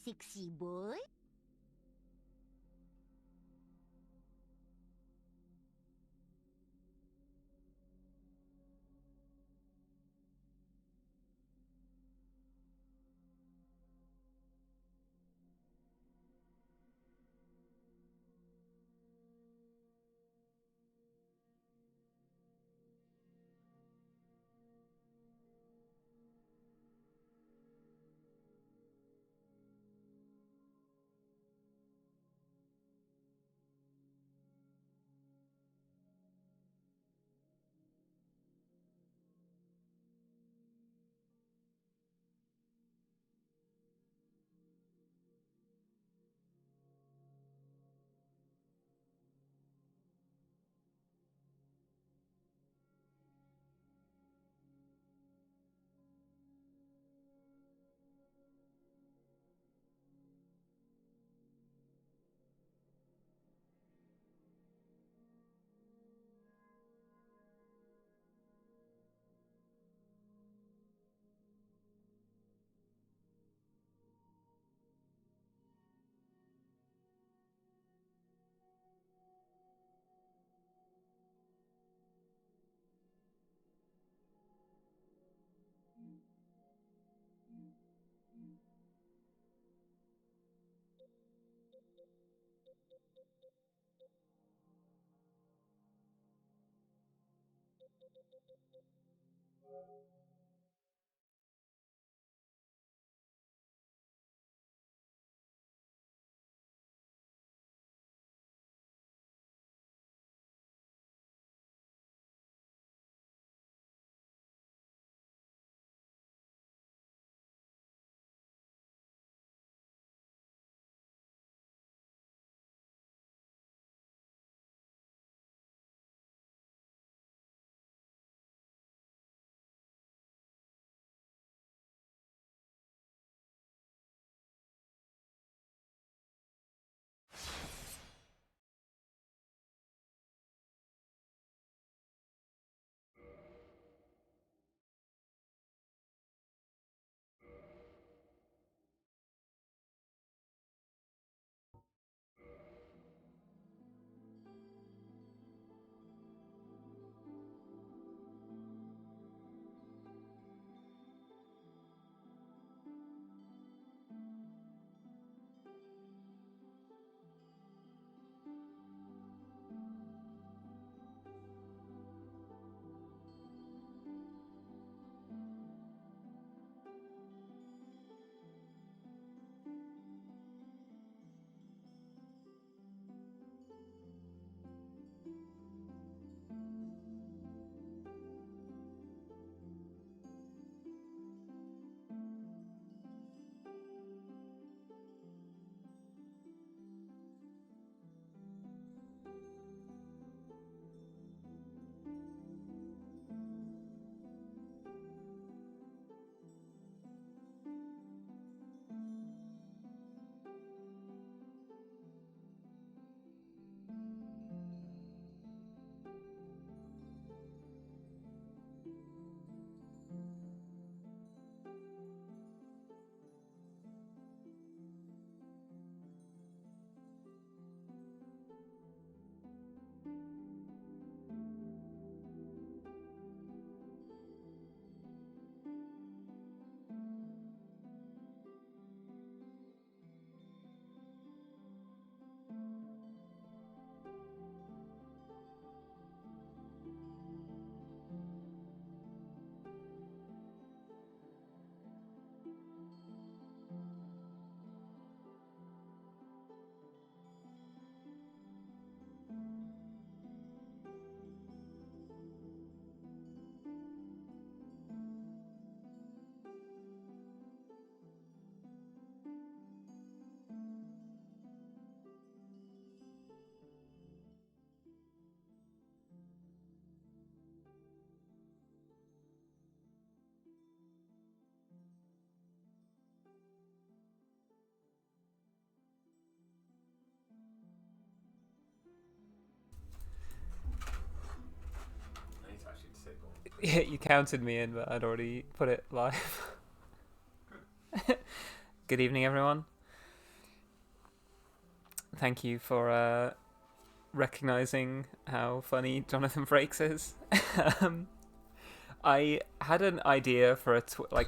sexy boy. Yeah, you counted me in, but I'd already put it live. Good evening, everyone. thank you for recognizing how funny Jonathan Frakes is. um, I had an idea for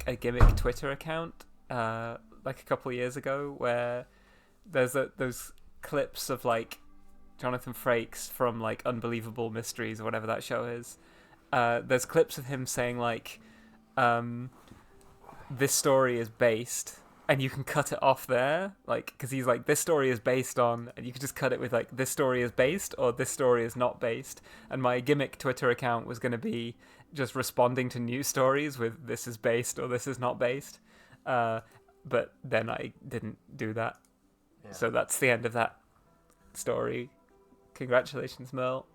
a gimmick Twitter account like a couple of years ago where those clips of like Jonathan Frakes from like Unbelievable Mysteries or whatever that show is. There's clips of him saying like, "This story is based," and you can cut it off there, like because he's like, "This story is based on," and you can just cut it with like, "This story is based" or "This story is not based." And my gimmick Twitter account was going to be just responding to news stories with "This is based" or "This is not based," but then I didn't do that, so that's the end of that story. Congratulations, Merle.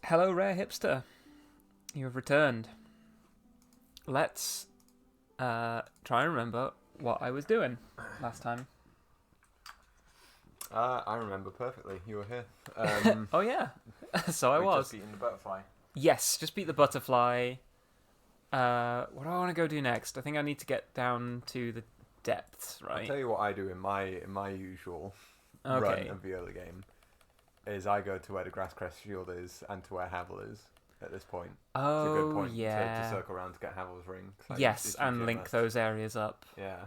Hello, Rare Hipster. You have returned. Let's try and remember what I was doing last time. I remember perfectly. You were here. Oh, yeah. So I was. Just beating the butterfly. Yes, just beat the butterfly. What do I want to go do next? I think I need to get down to the depths, right? I'll tell you what I do in my usual run of the early game. Is I go to where the Grasscrest Shield is and to where Havel is at this point. Oh, it's a good point yeah. to circle around to get Havel's ring. Yes, and link those areas up. Yeah,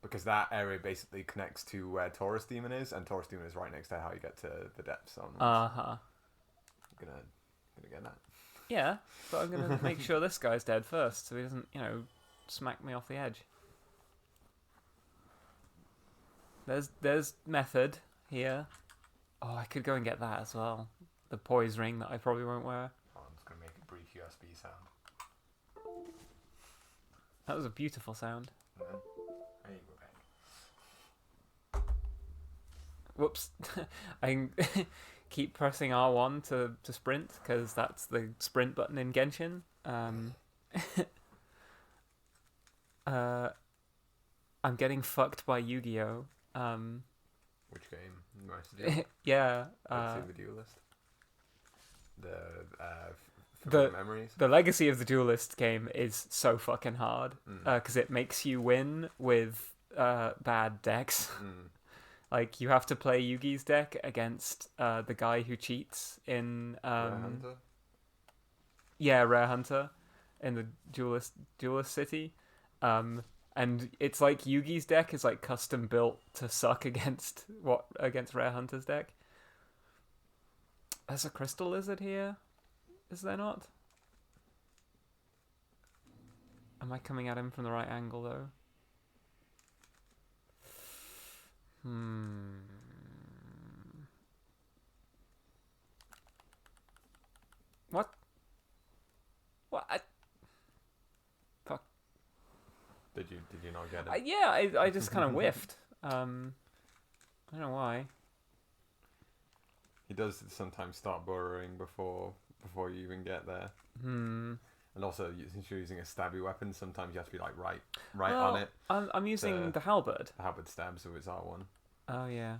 because that area basically connects to where Taurus Demon is, and Taurus Demon is right next to how you get to the depths on. Uh-huh. I'm gonna get that. Yeah, but I'm gonna make sure this guy's dead first, so he doesn't, smack me off the edge. There's method here. Oh, I could go and get that as well. The poise ring that I probably won't wear. Oh, I'm just gonna make a brief USB sound. That was a beautiful sound. And then, there you go back. Whoops. I can keep pressing R1 to sprint, because that's the sprint button in Genshin. I'm getting fucked by Yu-Gi-Oh! Which game? Nice. Yeah. The Duelist. The Memories. The legacy of the Duelist game is so fucking hard because it makes you win with bad decks. Like you have to play Yugi's deck against the guy who cheats in Rare Hunter? Yeah, Rare Hunter in the Duelist City. And it's like Yugi's deck is like custom built to suck against Rare Hunter's deck. There's a crystal lizard here, is there not? Am I coming at him from the right angle though? What? Fuck. Did you not get it? Yeah, I just kind of whiffed. I don't know why. He does sometimes start burrowing before you even get there. And also, since you're using a stabby weapon, sometimes you have to be like right on it. I'm using the halberd. The halberd stab, so it's R1. Oh yeah,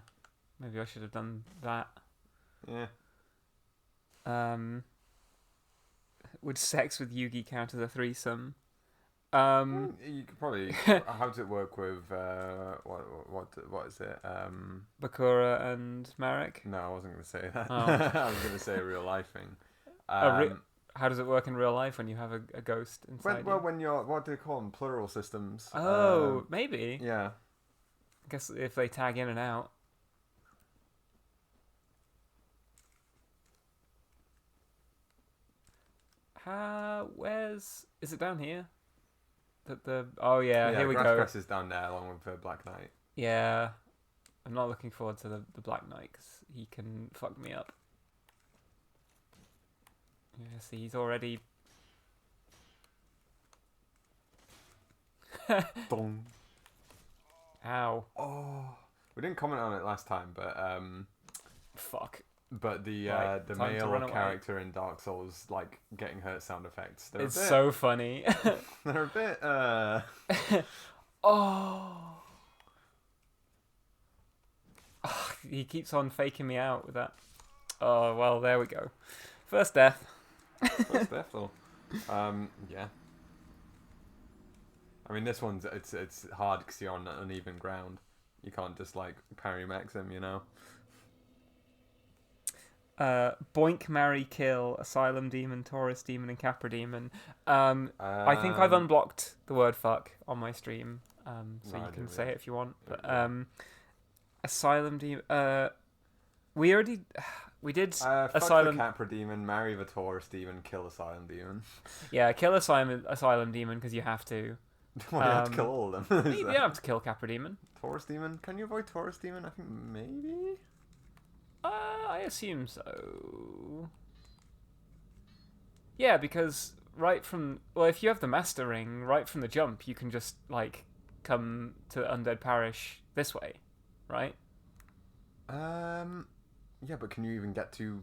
maybe I should have done that. Yeah. Would sex with Yugi count as a threesome? You could probably. How does it work with what is it? Bakura and Marek? No, I wasn't going to say that. Oh. I was going to say a real life thing. How does it work in real life when you have a ghost inside you? When you're, what do they call them? Plural systems. Oh, maybe. Yeah. I guess if they tag in and out. Is it down here? Oh yeah, here we go. Grasscrest is down there along with Black Knight. Yeah, I'm not looking forward to the Black Knight because he can fuck me up. Yeah, see, he's already. Dong. Ow. Oh, we didn't comment on it last time, but fuck. But the male character in Dark Souls, like, getting hurt sound effects. It's so funny. They're a bit, Oh, he keeps on faking me out with that. Oh, well, there we go. First death. First death, though. Yeah. I mean, this one's it's hard because you're on uneven ground. You can't just like parry max him, you know. Boink, marry, kill, Asylum Demon, Taurus Demon, and Capra Demon. I think I've unblocked the word fuck on my stream, so you can say it if you want. But Asylum Demon. We did fuck Asylum. the Capra Demon, marry the Taurus Demon, kill Asylum Demon. Yeah, kill Asylum Demon because you have to. Well, you have to kill all of them. You have to kill Capra Demon. Taurus Demon? Can you avoid Taurus Demon? I think maybe. I assume so. Yeah, because if you have the Master Ring, right from the jump, you can just like come to Undead Parish this way, right? Yeah, but can you even get to?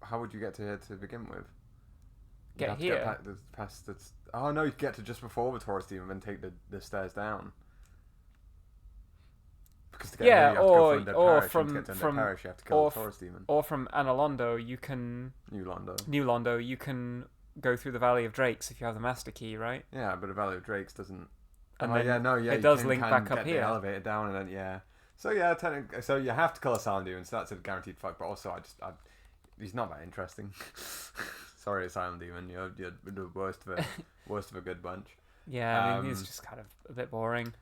How would you get to here to begin with? Get here. Get past the. Oh no, you can get to just before the Taurus Demon and then take the stairs down. Because to get here, you have to go from Parish, and to get to Undead Parish, you have to kill the Taurus Demon. Or from Analondo, you can... New Londo, you can go through the Valley of Drakes if you have the Master Key, right? Yeah, but the Valley of Drakes doesn't... it does link back up here. The elevator down and then, yeah. So yeah, technically, so you have to kill Asylum Demon, so that's a guaranteed fuck, but also he's not that interesting. Sorry, Asylum Demon, you're the worst of a good bunch. Yeah, I mean, he's just kind of a bit boring.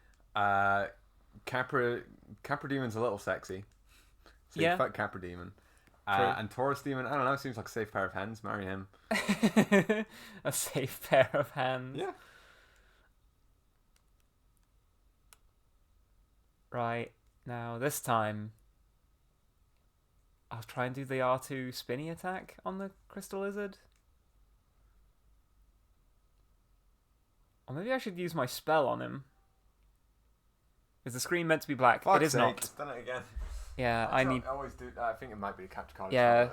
Capra Demon's a little sexy. So yeah. Fuck Capra Demon. And Taurus Demon, I don't know, seems like a safe pair of hands. Marry him. A safe pair of hands. Yeah. Right. Now, this time, I'll try and do the R2 spinny attack on the Crystal Lizard. Or maybe I should use my spell on him. Is the screen meant to be black? Fuck's it is sake. not. Done it again. Yeah, I always do. I think it might be the capture card. Yeah.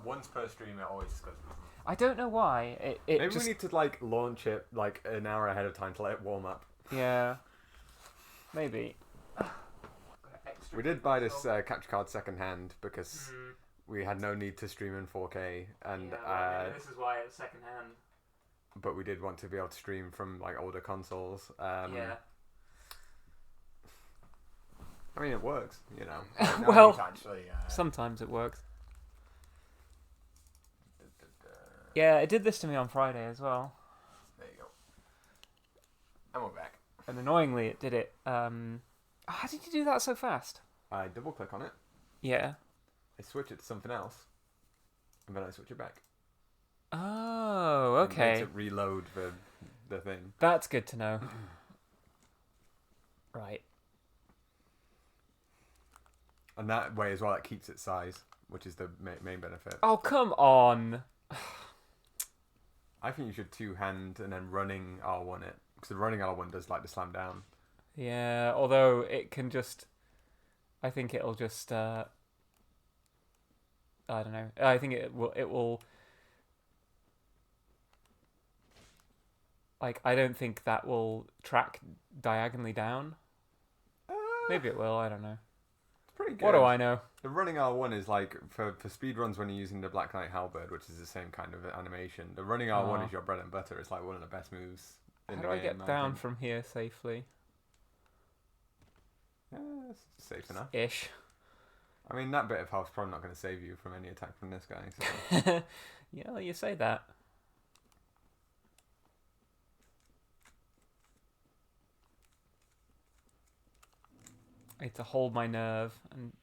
Once per stream, it always goes. I don't know why. Maybe we need to like launch it like an hour ahead of time to let it warm up. Yeah. Maybe. We did buy this capture card second hand because we had no need to stream in 4K, and this is why it's second hand. But we did want to be able to stream from like older consoles. Yeah. I mean, it works, you know. Well, sometimes it works. Yeah, it did this to me on Friday as well. There you go. And we're back. And annoyingly, it did it. How did you do that so fast? I double click on it. Yeah. I switch it to something else, and then I switch it back. Oh, okay. It makes it reload the thing. That's good to know. Right. And that way as well, it keeps its size, which is the main benefit. Oh, come on. I think you should two-hand and then running R1 it. Because the running R1 does like the slam down. Yeah, although it can just... I think it'll just... I don't know. I think it will... Like, I don't think that will track diagonally down. Maybe it will, I don't know. Pretty good. What do I know? The running R1 is like for speed runs when you're using the Black Knight Halberd, which is the same kind of animation. The running R1 is your bread and butter. It's like one of the best moves in the game. How do I get down from here safely? Yeah, it's safe enough. Ish. I mean, that bit of health's probably not going to save you from any attack from this guy. So. Yeah, well, you say that. I need to hold my nerve and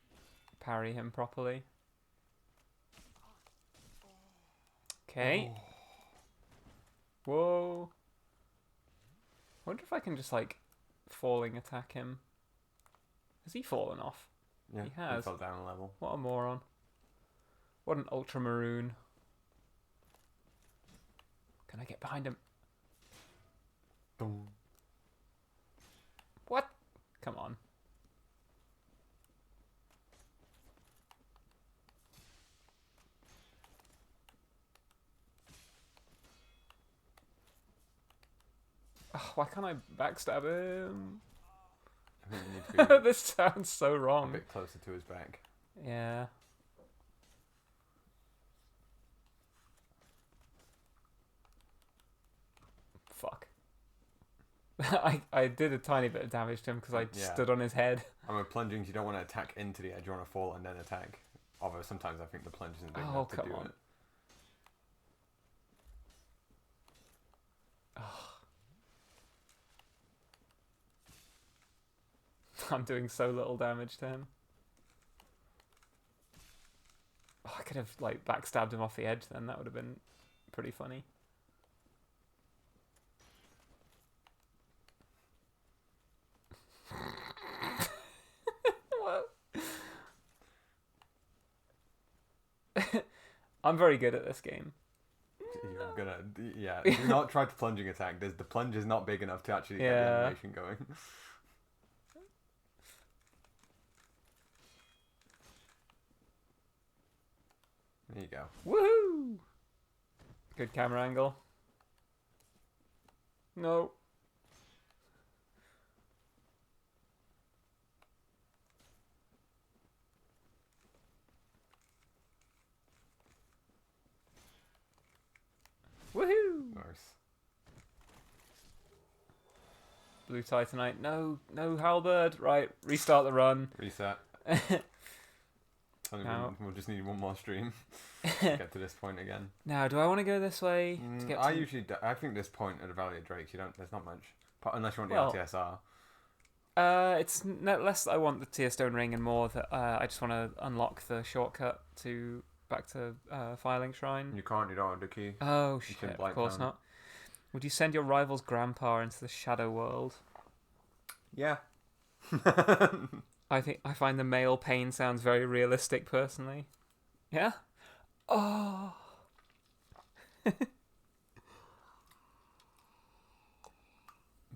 parry him properly. Okay. Oh. Whoa. I wonder if I can just, like, falling attack him. Has he fallen off? Yeah, he has. He fell down a level. What a moron. What an ultramaroon. Can I get behind him? Boom. What? Come on. Oh, why can't I backstab him? I think you need to be this sounds so wrong. a bit closer to his back. Yeah. Fuck. I did a tiny bit of damage to him because I Yeah. stood on his head. And with plungings, you don't want to attack into the edge. You want to fall and then attack. Although sometimes I think the plunge isn't big Oh, enough to come do on. it. I'm doing so little damage to him. Oh, I could have like backstabbed him off the edge then. That would have been pretty funny. What? I'm very good at this game. You're gonna, yeah. Do not try to plunging attack. The plunge is not big enough to actually get the animation going. There you go. Woohoo! Good camera angle. No. Woohoo! Nice. Blue Titanite. No, no halberd. Right, restart the run. Reset. Now- We'll just need one more stream to get to this point again. Now, do I want to go this way to get I to... usually, I think this point at the Valley of Drakes, there's not much, unless you want Well, the RTSR. It's less that I want the Tear Stone Ring and more that I just want to unlock the shortcut to back to Firelink Shrine. You can't. You don't have the key. Oh It's in shit! Of course Blighttown. not. Would you send your rival's grandpa into the shadow world? Yeah. I find the male pain sounds very realistic personally. Yeah? Oh.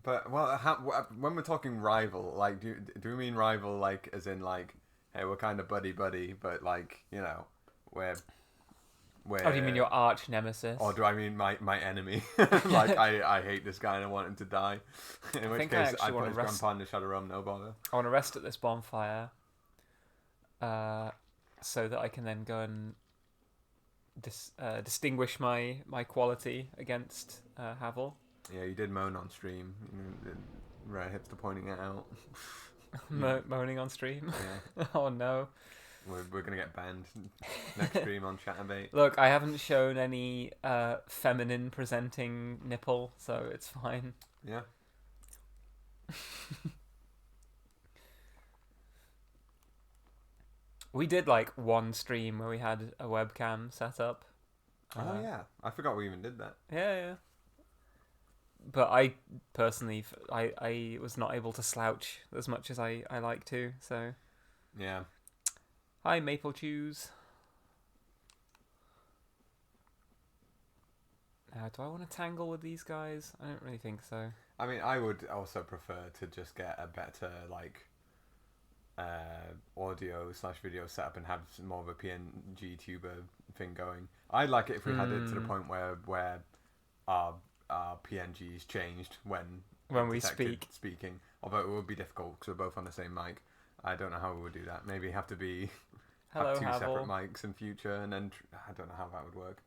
But when we're talking rival, like, do we mean rival like as in like, hey, we're kind of buddy, but like, we're Oh, do you mean your arch nemesis? Or do I mean my enemy? Like I hate this guy and I want him to die. In which think I case I actually put wanna his rest- grandpa in the Shadow Realm, no bother. I want to rest at this bonfire, so that I can then go and distinguish my quality against Havel. Yeah, you did moan on stream. Rare hipster pointing it out. Moaning on stream. Yeah. Oh no! We're gonna get banned next stream on Chatterbait. Look, I haven't shown any feminine presenting nipple, so it's fine. Yeah. We did like one stream where we had a webcam set up. Oh yeah, I forgot we even did that. Yeah. But I personally, I was not able to slouch as much as I like to. So Yeah. hi, Maple Chews. Do I want to tangle with these guys? I don't really think so. I mean, I would also prefer to just get a better audio/video setup and have more of a PNG tuber thing going. I'd like it if we had it to the point where our PNGs changed when we detected speaking. Although it would be difficult because we're both on the same mic. I don't know how we would do that. Maybe have to be Hello, have two Havel. separate mics in future, and then I don't know how that would work.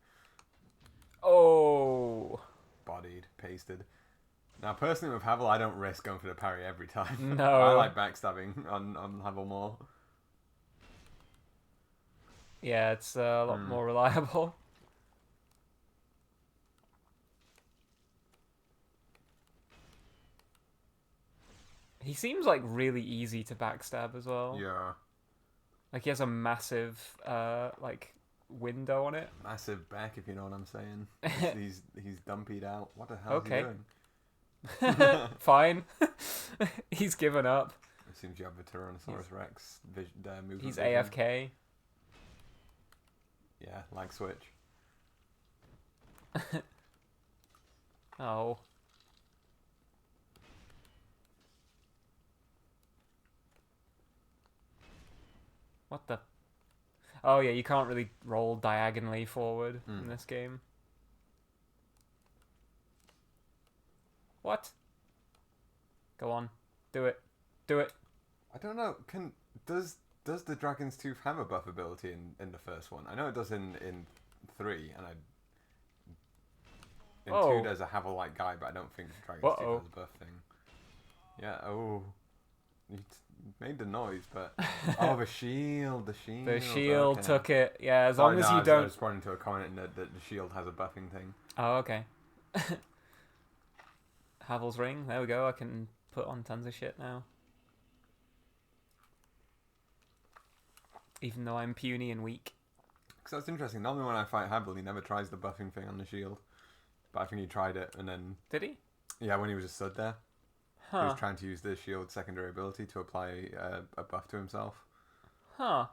Oh Bodied, pasted. Now, personally with Havel, I don't risk going for the parry every time. no! I like backstabbing on Havel more. Yeah, it's a lot more reliable. He seems like really easy to backstab as well. Yeah. Like he has a massive window on it. Massive back, if you know what I'm saying. He's dumpied out. What the hell Okay. is he doing? Fine. He's given up. It seems you have a Tyrannosaurus Rex movement. He's vision. AFK. Yeah, like Switch. Oh. What the? Oh yeah, you can't really roll diagonally forward in this game. What? Go on. Do it. Do it. I don't know. Does the Dragon's Tooth have a buff ability in the first one? I know it does in 3, and in Whoa. 2 there's a Havel-like guy, but I don't think Dragon's Tooth has a buff thing. Yeah. Oh, you made the noise, but oh, the shield. The shield Okay. took it. Yeah, as Sorry, long as no, you I don't. was responding to a comment that the shield has a buffing thing. Oh, okay. Havel's ring. There we go. I can put on tons of shit now. Even though I'm puny and weak. Because that's interesting. Normally when I fight Havel, he never tries the buffing thing on the shield. But I think he tried it, and then... Did he? Yeah, when he was just stood there. Huh. He was trying to use the shield's secondary ability to apply a buff to himself. Huh.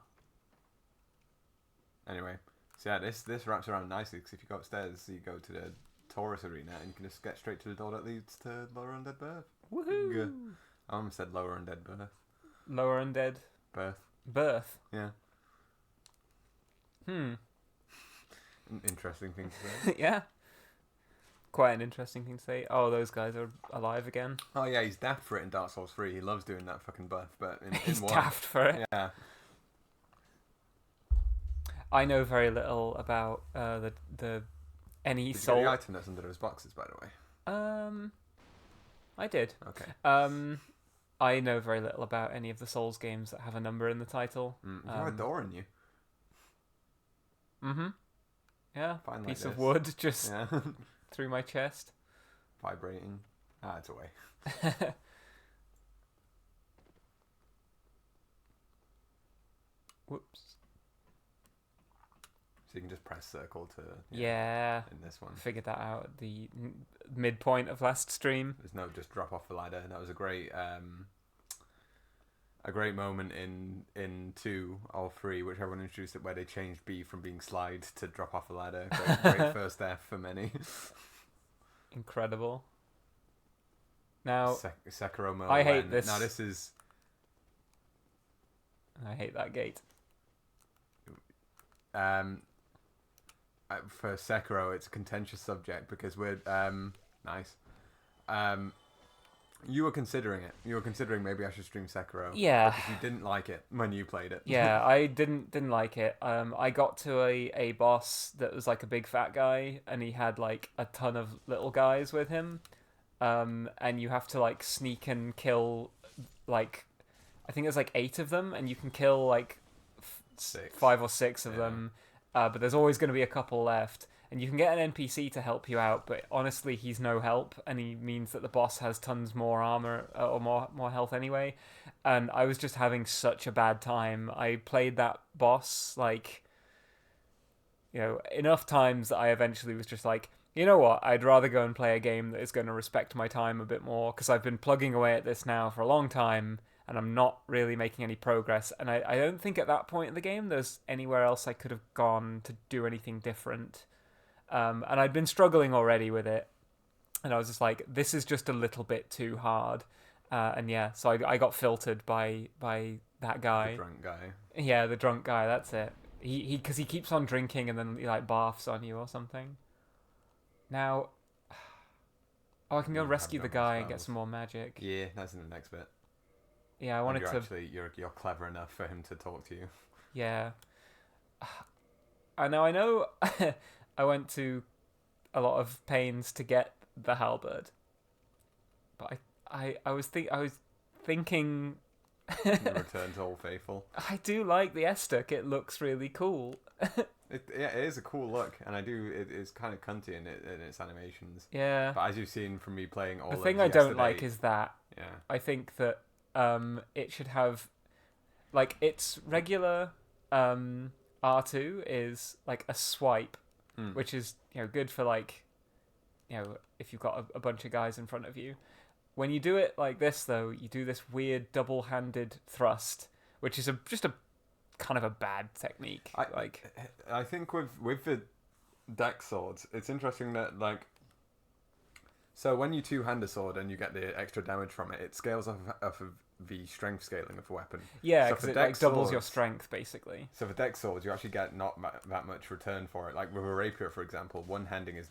Anyway, so yeah, this wraps around nicely, because if you go upstairs, you go to the Taurus arena, and you can just get straight to the door that leads to Lower Undead Birth. Woohoo! I almost said Lower Undead Birth. Lower Undead Birth. Yeah. An interesting thing to say. Yeah. Quite an interesting thing to say. Oh, those guys are alive again. Oh yeah, he's daft for it in Dark Souls 3. He loves doing that fucking buff, but in He's one, daft for it. yeah. I know very little about the any Did you soul. get the item that's under those boxes, by the way? I did. Okay. I know very little about any of the Souls games that have a number in the title. You have a door in you. Mm-hmm. Yeah. Fine like Piece of this. wood just Yeah. through my chest. Vibrating. Ah, it's away. Whoops. So you can just press circle to... Yeah. In this one. Figured that out at the midpoint of last stream. There's no just drop off the ladder. That was a great moment in 2 or 3, whichever one introduced it, where they changed B from being slide to drop off the ladder. Great first F for many. Incredible. Now, Sekiro mode. I hate this. Now this is... I hate that gate. For Sekiro, it's a contentious subject because we're nice. You were considering it. You were considering maybe I should stream Sekiro. Yeah. Because you didn't like it when you played it. Yeah, I didn't like it. I got to a boss that was like a big fat guy, and he had like a ton of little guys with him. And you have to like sneak and kill, like, I think there's like 8 of them, and you can kill like 5 or 6 of them. But there's always going to be a couple left. And you can get an NPC to help you out, but honestly, he's no help, and he means that the boss has tons more armor or more health anyway. And I was just having such a bad time. I played that boss like, enough times that I eventually was just like, you know what? I'd rather go and play a game that is going to respect my time a bit more, because I've been plugging away at this now for a long time, and I'm not really making any progress. And I don't think at that point in the game there's anywhere else I could have gone to do anything different. And I'd been struggling already with it, and I was just like, this is just a little bit too hard. And yeah, so I got filtered by that guy. The drunk guy. Yeah, the drunk guy, that's it. Because he keeps on drinking and then he like barfs on you or something. Now, I can go rescue the guy and get some more magic. Yeah, that's in the next bit. Yeah, I wanted to... Actually, you're clever enough for him to talk to you. Yeah. I know I went to a lot of pains to get the halberd, but I was thinking. Return to Old Faithful. I do like the Estuk. It looks really cool. It is a cool look, and it is kind of cunty in its animations. Yeah. But as you've seen from me playing all the of thing I don't like is that. Yeah. I think that it should have, like, its regular R2 is like a swipe, which is good for like, if you've got a bunch of guys in front of you. When you do it like this, though, you do this weird double-handed thrust, which is just a kind of a bad technique. I think with the dex swords, it's interesting that like, so when you two-hand a sword and you get the extra damage from it, it scales off of the strength scaling of the weapon. Yeah, so because it like doubles your strength basically. So for dex swords, you actually get not that much return for it. Like with a rapier, for example, one-handing is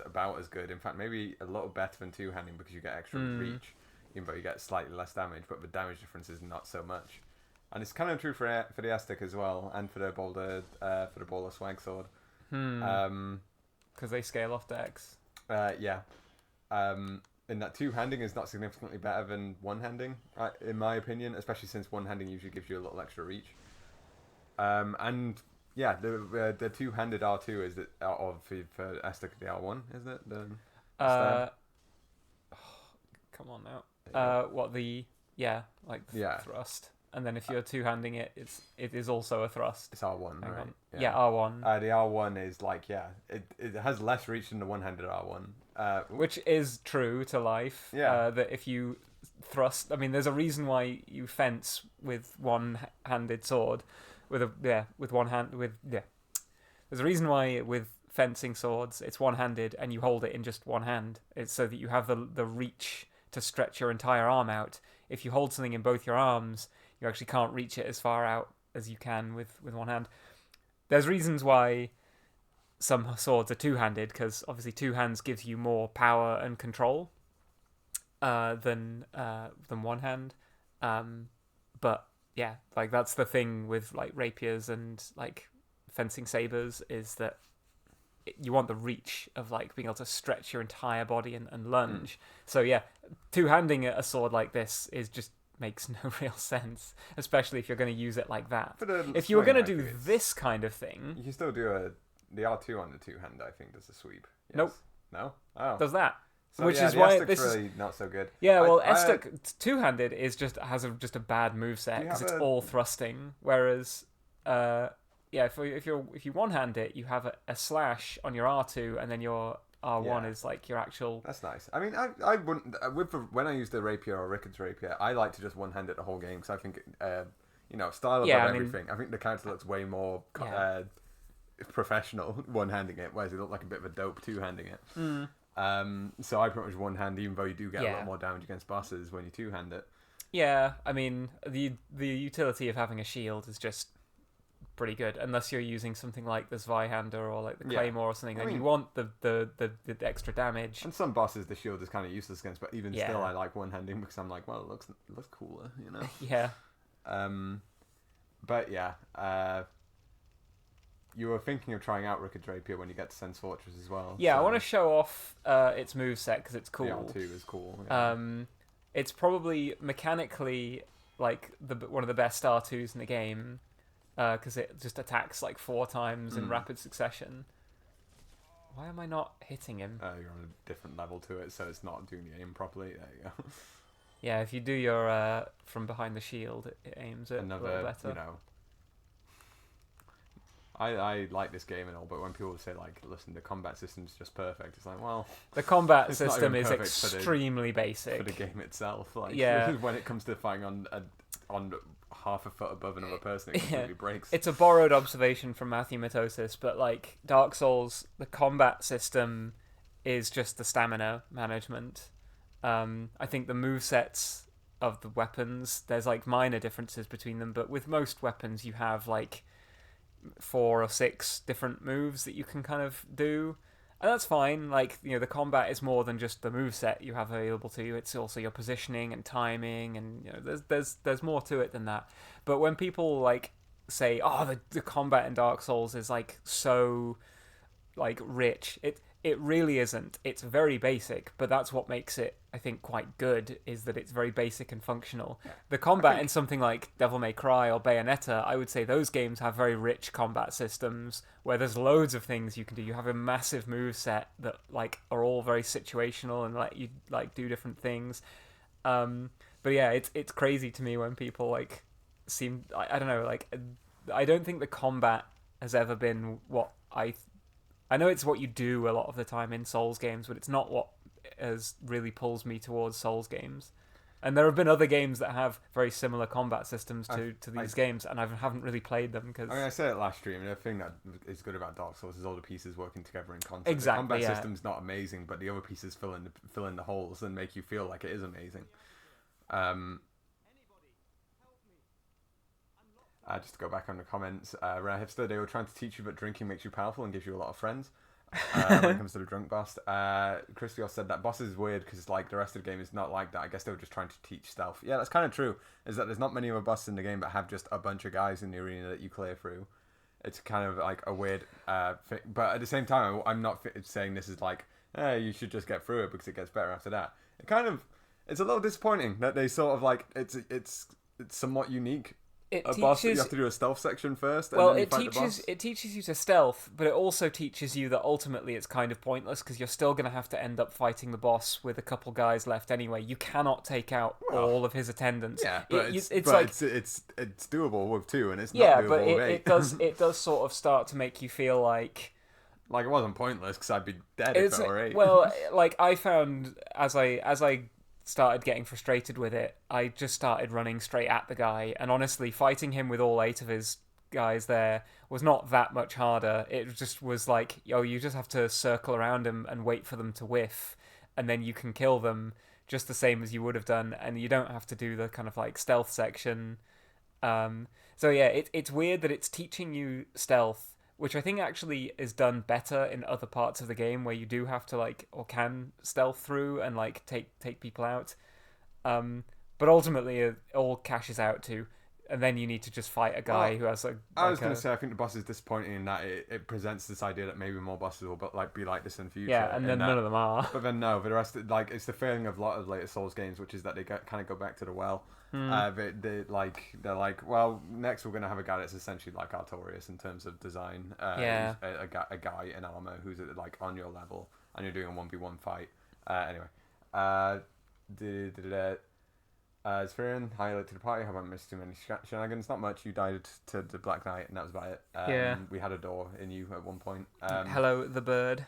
about as good. In fact, maybe a little better than two-handing because you get extra reach, even though you get slightly less damage. But the damage difference is not so much. And it's kind of true for the Aztec as well, and for the Boulder Swag Sword. Because they scale off dex. Yeah. in that two-handing is not significantly better than one-handing, in my opinion, especially since one-handing usually gives you a little extra reach. And yeah, the two-handed R2 is for Estek the R1, isn't it? The Uh, stab? come on now. There What the like the Yeah. thrust, and then if you're two-handing it, it is also a thrust. It's R1, Hang right? on. Yeah, R1. The R1 is like, it has less reach than the one-handed R1. Which is true to life. Yeah. That if you thrust, I mean, there's a reason why you fence with one-handed sword, with one hand, There's a reason why with fencing swords it's one-handed and you hold it in just one hand. It's so that you have the reach to stretch your entire arm out. If you hold something in both your arms, you actually can't reach it as far out as you can with one hand. There's reasons why some swords are two-handed, because obviously two hands gives you more power and control than one hand. But yeah, like that's the thing with like rapiers and like fencing sabers, is that you want the reach of like being able to stretch your entire body and lunge. So yeah, two-handing a sword like this is just makes no real sense, especially if you're going to use it like that. If you were going to do this kind of thing, you can still do the R2 on the two-hand. I think does a sweep. Yes. Nope. No. Oh. Does that? So, Which yeah, is the why Estek's this really not so good. Yeah, well, Estek two-handed is just a bad moveset because it's all thrusting. Whereas, if you one-hand it, you have a slash on your R2, and then your R1 is like your actual. That's nice. I mean, I wouldn't when I use the rapier or Rickard's rapier, I like to just one-hand it the whole game because I think style above everything. I think the character looks way more professional one-handing it, whereas it looked like a bit of a dope two-handing it. So I pretty much one-hand, even though you do get a lot more damage against bosses when you two-hand it. Yeah, I mean the utility of having a shield is just pretty good, unless you're using something like the Zweihander or like the Claymore or something. Then you want the extra damage. And some bosses the shield is kind of useless against, but even still, I like one-handing because I'm like, well, it looks cooler, you know. Yeah. But yeah, you were thinking of trying out Rickard's rapier when you get to Sense Fortress as well. Yeah, so. I want to show off its moveset because it's cool. The R2 is cool. Yeah. It's probably mechanically like one of the best R2s in the game. Because it just attacks like 4 times in rapid succession. Why am I not hitting him? You're on a different level to it, so it's not doing the aim properly. There you go. Yeah, if you do your from behind the shield, it aims it a little better. You know, I like this game and all, but when people say like, "Listen, the combat system's just perfect," it's like, well, the combat system is extremely basic for the game itself. Like, when it comes to fighting on half a foot above another person, it completely breaks. It's a borrowed observation from Matthew Matosis, but like Dark Souls, the combat system is just the stamina management. I think the movesets of the weapons, there's like minor differences between them, but with most weapons you have like 4 or 6 different moves that you can kind of do. And that's fine. Like, the combat is more than just the moveset you have available to you. It's also your positioning and timing, and there's more to it than that. But when people like say, "Oh, the combat in Dark Souls is like so like rich," it really isn't. It's very basic, but that's what makes it, I think, quite good, is that it's very basic and functional. The combat in something like Devil May Cry or Bayonetta, I would say those games have very rich combat systems where there's loads of things you can do. You have a massive moveset that like are all very situational and let you like do different things. But yeah, it's crazy to me when people like seem, I don't know, like I don't think the combat has ever been what I know it's what you do a lot of the time in Souls games, but it's not what really pulls me towards Souls games. And there have been other games that have very similar combat systems to these games, and I haven't really played them because. I mean, I said it last stream, and the thing that is good about Dark Souls is all the pieces working together in concert. Exactly. The combat system's not amazing, but the other pieces fill in the holes and make you feel like it is amazing. Just to go back on the comments, Rare Hipster, they were trying to teach you that drinking makes you powerful and gives you a lot of friends. When it comes to the drunk boss, Christios said that boss is weird because like the rest of the game is not like that. I guess they were just trying to teach stealth. Yeah, that's kind of true. Is that there's not many other bosses in the game that have just a bunch of guys in the arena that you clear through. It's kind of like a weird thing. But at the same time, I'm not saying this is like, you should just get through it because it gets better after that. it kind of it's a little disappointing that they sort of like it's somewhat unique. It A boss that you teaches. have to do a stealth section first. Well, and then you it fight the boss. teaches you to stealth, but it also teaches you that ultimately it's kind of pointless because you're still going to have to end up fighting the boss with a couple guys left anyway. You cannot take out all of his attendants. Yeah, but it's doable with 2, and it's not doable but with 8. it does sort of start to make you feel like Like it wasn't pointless because I'd be dead if it were 8. well, like I found as I started getting frustrated with it, I just started running straight at the guy, and honestly, fighting him with all 8 of his guys there was not that much harder. It just was like, you just have to circle around him and wait for them to whiff, and then you can kill them just the same as you would have done, and you don't have to do the kind of like stealth section. So yeah, it's weird that it's teaching you stealth, which I think actually is done better in other parts of the game where you do have to like or can stealth through and like take people out. But ultimately it all cashes out to, and then you need to just fight a guy who has I was going to say I think the boss is disappointing in that it presents this idea that maybe more bosses will be like this in the future. Yeah, and then none of them are. But then no, but the rest it's the feeling of a lot of later Souls games, which is that they kind of go back to the well. They're like, well, next we're going to have a guy that's essentially like Artorias in terms of design. Yeah. A guy in armor who's like on your level, and you're doing a 1v1 fight. Anyway. Sphirian, highlight to the party. Haven't missed too many shenanigans. Not much. You died to the Black Knight, and that was about it. Yeah. We had a door in you at one point. Hello, the bird.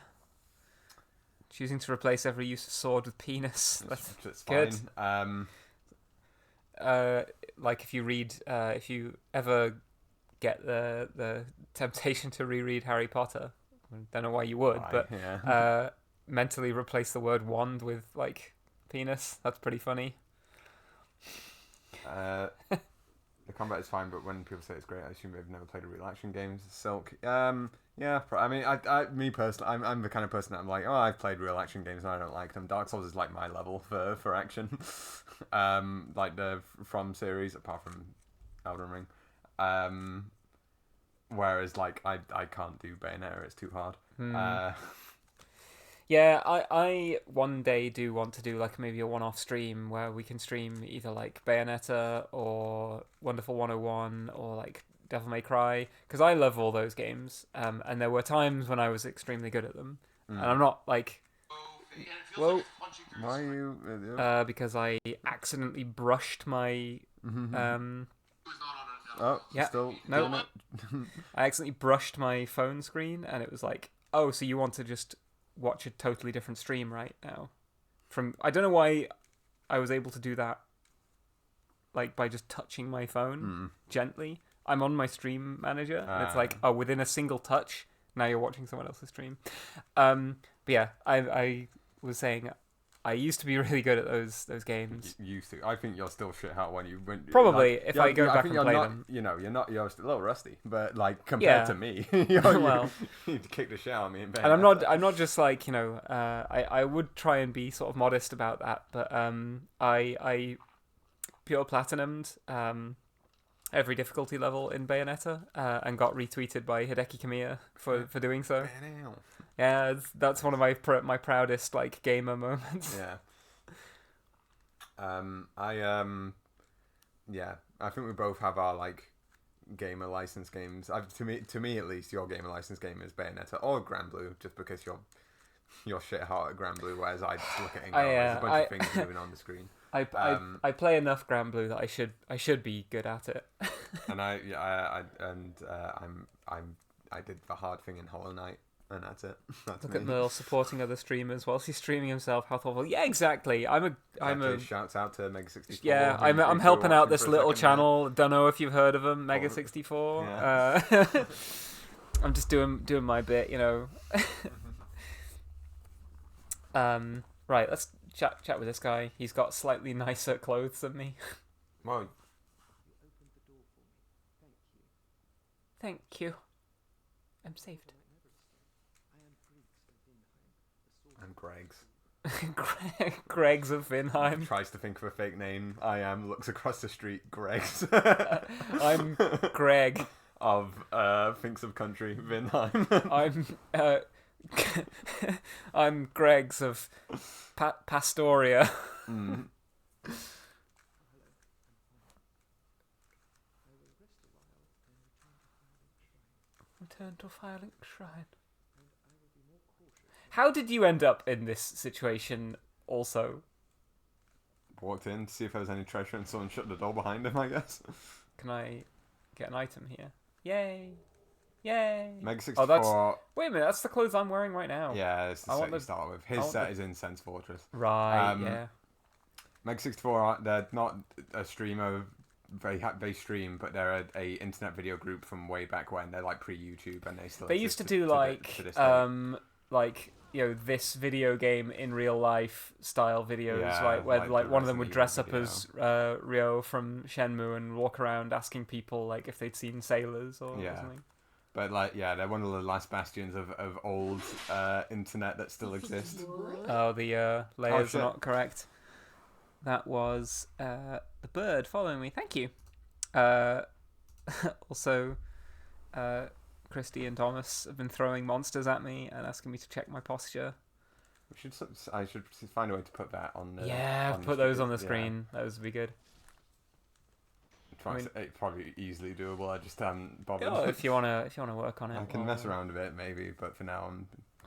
Choosing to replace every use of sword with penis. That's good. Fine. Like if you ever get the temptation to reread Harry Potter, I don't know why you would, but mentally replace the word wand with like penis. That's pretty funny. The combat is fine, but when people say it's great, I assume they've never played a real action game. Silk, yeah. I mean, me personally, I'm the kind of person that I'm like, I've played real action games and I don't like them. Dark Souls is like my level for action, like the From series, apart from Elden Ring. Whereas like I can't do Bayonetta; it's too hard. Yeah, I one day do want to do like maybe a one-off stream where we can stream either like Bayonetta or Wonderful 101 or like Devil May Cry, because I love all those games, and there were times when I was extremely good at them, and I'm not like, whoa, why are you? because I accidentally brushed my Oh, yeah, still no, I accidentally brushed my phone screen, and it was like, oh, so you want to just watch a totally different stream right now? I don't know why I was able to do that, like by just touching my phone gently. I'm on my stream manager, and it's like, within a single touch, now you're watching someone else's stream. But yeah, I was saying I used to be really good at those games. You used to. I think you're still shit hot when you went. Probably, if I go back and play them. You know, you're still a little rusty, but like compared to me, you need to kick the shit out of me. And I'm not just like, I would try and be sort of modest about that, but I pure platinumed every difficulty level in Bayonetta, and got retweeted by Hideki Kamiya for doing so. Yeah, that's one of my proudest like gamer moments. Yeah. I think we both have our like gamer license games. To me at least, your gamer license game is Bayonetta or Grand Blue, just because you're shit hot at Grand Blue, whereas I just look at it and go, there's a bunch of things moving on the screen. I play enough Grand Blue that I should be good at it. And I did the hard thing in Hollow Knight. And that's it. Look at Merle supporting other streamers whilst he's streaming himself. How thoughtful! Yeah, exactly. I'm a shouts out to Mega64. Yeah, I'm helping out this little channel. Don't know if you've heard of him, Mega64. Yeah. I'm just doing my bit, Right, let's chat with this guy. He's got slightly nicer clothes than me. Well, thank you. I'm saved. I'm Greg's. Greg's of Vinheim. Tries to think of a fake name. Looks across the street. Greg's. I'm Greg. Of thinks of country Vinheim. I'm I'm Greg's of Pastoria. Mm. Return to Firelink Shrine. How did you end up in this situation also? Walked in to see if there was any treasure and someone shut the door behind him, I guess. Can I get an item here? Yay! Yay! Meg64. Oh, that's... Wait a minute, that's the clothes I'm wearing right now. Yeah, it's the I set want you the- start with. I His want set the- is in Sense Fortress. Right, yeah. Meg64, they're not a streamer. They stream, but they're a internet video group from way back when. They're like pre-YouTube, and they still. They used to do like you know, this video game in real life style videos, Yeah, like where like like the one of them would Resident dress Evil up as Ryo from Shenmue and walk around asking people like if they'd seen sailors or Yeah. something. But like, yeah, they're one of the last bastions of old internet that still exists. Oh, the layers shit. are not correct. That was the bird following me. Thank you. Also, Christy and Thomas have been throwing monsters at me and asking me to check my posture. I should find a way to put that on. Yeah, put those on the screen. Those would be good. It's probably easily doable. I just haven't bothered. Oh, if you wanna work on it, I can mess around a bit maybe, but for now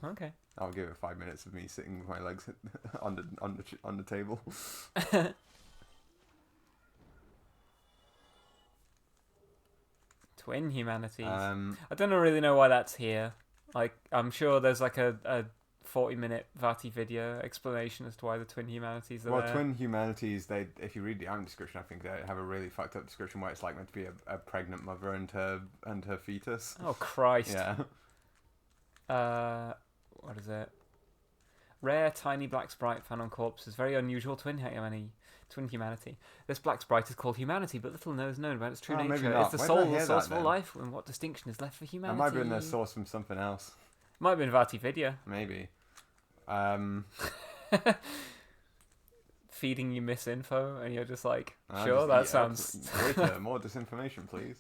Okay. I'll give it 5 minutes of me sitting with my legs on the table. Twin humanities. I don't really know why that's here. Like, I'm sure there's like a 40-minute Vati video explanation as to why the twin humanities are there. Twin humanities, if you read the item description, I think they have a really fucked up description where it's like meant to be a pregnant mother and her fetus. Oh Christ. Yeah. What is it? Rare tiny black sprite found on corpses. Very unusual twin humanity. This black sprite is called humanity, but little is known about its true maybe nature. not. It's the Where did I soul, hear the source that, of all then? life, and what distinction is left for That humanity? might have been a source from something else. Might have been Vati video. Maybe. Feeding you misinfo, and you're just like, I'll sure, just that eat it. sounds. Waiter, more disinformation, please.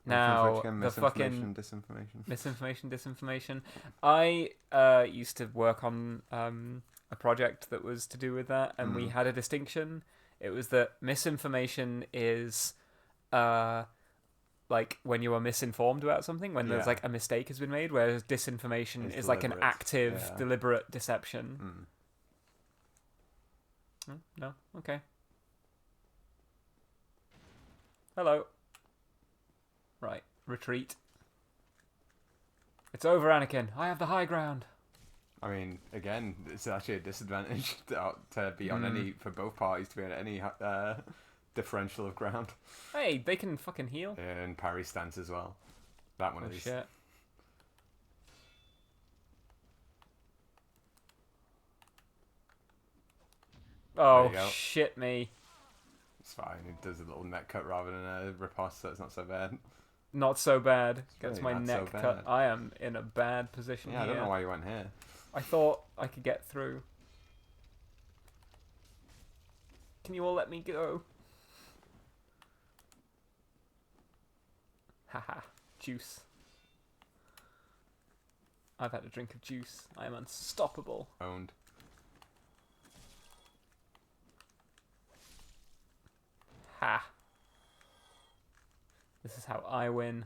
Now, again, the fucking disinformation. disinformation. I used to work on a project that was to do with that, and we had a distinction. It was that misinformation is like when you are misinformed about something, when there's like a mistake has been made, whereas disinformation is like an deliberate. active, deliberate deception. No? Okay. Hello. Right. Retreat. It's over, Anakin. I have the high ground. I mean, again, it's actually a disadvantage to be on any, for both parties to be on any differential of ground. Hey, they can fucking heal. And parry stance as well. That one Oh is. shit. Oh shit me. It's fine. It does a little neck cut rather than a riposte, so it's not so bad. Not so bad. Gets really my not so neck bad. cut. I am in a bad position Yeah, I here. don't know why you went here. I thought I could get through. Can you all let me go? Haha. Juice. I've had a drink of juice. I am unstoppable. Owned. Ha. This is how I win.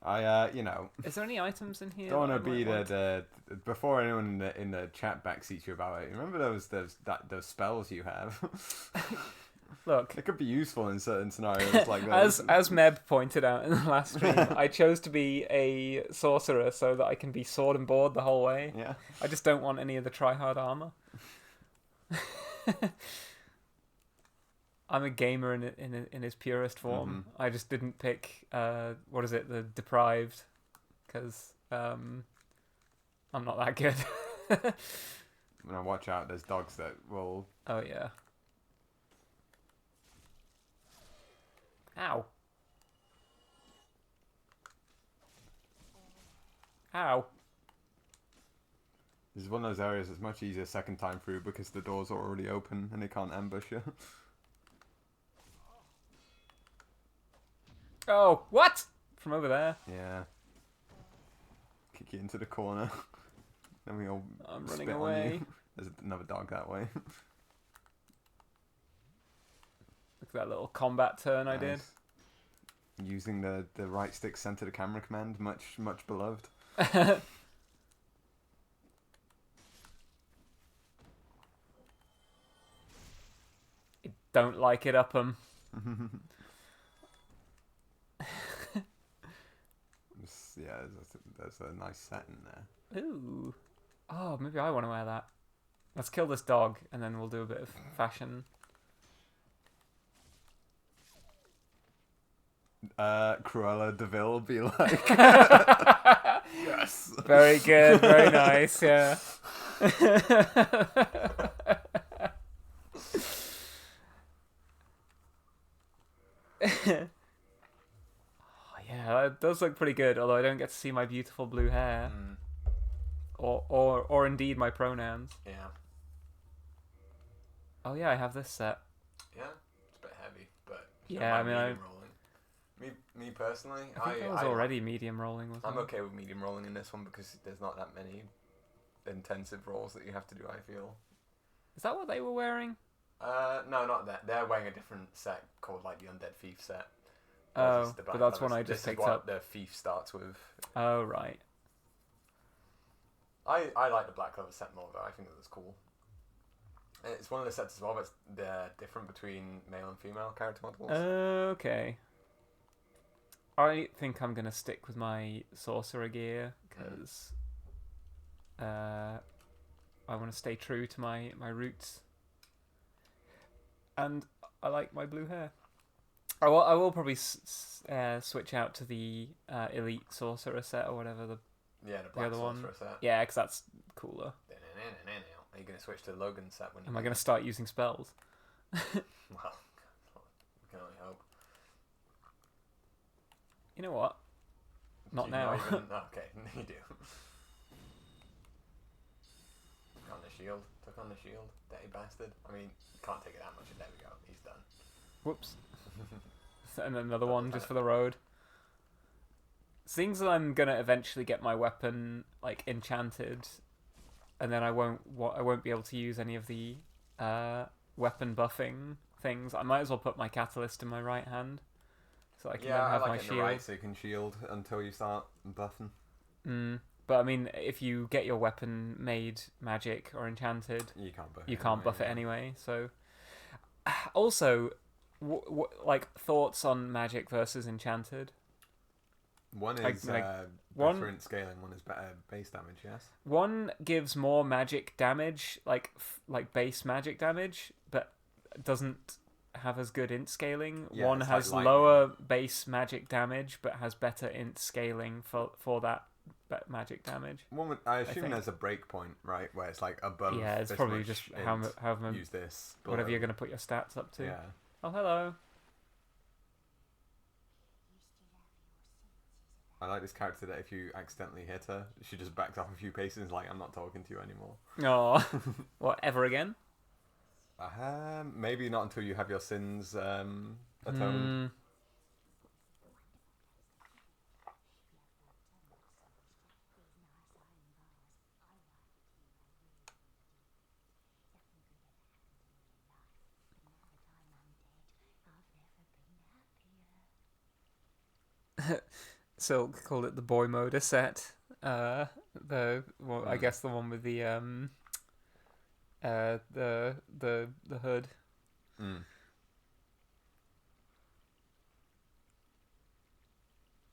Is Is there any items in here? don't that want to I be might want? before anyone in the chat backseats you about it. Remember those spells you have? Look, It could be useful in certain scenarios like those. as Meb pointed out in the last stream, I chose to be a sorcerer so that I can be sword and board the whole way. Yeah. I just don't want any of the try-hard armor. I'm a gamer in his purest form. I just didn't pick the deprived, because I'm not that good. Now watch out. There's dogs that will. Oh yeah. Ow. Ow. This is one of those areas that's much easier second time through because the doors are already open and they can't ambush you. Oh, what? From over there. Yeah. kick you into the corner. Then we all I'm spit running on away. you. There's another dog that way. Look at that little combat turn I did. Nice. Using the right stick center the camera command, much beloved. Don't like it up 'em. Yeah, there's a nice set in there. Ooh. Oh, maybe I want to wear that. Let's kill this dog, and then we'll do a bit of fashion. Cruella de Vil will be like, yes. Very good, very nice, yeah. Oh, yeah, that does look pretty good, although I don't get to see my beautiful blue hair. Or indeed my pronouns. Yeah. Oh yeah, I have this set. Yeah, it's a bit heavy, but Yeah, I mean, rolling. Me personally, I think that was already medium rolling, wasn't I'm it? okay with medium rolling in this one because there's not that many intensive rolls that you have to do. I feel. Is that what they were wearing? No, not that. They're wearing a different set called like the Undead Thief set. Oh, but that's one I just picked up. The Thief starts with. Oh right. I like the Black Clover set more though. I think it was cool. And it's one of the sets as well that's they're different between male and female character models. Okay. I think I'm gonna stick with my sorcerer gear because I want to stay true to my roots, and I like my blue hair. I will probably switch out to the elite sorcerer set or whatever the Black other one. set. Yeah, because that's cooler. Are you gonna switch to Logan's set when? Am I gonna start using spells? Well, we can only hope. You know what? Not now. Okay, you do. On the shield. Took on the shield. Dirty bastard. I mean, can't take it that much. There we go. He's done. Whoops. And another one just for the road. Seeing that I'm gonna eventually get my weapon like enchanted, and then I won't be able to use any of the weapon buffing things. I might as well put my catalyst in my right hand, so I can then have my shield. Right, so you can shield until you start buffing. But I mean, if you get your weapon made magic or enchanted, you can't buff. You can't buff it anyway. So, also, like thoughts on magic versus enchanted. One is better in scaling. One is better base damage. Yes. One gives more magic damage, like base magic damage, but doesn't have as good int scaling. Yeah, one has like lower base magic damage, but has better int scaling for that magic damage. One I assume there's a break point, right, where it's like above. Yeah, it's probably just however use this. Whatever you're going to put your stats up to. Yeah. Oh, hello. I like this character that if you accidentally hit her, she just backs off a few paces and is like, I'm not talking to you anymore. Oh, what, ever again? Maybe not until you have your sins atoned. Silk called it the boy moda set. I guess the one with the hood.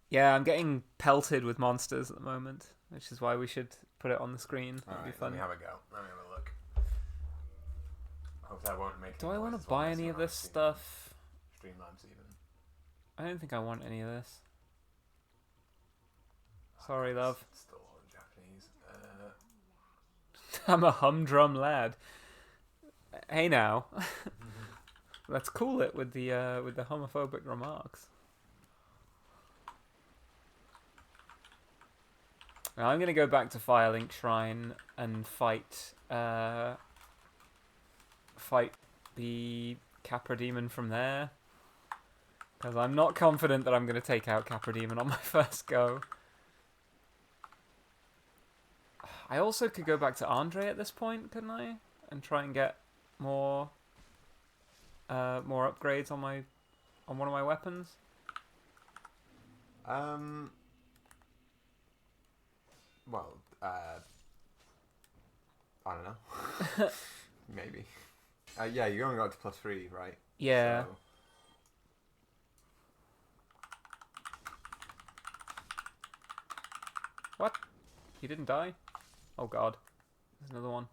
Yeah, I'm getting pelted with monsters at the moment, which is why we should put it on the screen. That'd be fun. Let me have a go. Let me have a look. Hope that won't make. Do I want to buy any of this stuff? Streamlabs even. I don't think I want any of this. Sorry, love. It's still all in Japanese. I'm a humdrum lad. Hey now. Let's cool it with the homophobic remarks. Now I'm gonna go back to Firelink Shrine and fight the Capra Demon from there, because I'm not confident that I'm gonna take out Capra Demon on my first go. I also could go back to Andre at this point, couldn't I? And try and get more upgrades on one of my weapons. Well, I don't know. Maybe. Yeah, you only got to +3, right? Yeah. So... What? He didn't die? Oh god. There's another one.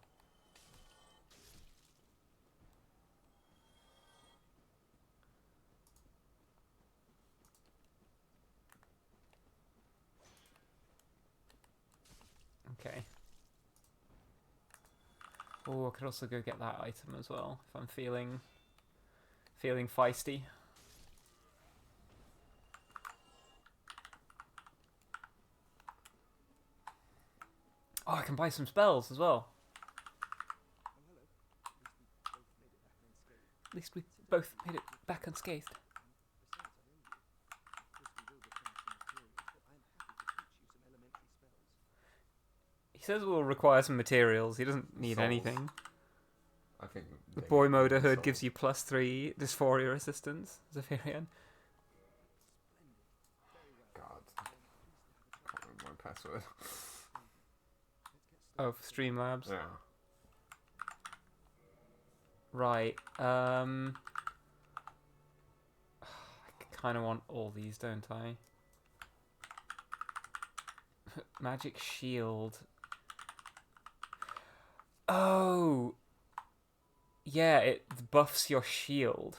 Okay. Oh, I could also go get that item as well if I'm feeling feisty. Oh, I can buy some spells as well. At least we both made it back unscathed. He says we'll require some materials. He doesn't need Souls. anything. I think The boy motor hood gives you +3 dysphoria resistance. Zephyrian. God. Can't remember my password. Oh, for Streamlabs. Yeah. Right. I kind of want all these, don't I? Magic shield. Oh. Yeah, it buffs your shield.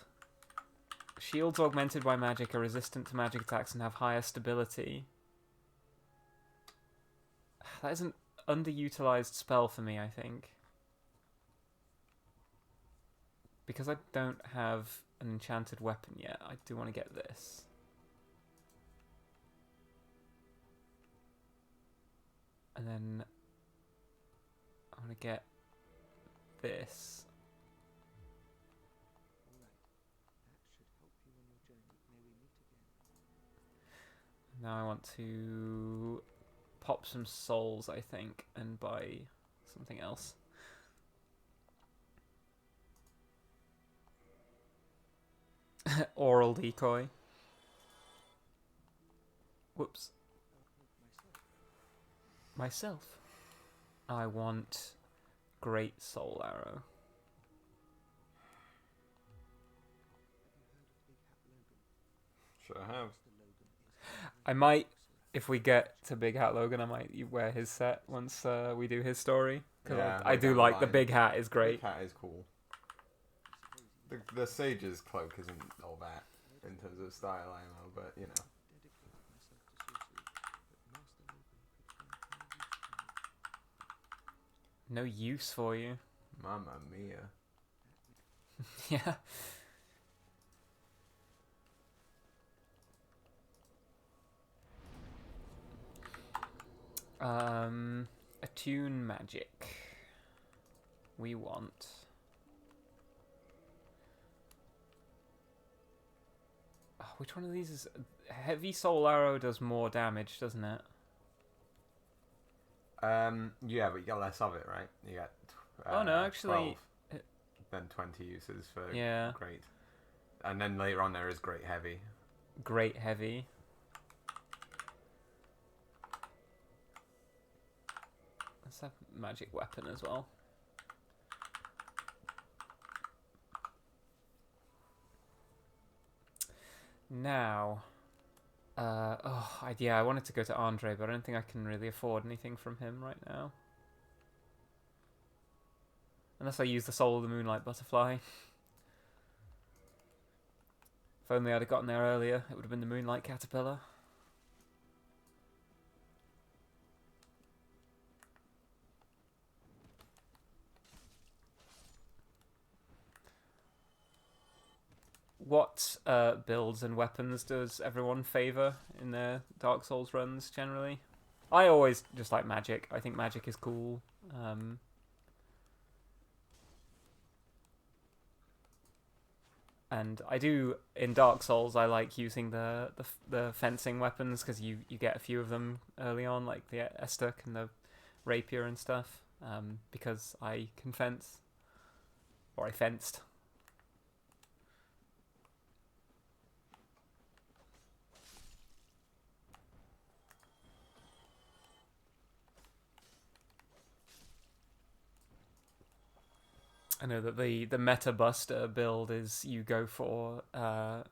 Shields augmented by magic are resistant to magic attacks and have higher stability. That is an underutilized spell for me, I think. Because I don't have an enchanted weapon yet, I do want to get this. And then I want to get this. Now I want to pop some souls, I think, and buy something else. Oral decoy. Whoops. Myself. I want great soul arrow. Sure have. I might, if we get to Big Hat Logan, I might wear his set once we do his story. Because Yeah, I do like the big hat is great. Big hat is cool. The Sage's cloak isn't all that in terms of style ammo, but you know. No use for you. Mamma mia. Yeah. Attune magic. We want. Oh, which one of these is heavy soul arrow? Does more damage, doesn't it? Yeah, but you get less of it, right? You get. Oh no, actually. 12, then 20 uses for Yeah. great, and then later on there is great heavy. Great heavy. Let's have magic weapon as well. Now, yeah, I wanted to go to Andre, but I don't think I can really afford anything from him right now. Unless I use the Soul of the Moonlight Butterfly. If only I'd have gotten there earlier, it would have been the Moonlight Caterpillar. What builds and weapons does everyone favour in their Dark Souls runs generally? I always just like magic. I think magic is cool. And I do, in Dark Souls, I like using the fencing weapons because you get a few of them early on, like the Estuk and the rapier and stuff, because I can fence, or I fenced. I know that the Meta Buster build is you go for a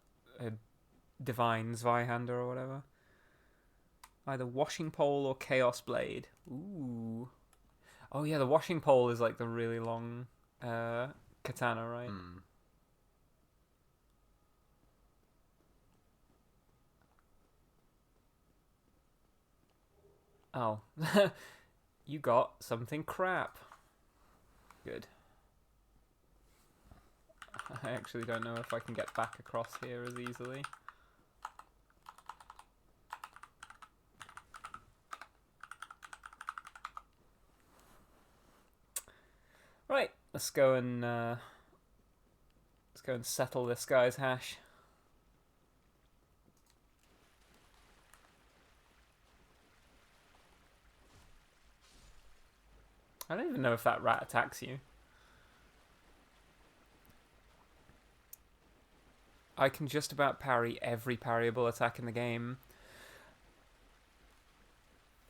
Divine Zweihander or whatever. Either Washing Pole or Chaos Blade. Ooh. Oh yeah, the Washing Pole is like the really long katana, right? Oh. You got something crap. Good. I actually don't know if I can get back across here as easily. Right, let's go and settle this guy's hash. I don't even know if that rat attacks you. I can just about parry every parryable attack in the game.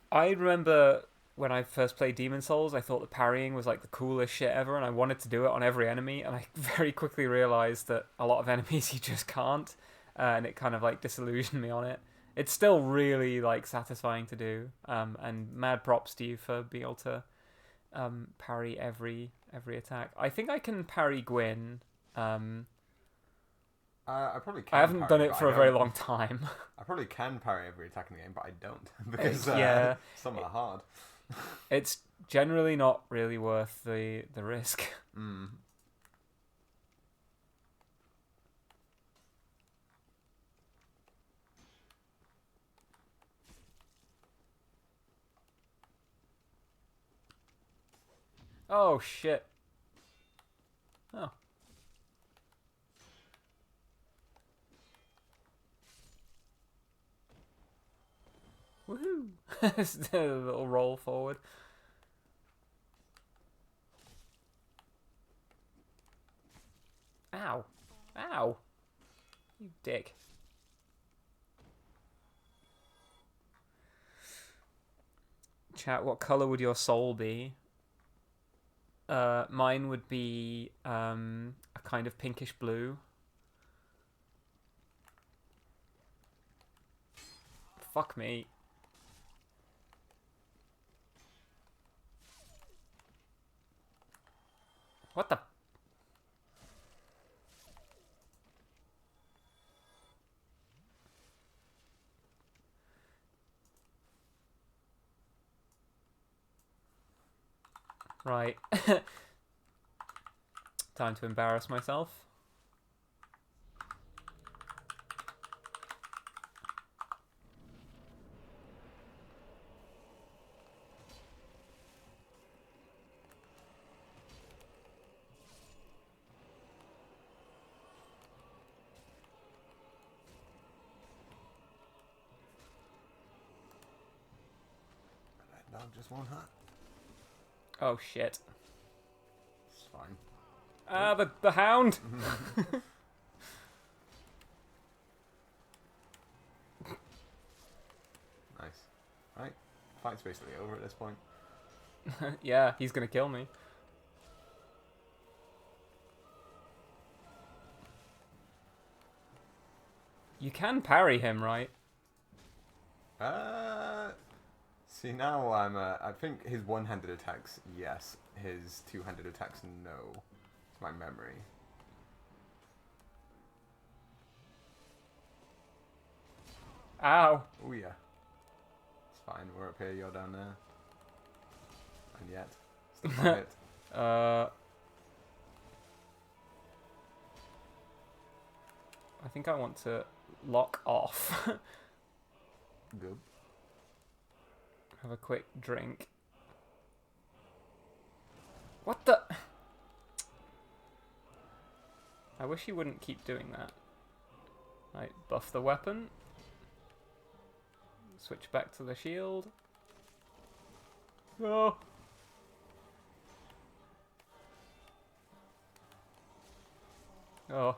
I remember when I first played Demon Souls, I thought the parrying was like the coolest shit ever, and I wanted to do it on every enemy, and I very quickly realized that a lot of enemies you just can't, and it kind of like disillusioned me on it. It's still really like satisfying to do, and mad props to you for being able to parry every attack. I think I can parry Gwyn. I probably can. I haven't done it for a very long time. I probably can parry every attack in the game, but I don't because yeah, some are hard. It's generally not really worth the risk. Oh shit. Oh. Woohoo! A little roll forward. Ow. Ow. You dick. Chat, what colour would your soul be? Mine would be a kind of pinkish blue. Fuck me. What the? Right. Time to embarrass myself. That dog just won't hurt. Oh shit. It's fine. Ah, the hound! Nice. Right. Fight's basically over at this point. Yeah, he's gonna kill me. You can parry him, right? See now I think his one-handed attacks, yes. His two-handed attacks, no. It's my memory. Ow. Oh yeah. It's fine. We're up here. You're down there. And yet, still not hit. I think I want to lock off. Good. Have a quick drink. What the? I wish you wouldn't keep doing that. Right, buff the weapon. Switch back to the shield. Oh. Oh.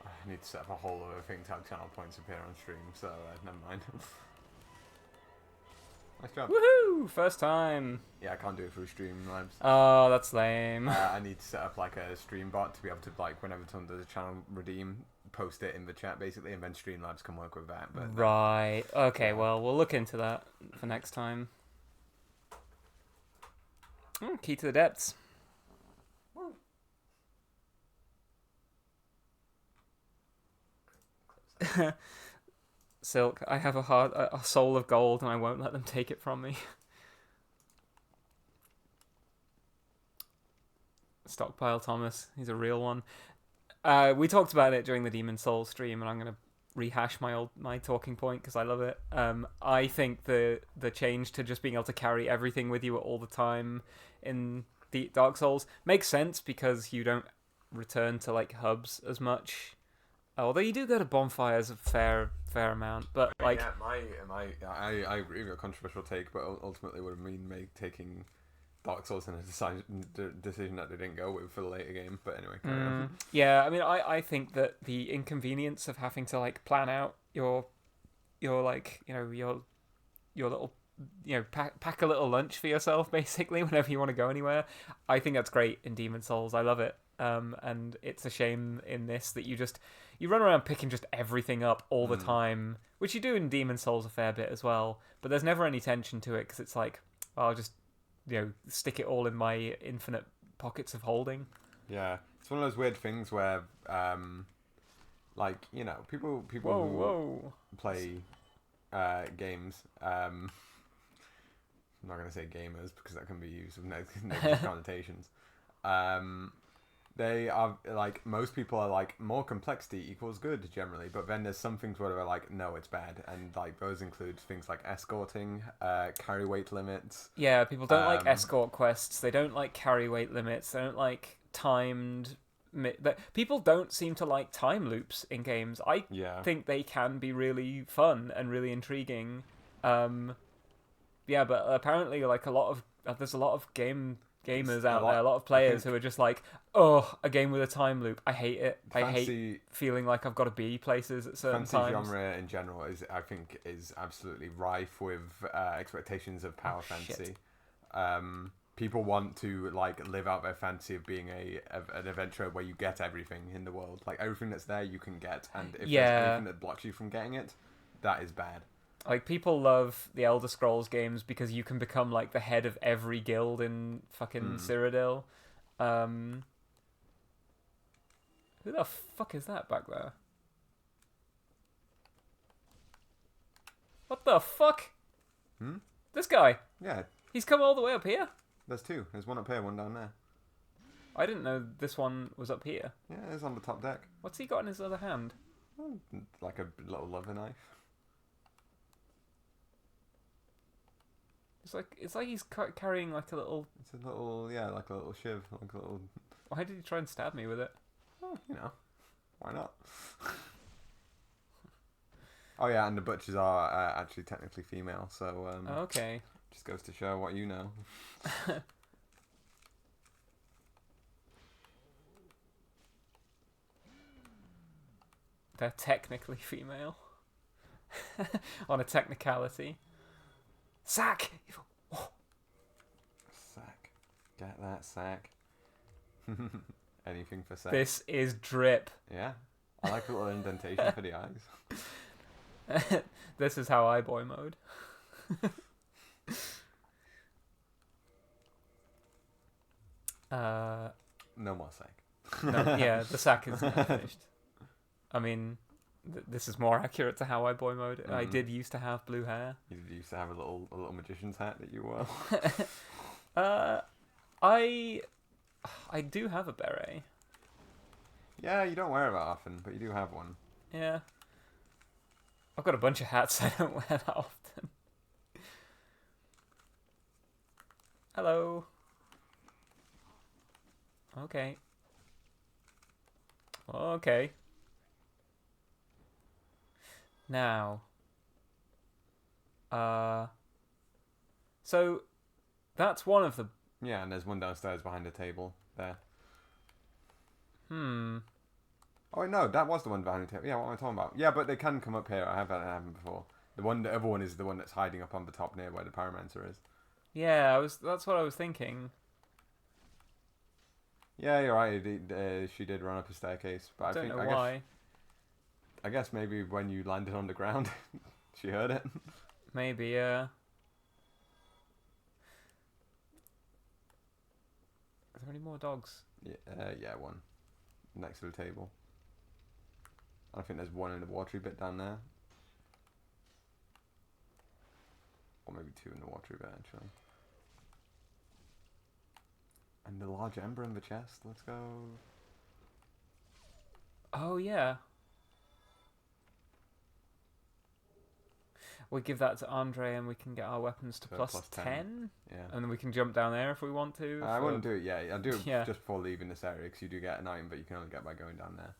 I need to set up a whole other thing to have channel points appear on stream, so never mind. Nice job. Woohoo! First time. Yeah, I can't do it through Streamlabs. Oh, that's lame. I need to set up like a stream bot to be able to, like, whenever someone does a channel redeem, post it in the chat basically, and then Streamlabs can work with that. But right. Okay, well, we'll look into that for next time. Key to the depths. Silk, I have a soul of gold, and I won't let them take it from me. Stockpile Thomas, he's a real one. We talked about it during the Demon Souls stream, and I'm gonna rehash my talking point because I love it. I think the change to just being able to carry everything with you all the time in the Dark Souls makes sense because you don't return to like hubs as much. Although you do go to bonfires a fair amount, but like I agree with your controversial take, but ultimately would mean taking Dark Souls in a decision that they didn't go with for the later game. But anyway, carry on. Yeah, I mean, I think that the inconvenience of having to like plan out your like your little pack a little lunch for yourself basically whenever you want to go anywhere. I think that's great in Demon Souls. I love it. And it's a shame in this that you run around picking just everything up all the time, which you do in Demon Souls a fair bit as well. But there's never any tension to it because it's like, I'll just stick it all in my infinite pockets of holding. Yeah, it's one of those weird things where, like people who play games. I'm not gonna say gamers because that can be used with negative connotations. They are like, most people are like, more complexity equals good generally, but then there's some things where they're like, no, it's bad, and like those include things like escorting, carry weight limits. Yeah, people don't like escort quests. They don't like carry weight limits. They don't like timed. People don't seem to like time loops in games. I think they can be really fun and really intriguing. Yeah, but apparently, like there's a lot of gamers out there, a lot of players who are just like, oh, a game with a time loop. I hate it. I hate feeling like I've got to be places at certain times. Fantasy genre in general is absolutely rife with expectations of power fantasy. People want to like live out their fantasy of being an adventurer where you get everything in the world. Like everything that's there you can get, and if there's anything that blocks you from getting it, that is bad. Like, people love the Elder Scrolls games because you can become, like, the head of every guild in fucking Cyrodiil. Who the fuck is that back there? What the fuck? This guy? Yeah. He's come all the way up here? There's two. There's one up here, one down there. I didn't know this one was up here. Yeah, it's on the top deck. What's he got in his other hand? Like a little lover knife. It's like he's carrying like a little... It's a little, like a little shiv, like a little... Why did he try and stab me with it? Oh, why not? Oh yeah, and the butchers are actually technically female, so... okay. Just goes to show what you know. They're technically female. On a technicality. Sack! Sack. Get that sack. Anything for sack. This is drip. Yeah. I like a little indentation for the eyes. This is how I boy mode. No more sack. No, yeah, the sack is not finished. I mean, this is more accurate to how I boy mode. I did used to have blue hair. You used to have a little magician's hat that you wore. I do have a beret. Yeah, you don't wear it that often, but you do have one. Yeah. I've got a bunch of hats I don't wear that often. Hello. Okay. Okay. Now. So that's one of the. Yeah, and there's one downstairs behind the table there. Oh wait, no, that was the one behind the table. Yeah, what am I talking about? Yeah, but they can come up here. I have had it happen before. The other one is the one that's hiding up on the top near where the pyromancer is. Yeah, that's what I was thinking. Yeah, you're right. She did run up a staircase, but Don't know why. I guess maybe when you landed on the ground, she heard it. Maybe, yeah. Are there any more dogs? Yeah, one next to the table. I think there's one in the watery bit down there, or maybe two in the watery bit actually. And the large ember in the chest. Let's go. Oh, yeah. We give that to Andre and we can get our weapons to plus 10. Yeah. And then we can jump down there if we want to. I wouldn't do it yet. I'll do it Yeah. just before leaving this area because you do get an item, but you can only get by going down there.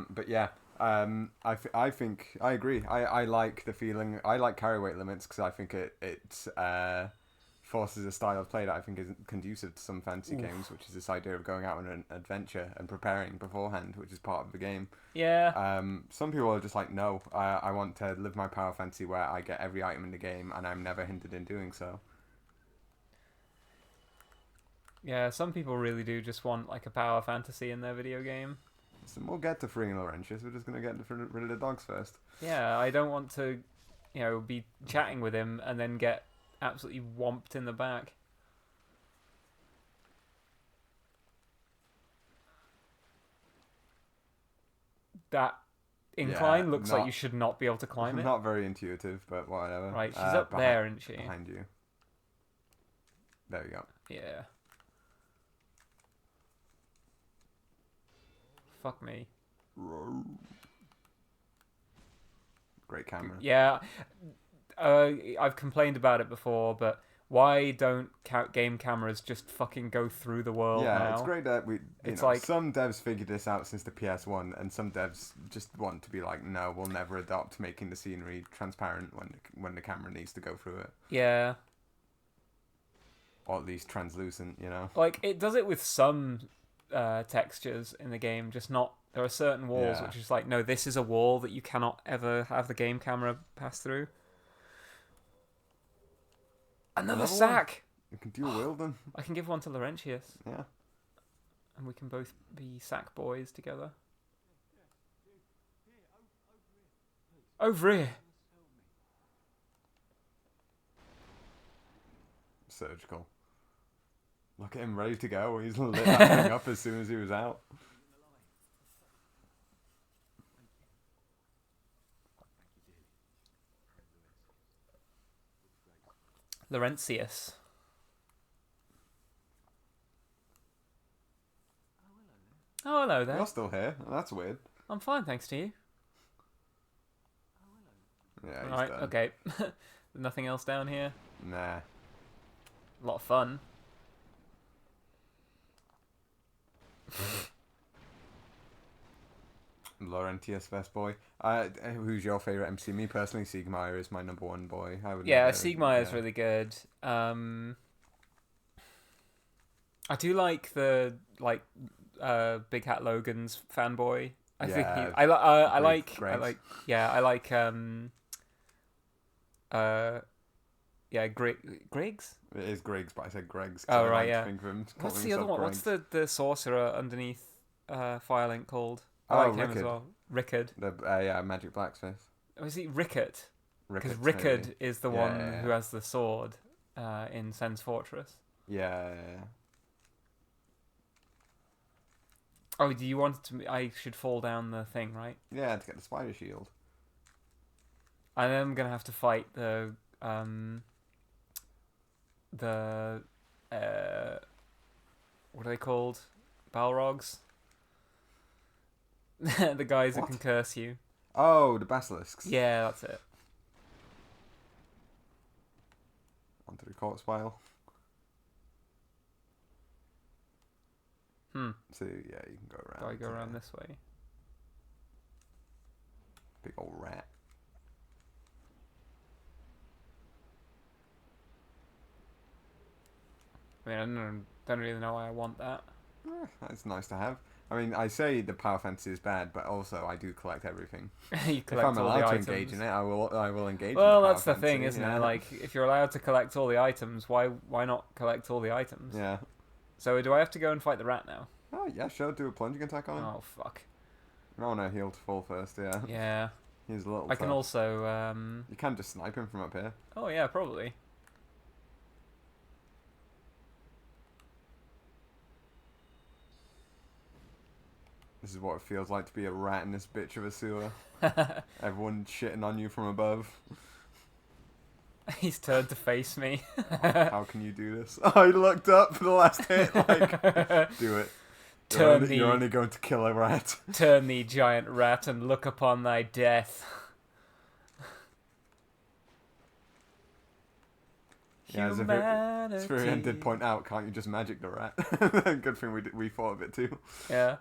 But yeah, I think I agree. I like the feeling. I like carry weight limits because I think it forces a style of play that I think is conducive to some fantasy games, which is this idea of going out on an adventure and preparing beforehand, which is part of the game. Yeah. Some people are just like, no, I want to live my power fantasy where I get every item in the game and I'm never hindered in doing so. Yeah, some people really do just want like a power fantasy in their video game. So we'll get to freeing Laurentius. We're just going to get rid of the dogs first. Yeah, I don't want to, be chatting with him and then get absolutely whomped in the back. That incline looks like you should not be able to climb it. Not very intuitive, but whatever. Right, she's up there, isn't she? Behind you. There we go. Yeah. Fuck me. Great camera. Yeah. I've complained about it before, but why don't game cameras just fucking go through the world now? Yeah, it's great that some devs figured this out since the PS1, and some devs just want to be like, no, we'll never adopt making the scenery transparent when the camera needs to go through it. Yeah. Or at least translucent, Like, it does it with some textures in the game, just not... There are certain walls which is like, no, this is a wall that you cannot ever have the game camera pass through. Another sack! You can dual wield them. I can give one to Laurentius. Yeah. And we can both be sack boys together. Over here! Surgical. Look at him ready to go. He's lit that thing up as soon as he was out. Laurentius. Oh, hello there. You're still here. That's weird. I'm fine, thanks to you. Yeah, he's Right, done. okay. Nothing else down here? Nah. A lot of fun. Laurentius, best boy. Who's your favourite MC? Me personally, Siegmeyer is my number one boy. Siegmeyer is really good. I do like the Big Hat Logan's fanboy. I think I like Griggs. It is Griggs, but I said Greg's. Oh right, yeah. Think of him What's the other one? Greg's. What's the sorcerer underneath Firelink called? I Oh, like him Rickard. as well. Rickard. The Magic Blacksmith. Oh, is he Rickard? Because Rickard Rickard is the one yeah. who has the sword in Sen's Fortress. Yeah. Oh, do you want to? I should fall down the thing, right? Yeah, to get the spider shield. And then I'm gonna have to fight the what are they called? Balrogs? The guys that What? can curse you. Oh, the basilisks. Yeah, that's it. Onto the corpse pile. So yeah, you can go around. Do I go around this way? Big old rat. I mean, I don't really know why I want that. That's nice to have. I mean, I say the power fantasy is bad, but also I do collect everything. You collect if I'm all allowed the to items. engage in it, I will engage. Well, in the that's the power thing, fantasy, isn't yeah. it? Like, if you're allowed to collect all the items, why not collect all the items? Yeah. So do I have to go and fight the rat now? Oh yeah, sure. Do a plunging attack on him. Oh fuck. No, no, heal to full first. Yeah. Yeah. He's a little. I can tough. also. You can just snipe him from up here. Oh yeah, probably. This is what it feels like to be a rat in this bitch of a sewer. Everyone shitting on you from above. He's turned to face me. How can you do this? Oh, he looked up for the last hit. Like, do it. You're only going to kill a rat. Turn thee, giant rat, and look upon thy death. Yeah, as if Spirian did point out, can't you just magic the rat? Good thing we thought of it too. Yeah.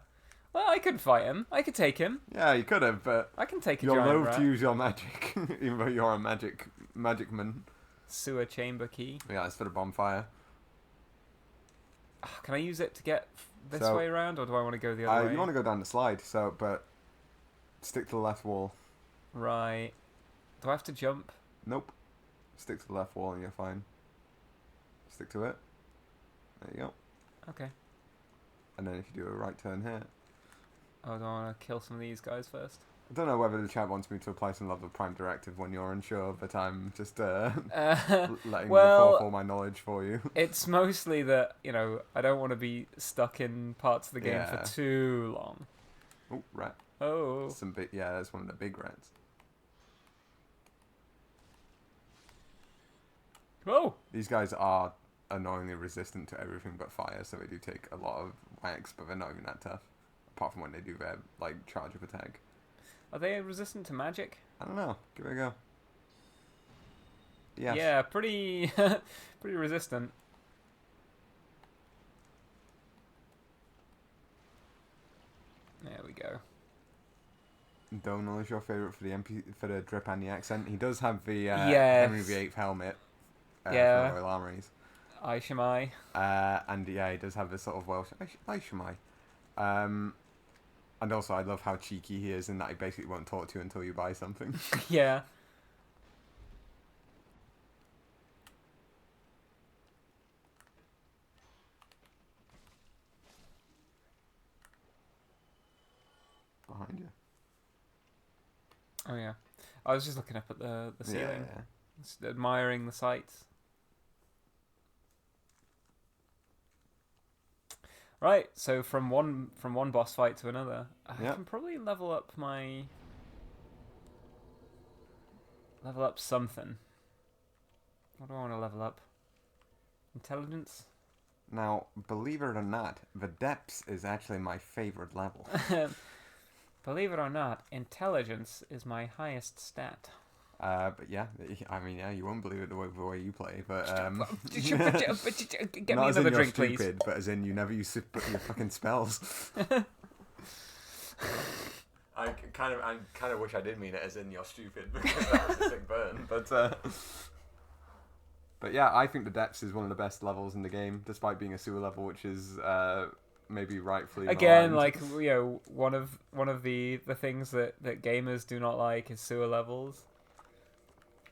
Well, I could fight him. I could take him. Yeah, you could have, but I can take a you're giant loath rat. to use your magic, even though you're a magic man. Sewer chamber key. Yeah, it's for the bonfire. Can I use it to get this So, way around, or do I want to go the other way? You want to go down the slide, but stick to the left wall. Right. Do I have to jump? Nope. Stick to the left wall and you're fine. Stick to it. There you go. Okay. And then if you do a right turn here. Oh, do I want to kill some of these guys first? I don't know whether the chat wants me to apply some level of Prime Directive when you're unsure, but I'm just letting you fall for my knowledge for you. It's mostly that, I don't want to be stuck in parts of the game Yeah. for too long. Oh, rat. Oh. Yeah, that's one of the big rats. Oh! These guys are annoyingly resistant to everything but fire, so they do take a lot of whacks, but they're not even that tough. Apart from when they do their, charge up attack. Are they resistant to magic? I don't know. Give it a go. Yes. Yeah, pretty pretty resistant. There we go. Donal is your favourite for the drip and the accent. He does have the Yes. Henry VIII helmet Yeah. from Royal Armouries. Aishamai. And yeah, he does have this sort of Welsh Aishamai. And also I love how cheeky he is in that he basically won't talk to you until you buy something. Yeah. Behind you. Oh yeah. I was just looking up at the ceiling. Yeah. Just admiring the sights. Right, so from one boss fight to another, I Yep. can probably level up something. What do I want to level up? Intelligence? Now, believe it or not, the depths is actually my favourite level. Believe it or not, intelligence is my highest stat. But yeah, I mean, yeah, you won't believe it the way you play, but Get me not as in another you're drink, stupid, but as in you never use your fucking spells. I kind of wish I did mean it as in you're stupid because that was a sick burn. But yeah, I think the depths is one of the best levels in the game, despite being a sewer level, which is maybe rightfully Again, maligned. one of the things that gamers do not like is sewer levels.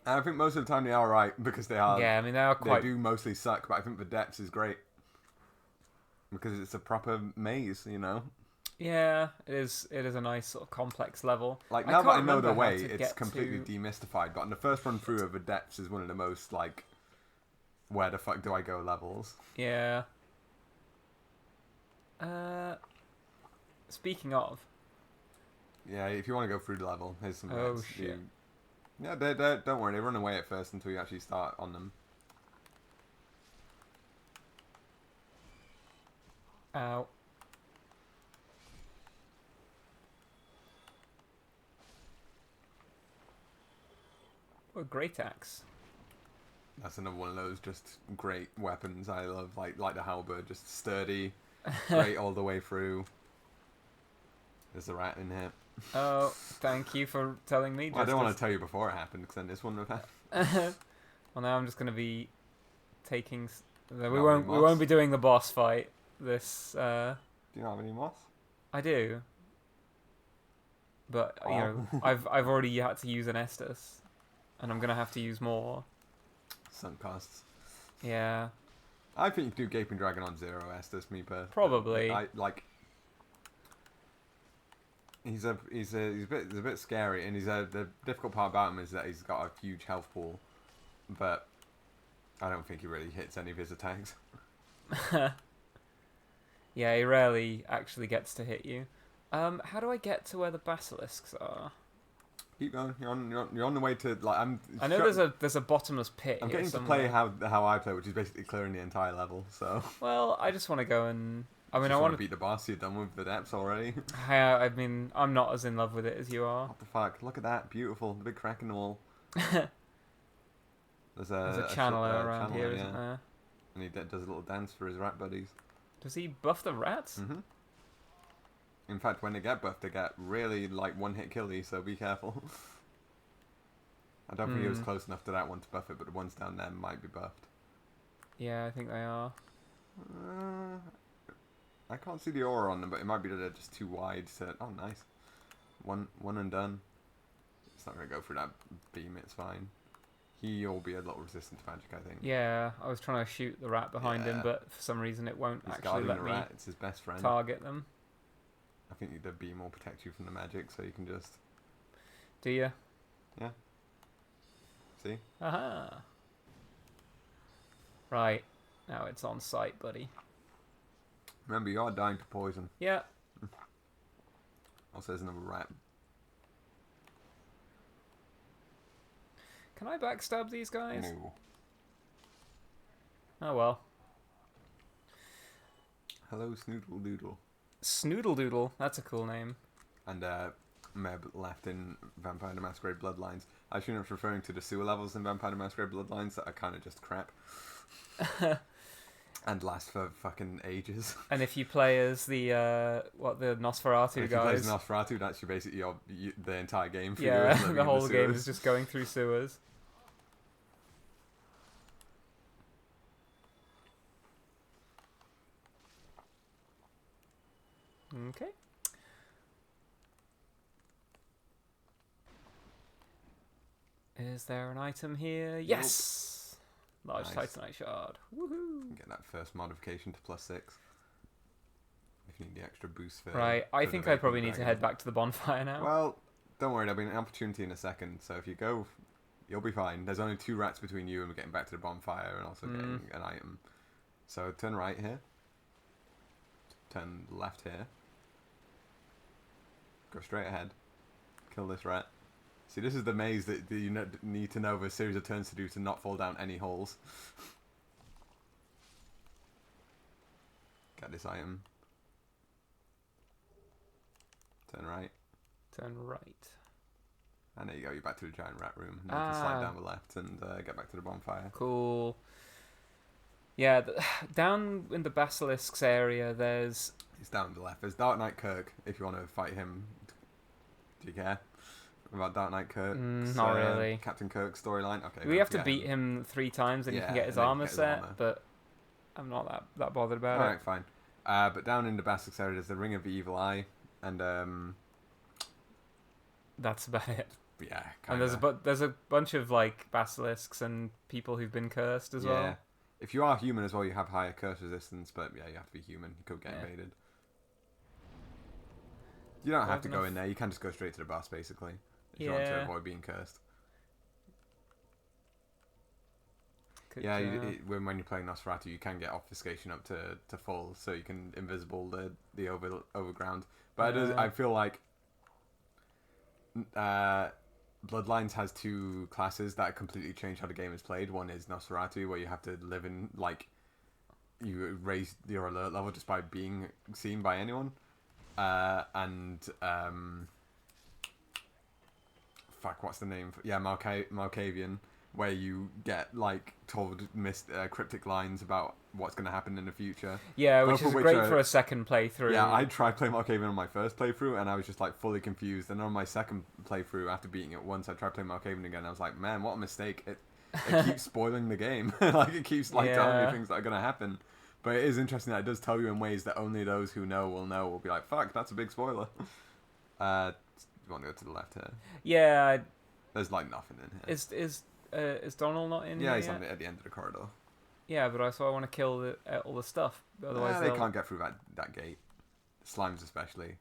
And I think most of the time they are right because they are. Yeah, I mean they are quite. They do mostly suck, but I think the depths is great because it's a proper maze, Yeah, it is a nice sort of complex level. Like now that I can't know the remember how way, to it's get completely to- demystified. But on the first run through of the depths is one of the most where the fuck do I go levels. Yeah. Speaking of. Yeah, if you want to go through the level, here's some. Oh, rats. shit. Yeah, they don't worry, they run away at first until you actually start on them. Ow. Oh, a great axe. That's another one of those just great weapons I love, like the halberd, just sturdy, great all the way through. There's a rat in here. Oh, thank you for telling me. Well, I don't want to tell you before it happened, because then this wouldn't have happened. Well, now I'm just gonna be taking. We Not won't. really We won't moss. be doing the boss fight. This. Do you not have any moss? I do. But you know, Oh. I've already had to use an Estus, and I'm gonna have to use more. Sunk costs. Yeah. I think you could do Gaping Dragon on 0 Estus, me personally. Probably. I like. He's a bit scary, and the difficult part about him is that he's got a huge health pool, but I don't think he really hits any of his attacks. Yeah, he rarely actually gets to hit you. How do I get to where the basilisks are? Keep going. You're on the way to like I know there's a bottomless pit. I'm here getting to somewhere. play how I play, which is basically clearing the entire level. So Well, I just want to go and. I mean, just I want want to beat the boss. You're done with the depths already. I mean, I'm not as in love with it as you are. What the fuck? Look at that, beautiful, the big crack in the wall. There's There's a a channeler around channeler, here, yeah. isn't there? And he does a little dance for his rat buddies. Does he buff the rats? Mhm. In fact, when they get buffed, they get really like one-hit killy. So be careful. I don't think he was close enough to that one to buff it, but the ones down there might be buffed. Yeah, I think they are. I can't see the aura on them, but it might be that they're just too wide. So, oh, nice. One and done. It's not going to go through that beam, it's fine. He'll be a little resistant to magic, I think. Yeah, I was trying to shoot the rat behind him, Yeah. but for some reason it won't He's actually guarding let the me rat, it's his best friend. target them. I think the beam will protect you from the magic, so you can just... Do you? Yeah. See? Aha. Right. Now it's on site, buddy. Remember, you are dying to poison. Yeah. Also, there's another rat. Can I backstab these guys? No. Oh well. Hello, Snoodle Doodle. Snoodle Doodle. That's a cool name. And Meb left in Vampire the Masquerade Bloodlines. I assume it's referring to the sewer levels in Vampire the Masquerade Bloodlines that are kind of just crap. And last for fucking ages. And if you play as the the Nosferatu If you play as guys, Nosferatu, that's basically the entire game for you. yeah, is living the in whole game sewers. is just going through sewers. Okay. Is there an item here? Yes! Large Nice. Titanite shard. Woohoo! Get that first modification to +6. If you need the extra boost for... Right, I for think the I Vapor probably need to Dragon. head back to the bonfire now. Well, don't worry, there'll be an opportunity in a second. So if you go, you'll be fine. There's only 2 rats between you and getting back to the bonfire and also getting an item. So turn right here. Turn left here. Go straight ahead. Kill this rat. See, this is the maze that you need to know the series of turns to do to not fall down any holes. Get this item. Turn right. Turn right. And there you go, you're back to the giant rat room. Now you can slide down the left and get back to the bonfire. Cool. Yeah, down in the Basilisks area, there's... It's down to the left. There's Dark Knight Kirk, if you want to fight him. Do you care about Dark Knight Kirk? Not really. Captain Kirk storyline? Okay. We have to beat him 3 times and you Yeah, can get his and then armor get his set, armor. but I'm not that bothered about it. Alright, fine. But down in the Basilisk area, there's the Ring of the Evil Eye. And, That's about it. yeah, And kinda. there's a bunch of like basilisks and people who've been cursed as well. If you are human as well, you have higher curse resistance, but yeah, you have to be human. You could get Yeah. invaded. You don't have to go enough- in there. You can just go straight to the boss, basically. If you want to Yeah. avoid being cursed. Could, Yeah, when you're playing Nosferatu, you can get obfuscation up to full, so you can invisible the overground. But Yeah. I feel like Bloodlines has 2 classes that completely change how the game is played. One is Nosferatu, where you have to live in you raise your alert level just by being seen by anyone. And fuck, what's the name? Yeah, Malkavian, where you get like told cryptic lines about what's going to happen in the future. Yeah, which is great for a second playthrough. Yeah, I tried playing Malkavian on my first playthrough, and I was just like fully confused. And on my second playthrough, after beating it once, I tried playing Malkavian again. And I was like, man, what a mistake! It keeps spoiling the game. Like it keeps like telling me things that are going to happen. But it is interesting that it does tell you in ways that only those who know will be like, fuck, that's a big spoiler. You want to go to the left here? Yeah. There's like nothing in here. Is Donald not in here? Yeah, he's yet? at the end of the corridor. Yeah, but I want to kill all the stuff. Otherwise, they can't get through that gate. Slimes especially.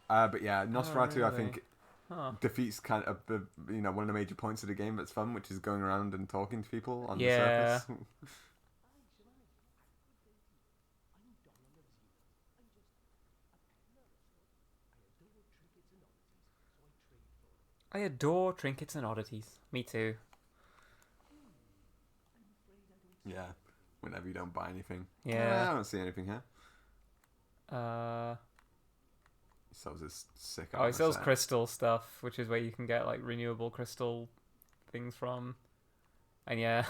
But yeah, Nosferatu, really? I think, defeats kind of one of the major points of the game that's fun, which is going around and talking to people on the surface. I adore trinkets and oddities. Me too. Yeah, whenever you don't buy anything. Yeah. I don't see anything here. He sells his sick. Oh, he sells crystal stuff, which is where you can get like renewable crystal things from. And yeah,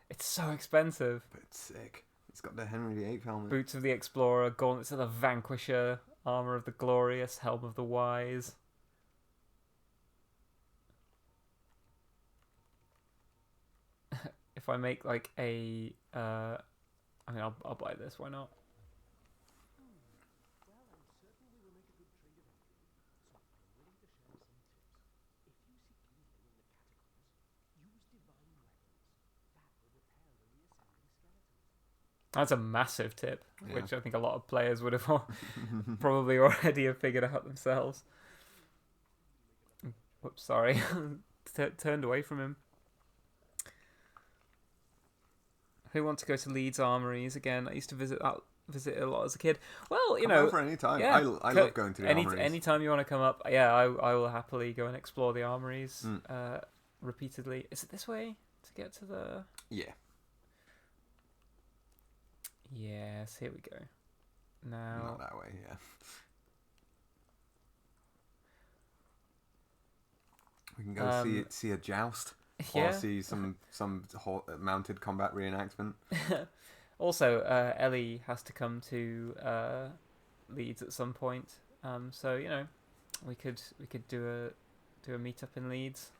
it's so expensive. But it's sick. It's got the Henry VIII helmet. Boots of the Explorer, gauntlets of the Vanquisher, armor of the Glorious, helm of the Wise. If I make like a, I mean, I'll buy this. Why not? That's a massive tip, which I think a lot of players would have probably already have figured out themselves. Whoops, sorry. Turned away from him. Who wants to go to Leeds Armories again? I used to visit a lot as a kid. Well, come over any time. Yeah, I love going to the armories. Anytime you want to come up, yeah, I will happily go and explore the armories repeatedly. Is it this way to get to the... Yeah. Yes, here we go. Now... Not that way, yeah. We can go see a joust. Or see some mounted combat reenactment. Also, Ellie has to come to Leeds at some point. So we could do a meetup in Leeds.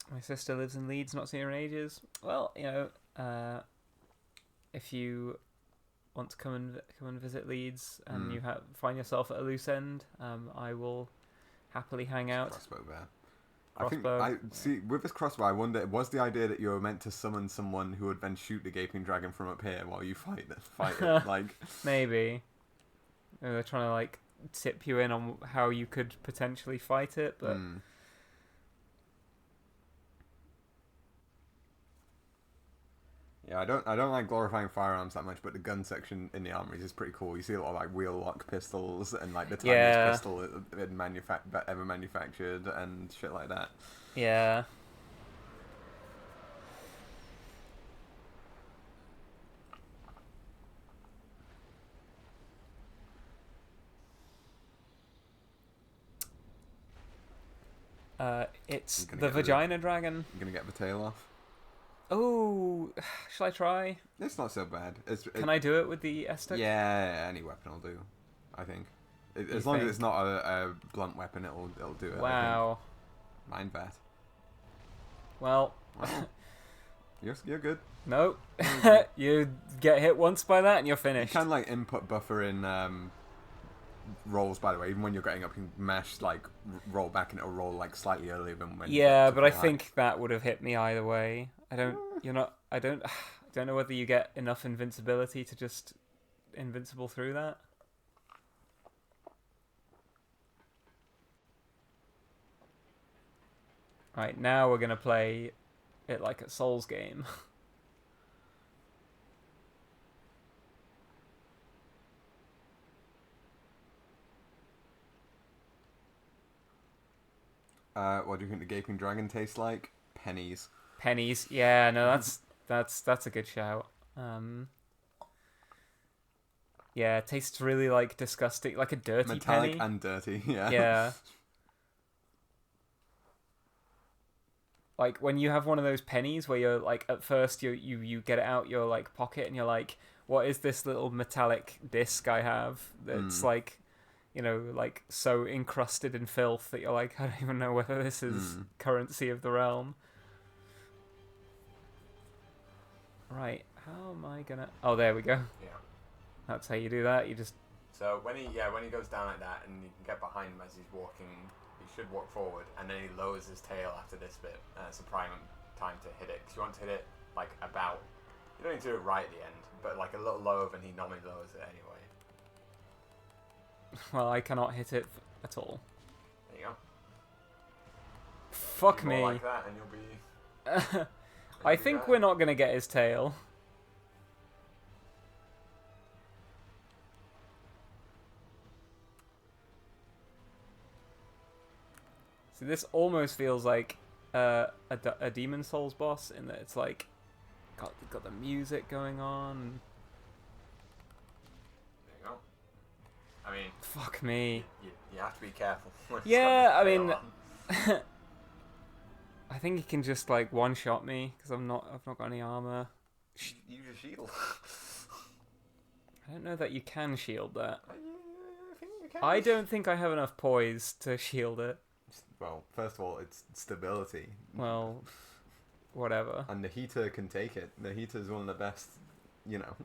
My sister lives in Leeds, not seen her in ages. Well, if you want to come and visit Leeds and you find yourself at a loose end, I will happily hang out. Crossbow bear. I see with this crossbow. I wonder, was the idea that you were meant to summon someone who would then shoot the gaping dragon from up here while you fight it? Like maybe they're trying to like tip you in on how you could potentially fight it, but. Yeah, I don't like glorifying firearms that much, but the gun section in the armories is pretty cool. You see a lot of like wheel lock pistols and like the tiniest pistol ever manufactured and shit like that. Yeah. It's the vagina dragon. You're gonna get the tail off. Oh, shall I try? It's not so bad. Can I do it with the S-Stick? Yeah, any weapon will do. I think, as long as it's not a blunt weapon, it'll do it. Wow. Mind that. Well, you're good. No, you get hit once by that and you're finished. You can like input buffer in rolls, by the way. Even when you're getting up, you can mash like roll back and it'll roll like slightly earlier than when. Yeah, but I think that would have hit me either way. I don't know whether you get enough invincibility to just invincible through that. Right, now we're gonna play it like a Souls game. What do you think the gaping dragon tastes like? Pennies. Pennies. Yeah, no, that's a good shout. Yeah, it tastes really like disgusting, like a dirty Metallic penny. and dirty. Yeah. Yeah. Like when you have one of those pennies where you're like at first you get it out your like pocket and you're like, what is this little metallic disc I have that's like, you know, like so encrusted in filth that you're like, I don't even know whether this is currency of the realm. Right, how am I gonna... Oh, there we go. Yeah. That's how you do that. You just... So when he goes down like that, and you can get behind him as he's walking, he should walk forward, and then he lowers his tail after this bit. It's a prime time to hit it, because you want to hit it like about... You don't need to do it right at the end, but like a little lower than he normally lowers it anyway. Well, I cannot hit it at all. There you go. Fuck More me. like that, and you'll be... I think we're not going to get his tail. So this almost feels like a Demon Souls boss in that it's like got the music going on. There you go. I mean... Fuck me. You have to be careful. Yeah, I mean... I think he can just like one-shot me because I've not got any armor. Use your shield. I don't know that you can shield that. I think you can. I don't think I have enough poise to shield it. Well, first of all, it's stability. Well, whatever. And the heater can take it. The heater is one of the best, you know.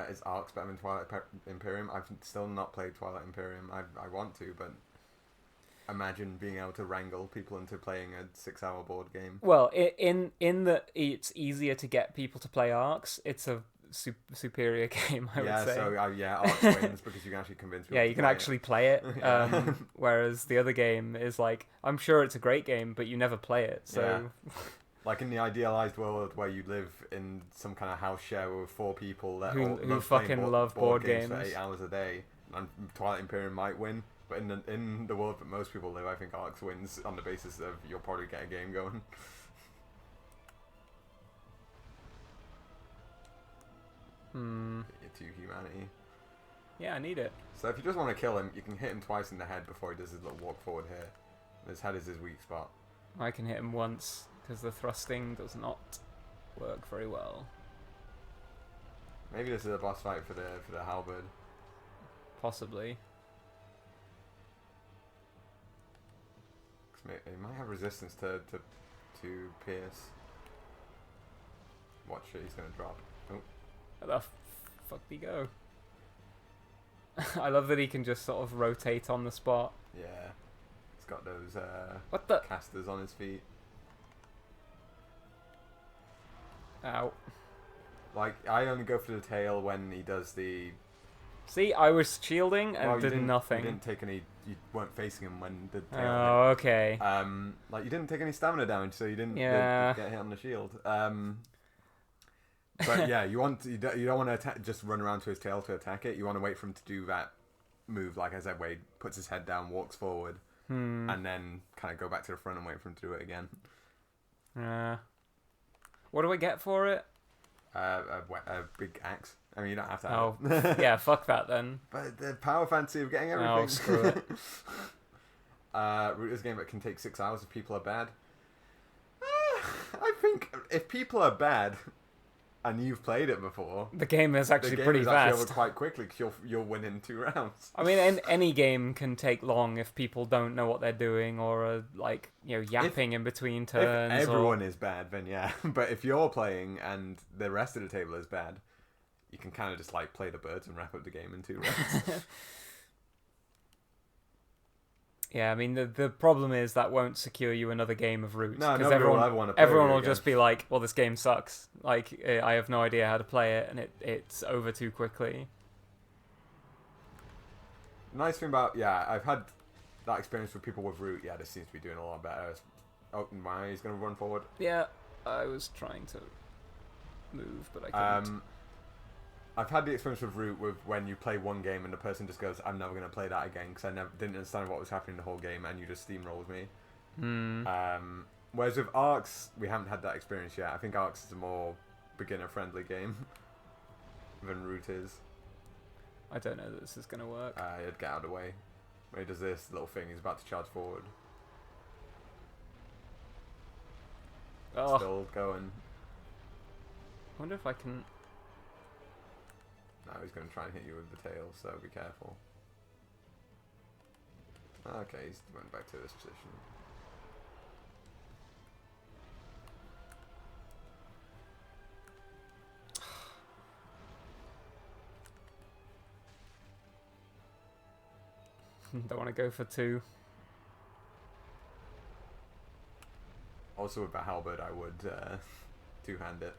Is Arcs better than Twilight Imperium? I've still not played Twilight Imperium. I want to, but imagine being able to wrangle people into playing a 6-hour board game. Well, in that it's easier to get people to play Arcs. It's a superior game, I would say. So Arcs wins because you can actually convince people. Yeah, you can actually play it. Whereas the other game is like, I'm sure it's a great game, but you never play it. So, yeah. Like in the idealized world where you live in some kind of house share with 4 people that who fucking love board games for 8 hours a day, and Twilight Imperium might win. But in the world that most people live, I think Arcs wins on the basis of you'll probably get a game going. Get you to humanity. Yeah, I need it. So if you just want to kill him, you can hit him twice in the head before he does his little walk forward here. His head is his weak spot. I can hit him once because the thrusting does not work very well. Maybe this is a boss fight for the halberd. Possibly. It might have resistance to pierce. Watch it, he's gonna drop. Oh. Where the fuck did he go? I love that he can just sort of rotate on the spot. Yeah. He's got those What the? casters on his feet. Ow. Like, I only go for the tail when he does the... See, I was shielding and did nothing. You didn't take any... You weren't facing him when the tail Oh, okay. Like, you didn't take any stamina damage, so you didn't Yeah. get hit on the shield. But yeah, you don't want to just run around to his tail to attack it. You want to wait for him to do that move, like I said, where he puts his head down, walks forward, and then kind of go back to the front and wait for him to do it again. What do I get for it? A big axe. I mean, you don't have to Oh, have it. yeah, fuck that then. But the power fancy of getting everything. Oh, screw it. Root is a game that can take 6 hours if people are bad. I think if people are bad and you've played it before, The game is actually the game pretty is actually fast. over quite quickly because you'll win in 2 rounds. I mean, any game can take long if people don't know what they're doing or are, like, you know, yapping in between turns. If everyone is bad, then yeah. But if you're playing and the rest of the table is bad, you can kind of just like play the birds and wrap up the game in 2 rounds. Yeah, I mean, the problem is that won't secure you another game of Root. No, because nobody will ever want to play everyone Root will again. just be like, well, this game sucks. Like, I have no idea how to play it, and it's over too quickly. Nice thing about, I've had that experience with people with Root. Yeah, this seems to be doing a lot better. Oh, he's going to run forward. Yeah, I was trying to move, but I couldn't. I've had the experience with Root with when you play one game and the person just goes, "I'm never going to play that again because I never didn't understand what was happening the whole game," and you just steamrolled me. Whereas with Arcs, we haven't had that experience yet. I think Arcs is a more beginner-friendly game than Root is. I don't know that this is going to work. He'd get out of the way. When he does this little thing, he's about to charge forward. Oh. Still going. I wonder if I can... Now he's going to try and hit you with the tail, so be careful. Okay, he's went back to this position. Don't want to go for 2. Also with the halberd, I would two-hand it.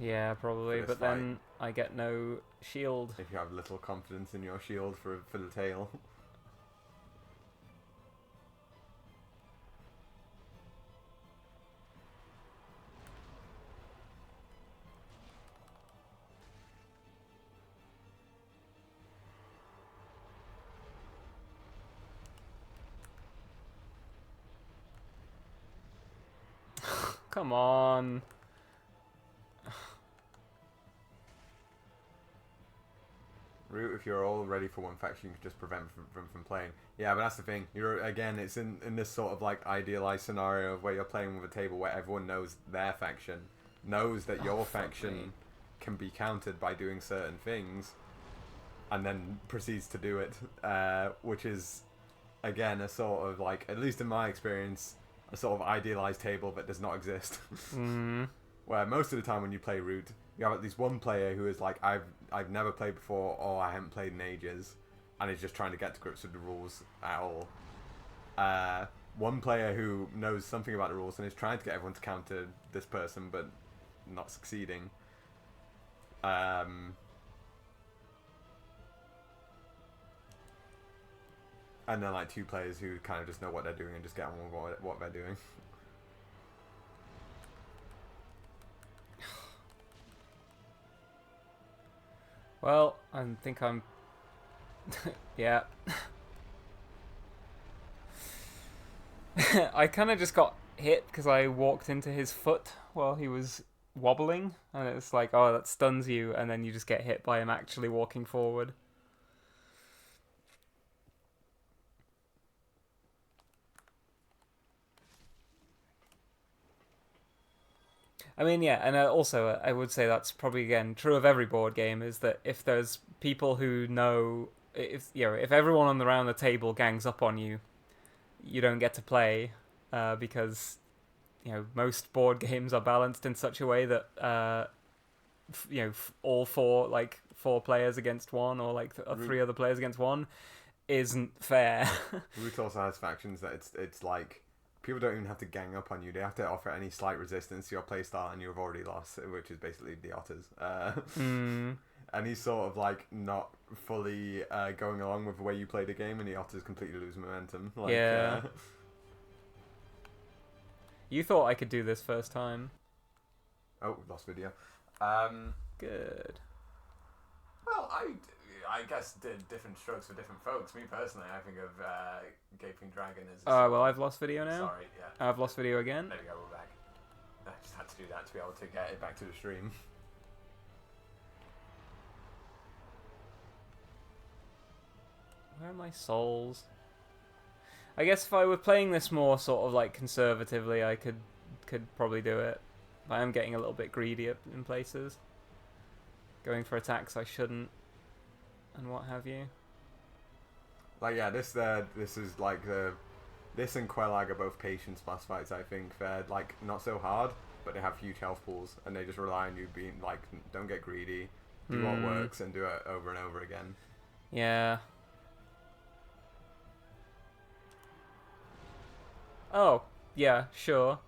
Yeah, probably, but then I get no shield. If you have little confidence in your shield for the tail. Come on. Root, if you're all ready for one faction, you can just prevent from playing. Yeah, but that's the thing. You're again, it's in this sort of like idealized scenario of where you're playing with a table where everyone knows their faction, knows that your faction can be countered by doing certain things, and then proceeds to do it, which is, again, a sort of like, at least in my experience, a sort of idealized table that does not exist. Where most of the time when you play Root, you have at least one player who is like, I've never played before, or I haven't played in ages, and is just trying to get to grips with the rules at all. One player who knows something about the rules and is trying to get everyone to counter this person, but not succeeding. And then like 2 players who kind of just know what they're doing and just get on with what they're doing. Well, I think I'm... yeah. I kind of just got hit because I walked into his foot while he was wobbling. And it's like, oh, that stuns you. And then you just get hit by him actually walking forward. I mean, yeah, and also I would say that's probably, again, true of every board game, is that if there's people who know, if everyone around the table gangs up on you, you don't get to play, because, most board games are balanced in such a way that, all 4 players against 1, or like 3 other players against 1, isn't fair. Root also has factions that it's like, people don't even have to gang up on you. They have to offer any slight resistance to your playstyle, and you've already lost, which is basically the Otters. And he's sort of like not fully going along with the way you play the game, and the Otters completely lose momentum. Like, yeah. You thought I could do this first time. Oh, lost video. Good. Well, I guess did different strokes for different folks. Me personally, I think of Gaping Dragon as... well, I've lost video now. Sorry, yeah. I've lost video again. There we go, we're back. I just had to do that to be able to get it back to the stream. Where are my souls? I guess if I were playing this more sort of like conservatively, I could probably do it. But I am getting a little bit greedy in places. Going for attacks I shouldn't. And what have you. Like, yeah, this is like this and Quelag are both patience boss fights. I think they're like not so hard, but they have huge health pools, and they just rely on you being like, don't get greedy, do what works, and do it over and over again. Yeah. Oh, yeah, sure.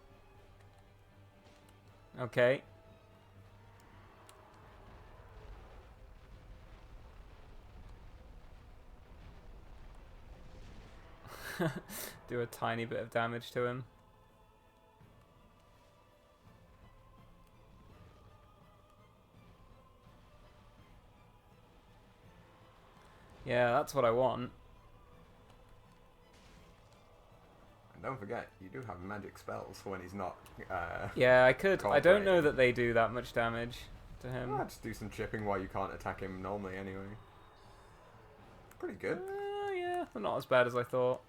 Okay. Do a tiny bit of damage to him. Yeah, that's what I want. And don't forget, you do have magic spells when he's not. Yeah, I could. I don't know cooperating. that they do that much damage to him. Just do some chipping while you can't attack him normally anyway. Pretty good. Yeah, but not as bad as I thought.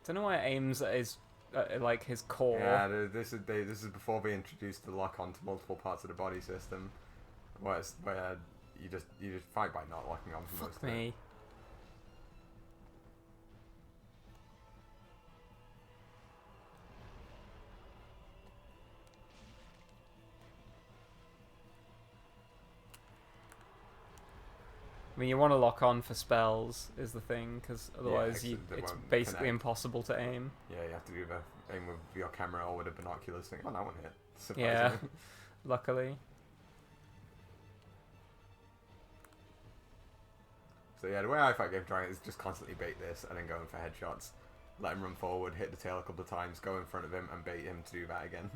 Don't know why it aims at his like his core. Yeah, this is before they introduced the lock onto multiple parts of the body system, where you just fight by not locking on for most Fuck of it. me. I mean, you want to lock on for spells is the thing, because otherwise it's basically impossible to aim. Yeah, you have to do the aim with your camera or with a binoculars thing. Oh, that one hit. Yeah, luckily. So yeah, the way I fight Game Dragon is just constantly bait this and then going for headshots. Let him run forward, hit the tail a couple of times, go in front of him and bait him to do that again.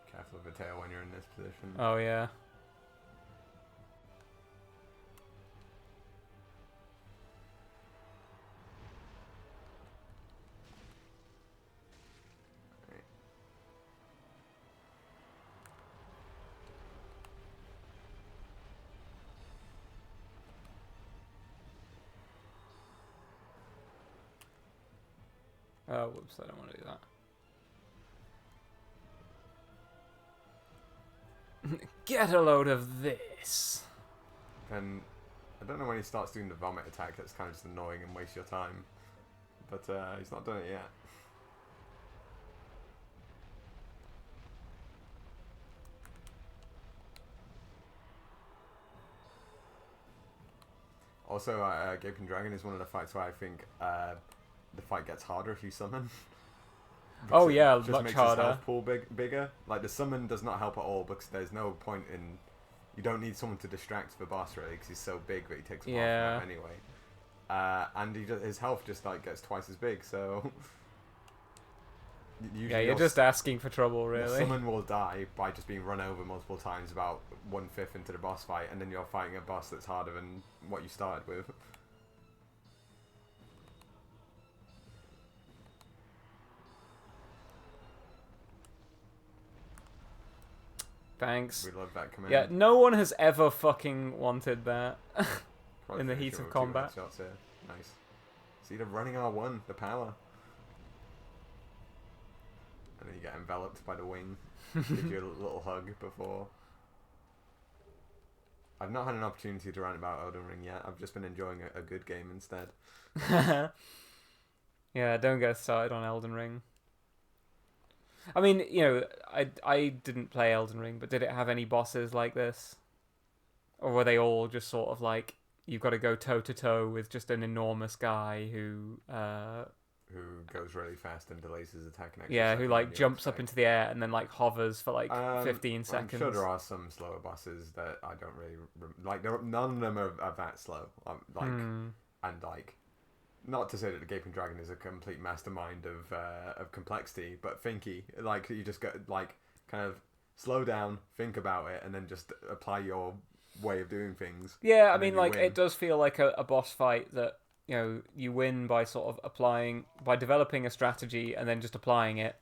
Careful of the tail when you're in this position. Oh yeah. Oh, whoops, I don't want to do that. Get a load of this. And I don't know when he starts doing the vomit attack, that's kind of just annoying and wastes your time. But he's not done it yet. Also, Gaping Dragon is one of the fights where I think the fight gets harder if you summon. Oh yeah, it just much makes harder. his health pool bigger. Like the summon does not help at all because there's no point in. You don't need someone to distract the boss really because he's so big that he takes half of them anyway. And his health just like gets twice as big. So. Yeah, you're just asking for trouble, really. The summon will die by just being run over multiple times about 1/5 into the boss fight, and then you're fighting a boss that's harder than what you started with. Thanks. We love that command. Yeah, no one has ever fucking wanted that Probably in the finish heat it of with 2 combat. headshots here. Nice. See the running R1, the power. And then you get enveloped by the wing. Gives you a little hug before. I've not had an opportunity to rant about Elden Ring yet. I've just been enjoying a good game instead. Yeah, don't get started on Elden Ring. I mean, you know, I didn't play Elden Ring, but did it have any bosses like this? Or were they all just sort of like, you've got to go toe-to-toe with just an enormous guy who goes really fast and delays his attack next. Yeah, who like jumps up into the air and then like hovers for like 15 seconds. I'm sure there are some slower bosses that I don't really like. None of them are that slow. And like, not to say that the Gaping Dragon is a complete mastermind of complexity, but thinky. Like you just go like kind of slow down, think about it, and then just apply your way of doing things. Yeah, I mean, like it does feel like a boss fight that, you know, you win by sort of developing a strategy and then just applying it,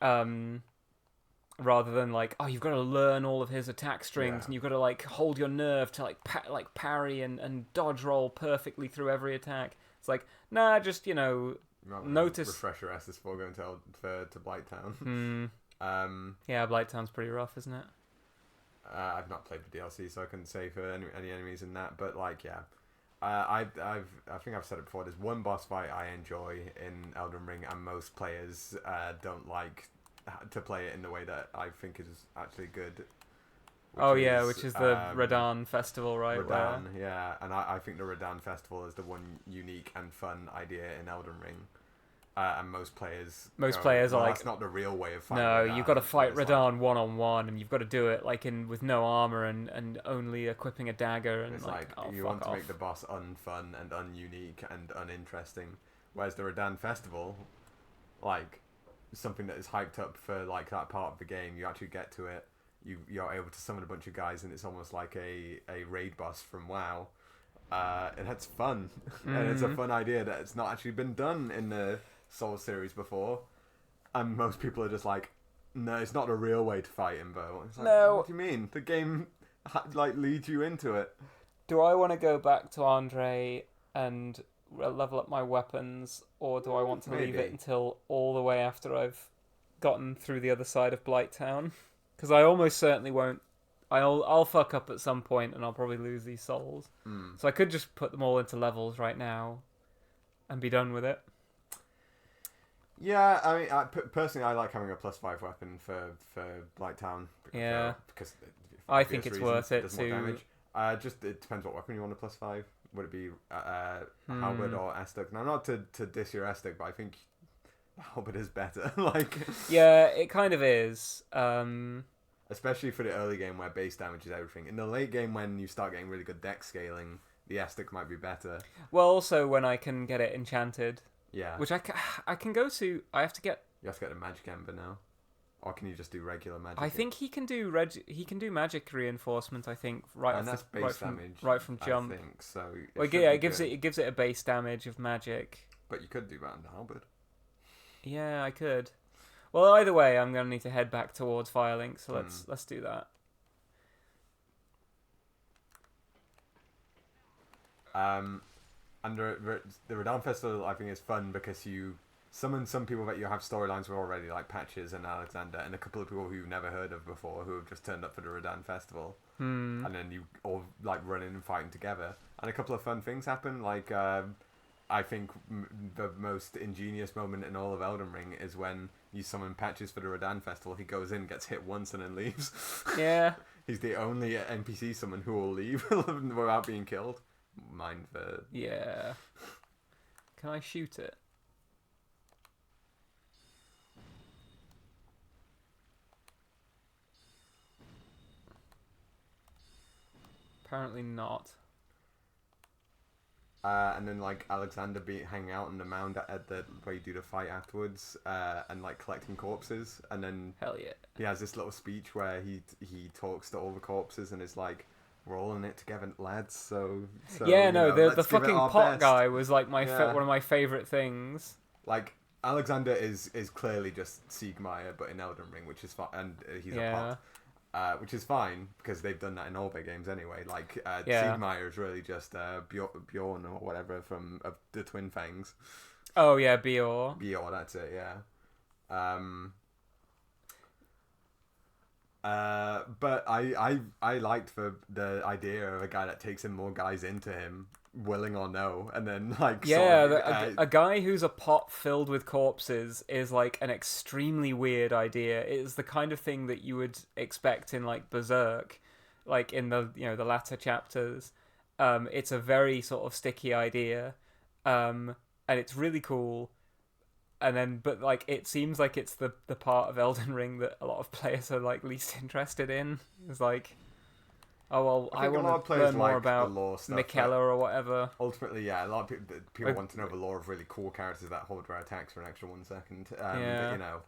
rather than like, oh, you've got to learn all of his attack strings and you've got to like hold your nerve to like parry and dodge roll perfectly through every attack. It's like, nah, just, you know, notice. Refresh your asses before going to Blighttown. Yeah, Blighttown's pretty rough, isn't it? I've not played the DLC, so I couldn't say for any enemies in that. But like, yeah. I think I've said it before. There's one boss fight I enjoy in Elden Ring, and most players don't like to play it in the way that I think is actually good. Which is the Radahn Festival, right? Radahn, yeah, and I think the Radahn Festival is the one unique and fun idea in Elden Ring. And most players are like, that's not the real way of fighting. No, Radahn. you've got to fight Radahn one-on-one, and you've got to do it like with no armor and only equipping a dagger. And it's like, you want to make the boss unfun and ununique and uninteresting. Whereas the Redan Festival, like something that is hyped up for like that part of the game, you actually get to it. You're able to summon a bunch of guys, and it's almost like a raid boss from WoW. And it's fun, and it's a fun idea that it's not actually been done in the Souls series before. And most people are just like, no, it's not the real way to fight Imbo. It's like, No. What do you mean? The game like leads you into it. Do I want to go back to Andre and level up my weapons, or do I want to leave it Maybe. until all the way after I've gotten through the other side of Blighttown? Because I almost certainly won't. I'll fuck up at some point, and I'll probably lose these souls. So I could just put them all into levels right now, and be done with it. Yeah, I mean, personally, I like having a +5 weapon for Blighttown. Yeah. Because I think it's worth it does more to. damage. Just it depends what weapon you want a +5. Would it be Halberd or Estuk? Now, not to diss your Estuk, but I think Halberd is better. Like, Yeah, it kind of is. especially for the early game where base damage is everything. In the late game, when you start getting really good deck scaling, the Estuk might be better. Well, also when I can get it enchanted, Yeah. which I can go to. I have to get. You have to get a Magic Ember now. Or can you just do regular magic? I think he can do magic reinforcement. I think and that's base damage. right from jump. I think so. Well, yeah, it gives it a base damage of magic. But you could do that in Halberd. Yeah, I could. Well, either way, I'm gonna need to head back towards Firelink, so let's do that. And the Redan Festival, I think, is fun because you summon some people that you have storylines with already, like Patches and Alexander, and a couple of people who you've never heard of before who have just turned up for the Redan Festival. And then you all like running and fighting together, and a couple of fun things happen. Like I think the most ingenious moment in all of Elden Ring is when you summon Patches for the Redan Festival. He goes in, gets hit once, and then leaves. Yeah. He's the only NPC summon who will leave without being killed. Mind the... Yeah. Can I shoot it? Apparently not. And then like Alexander hanging out on the mound at the where you do the fight afterwards, and like collecting corpses, and then Hell yeah. he has this little speech where he talks to all the corpses and is like, "We're all in it together, lads." So yeah, you no, know, the let's give it fucking our pot best. guy was like one of my favorite things. Like Alexander is clearly just Siegmeyer, but in Elden Ring, which is fine, and he's a pot. Which is fine because they've done that in all their games anyway. Like Siegmeyer is really just Bjorn or whatever from the Twin Fangs. Oh yeah, Bjorn. Bjorn, that's it. Yeah. But I liked the idea of a guy that takes in more guys into him, willing or no, and then like a guy who's a pot filled with corpses is like an extremely weird idea. It is the kind of thing that you would expect in like Berserk, like in the the latter chapters. It's a very sort of sticky idea, and it's really cool. And then, but like, it seems like it's the part of Elden Ring that a lot of players are like least interested in. It's like, oh well, I want to learn more about Miquella or whatever. Ultimately, yeah, a lot of people want to know the lore of really cool characters that hold their attacks for an extra 1 second. But,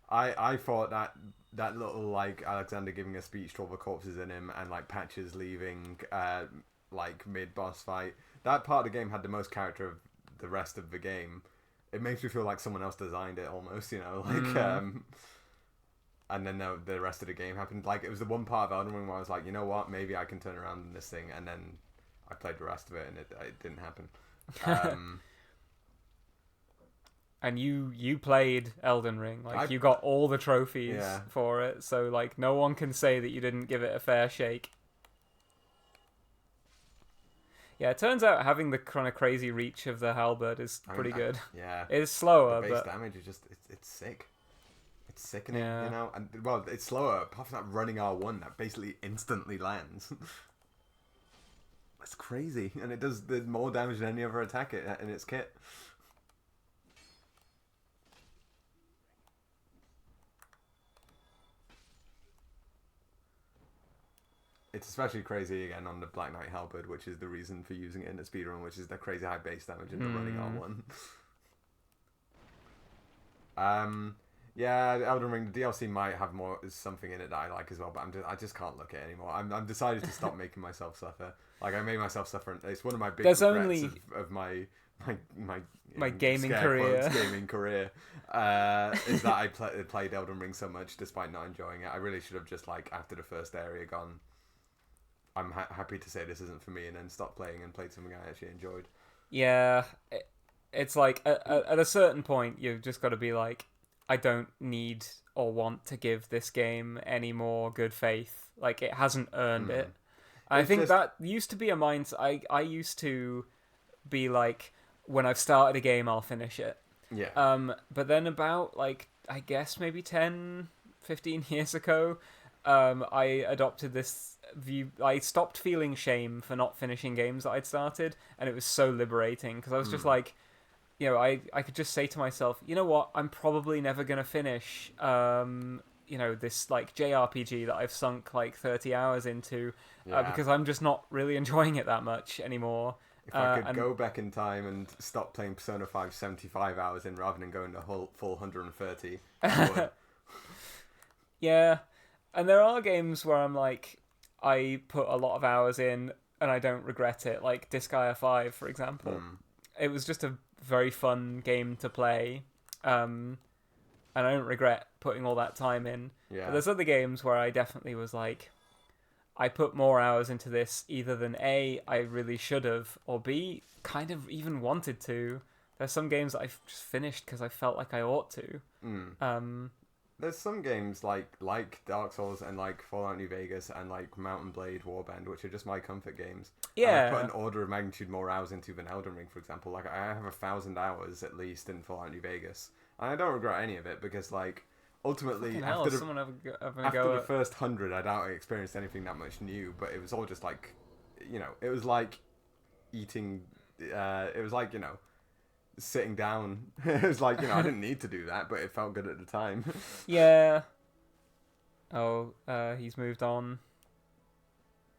I thought that little like Alexander giving a speech to all the corpses in him and like Patches leaving, like mid boss fight. That part of the game had the most character of the rest of the game. It makes me feel like someone else designed it almost, and then the rest of the game happened. Like, it was the one part of Elden Ring where I was like, you know what, maybe I can turn around in this thing, and then I played the rest of it, and it didn't happen. And you played Elden Ring, like you got all the trophies for it, so like no one can say that you didn't give it a fair shake. Yeah, it turns out having the kind of crazy reach of the halberd is pretty good. Yeah. It is slower, the base damage is just, it's sick. It's sickening, And, well, it's slower, apart from that running R1 that basically instantly lands. That's crazy. And it does more damage than any other attack in its kit. It's especially crazy again on the Black Knight Halberd, which is the reason for using it in the speedrun, which is the crazy high base damage and the running R1. Yeah, Elden Ring, the DLC might have more something in it that I like as well, but I just can't look at it anymore. I'm decided to stop making myself suffer. Like I made myself suffer. It's one of my big There's regrets only of my my gaming scare career. quotes, gaming career is that I played Elden Ring so much despite not enjoying it. I really should have just like after the first area gone. I'm happy to say this isn't for me, and then stopped playing and played something I actually enjoyed. Yeah, it's like at a certain point you've just got to be like, I don't need or want to give this game any more good faith. Like it hasn't earned it. I think just... that used to be a mindset. I used to be like, when I've started a game, I'll finish it. Yeah. But then about like I guess maybe 10, 15 years ago, I adopted this view. I stopped feeling shame for not finishing games that I'd started, and it was so liberating because I was just like, I could just say to myself, you know what, I'm probably never gonna finish, this like JRPG that I've sunk like 30 hours into, because I'm just not really enjoying it that much anymore. If I could go back in time and stop playing Persona 5 75 hours in rather than going the full 130, I would. Yeah, and there are games where I'm like, I put a lot of hours in and I don't regret it, like Disgaea 5, for example. It was just a very fun game to play, and I don't regret putting all that time in. Yeah. But there's other games where I definitely was like, I put more hours into this either than A, I really should have, or B, kind of even wanted to. There's some games that I've just finished because I felt like I ought to. There's some games like Dark Souls and like Fallout New Vegas and like Mountain Blade Warband, which are just my comfort games. Yeah. And I put an order of magnitude more hours into than Elden Ring, for example. Like I have 1,000 hours at least in Fallout New Vegas, and I don't regret any of it because like ultimately after the first 100, I doubt I experienced anything that much new. But it was all just like, it was like eating. It was like sitting down. It was like I didn't need to do that, but it felt good at the time. Yeah. Oh, he's moved on.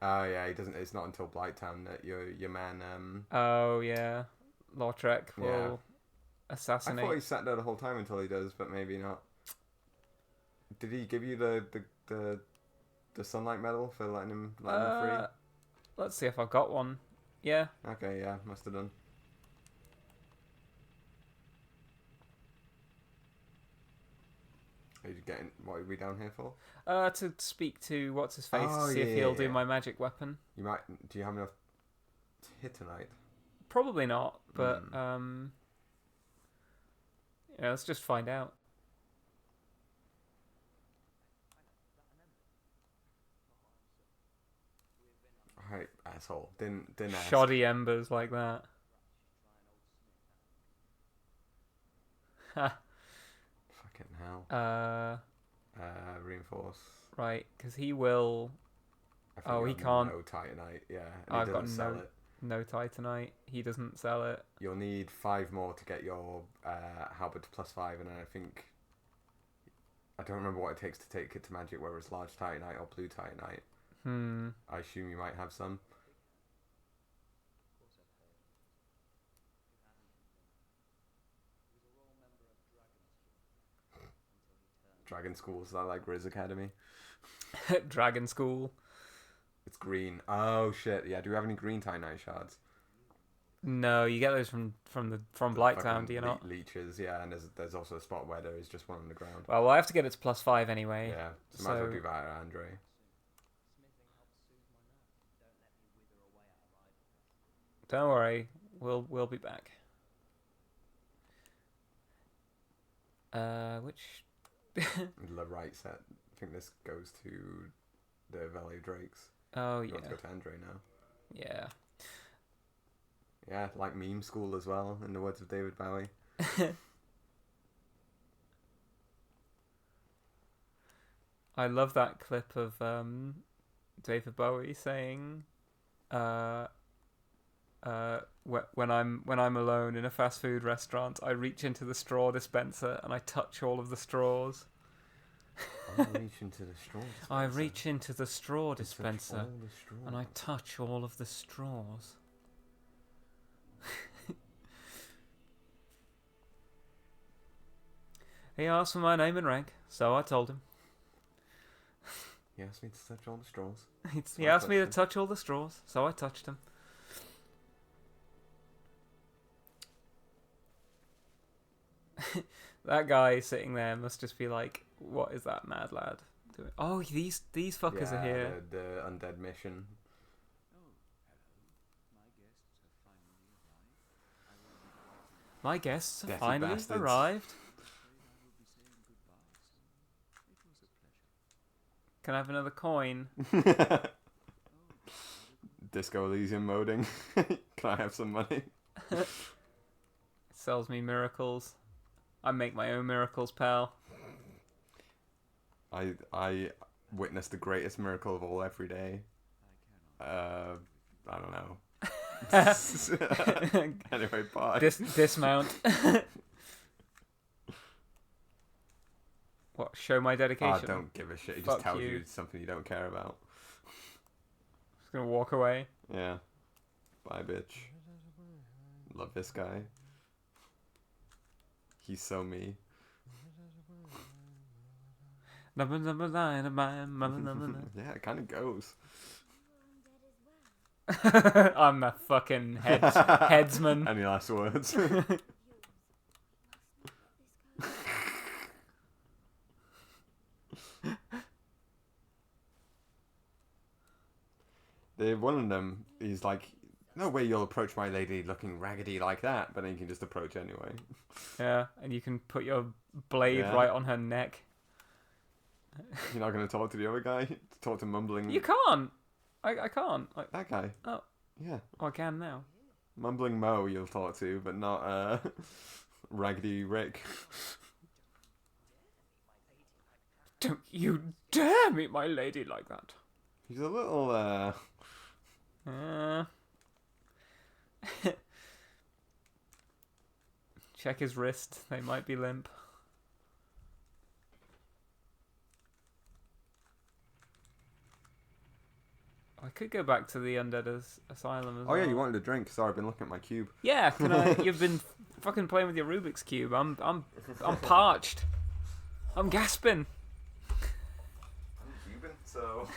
Oh yeah, he doesn't. It's not until Blighttown that your man. Oh yeah, Lautrec will assassinate. I thought he sat there the whole time until he does, but maybe not. Did he give you the sunlight medal for letting him free? Let's see if I've got one. Yeah. Okay, yeah, must have done. Are you getting? What are we down here for? To speak to what's his face to see if he'll do my magic weapon. You might. Do you have enough hit tonight? Probably not, but let's just find out. Right, asshole. Didn't ask. Shoddy embers like that. Fucking hell. Reinforce. Right, because he will. He can't. No Titanite, yeah. I've got no Titanite. He doesn't sell it. You'll need 5 more to get your halberd to +5, and then I don't remember what it takes to take it to magic, whether it's large Titanite or blue Titanite. I assume you might have some. Dragon School, is that like Riz Academy? Dragon School. It's green. Oh shit! Yeah. Do we have any green Titanite shards? No, you get those from Blighttown, do you not? Leeches, yeah, and there's also a spot where there is just one on the ground. Well, I have to get it to +5 anyway. Yeah, so might as well do that, Andre. Don't worry, we'll be back. Which? The right set. I think this goes to the Valley of Drakes. Oh you yeah. Want to go to Andre now? Yeah. Yeah, like meme school as well, in the words of David Bowie. I love that clip of David Bowie saying, when I'm alone in a fast food restaurant, I reach into the straw dispenser and I touch all of the straws. I reach into the straw dispenser. I reach into the straw dispenser and I touch all of the straws. He asked for my name and rank, so I told him. He asked me to touch all the straws. He asked me to touch all the straws, so I touched him. That guy sitting there must just be like, what is that mad lad doing? Oh, these fuckers are here. The undead mission. My guests have Deathy finally bastards. arrived. Can I have another coin? Disco Elysium moding. Can I have some money? It sells me miracles. I make my own miracles, pal. I witnessed the greatest miracle of all every day. I don't know. Anyway, bye. Dismount. What? Show my dedication. I don't give a shit. He Fuck just tells you. you something you don't care about. Just gonna walk away. Yeah. Bye, bitch. Love this guy. He's so me. Yeah, it kind of goes. I'm the fucking headsman. Any last words? One of them, he's like, no way you'll approach my lady looking raggedy like that, but then you can just approach anyway. Yeah, and you can put your blade right on her neck. You're not going to talk to the other guy? Talk to mumbling... You can't! I can't. Like, that guy? Oh. Yeah. Oh, I can now. Mumbling Mo you'll talk to, but not Raggedy Rick. Don't you dare meet my lady like that. He's a little, Check his wrist. They might be limp. I could go back to the Undead Asylum as well. Oh yeah, you wanted a drink. Sorry, I've been looking at my cube. Yeah, can I? You've been fucking playing with your Rubik's Cube. I'm parched. I'm gasping. I'm Cuban, so...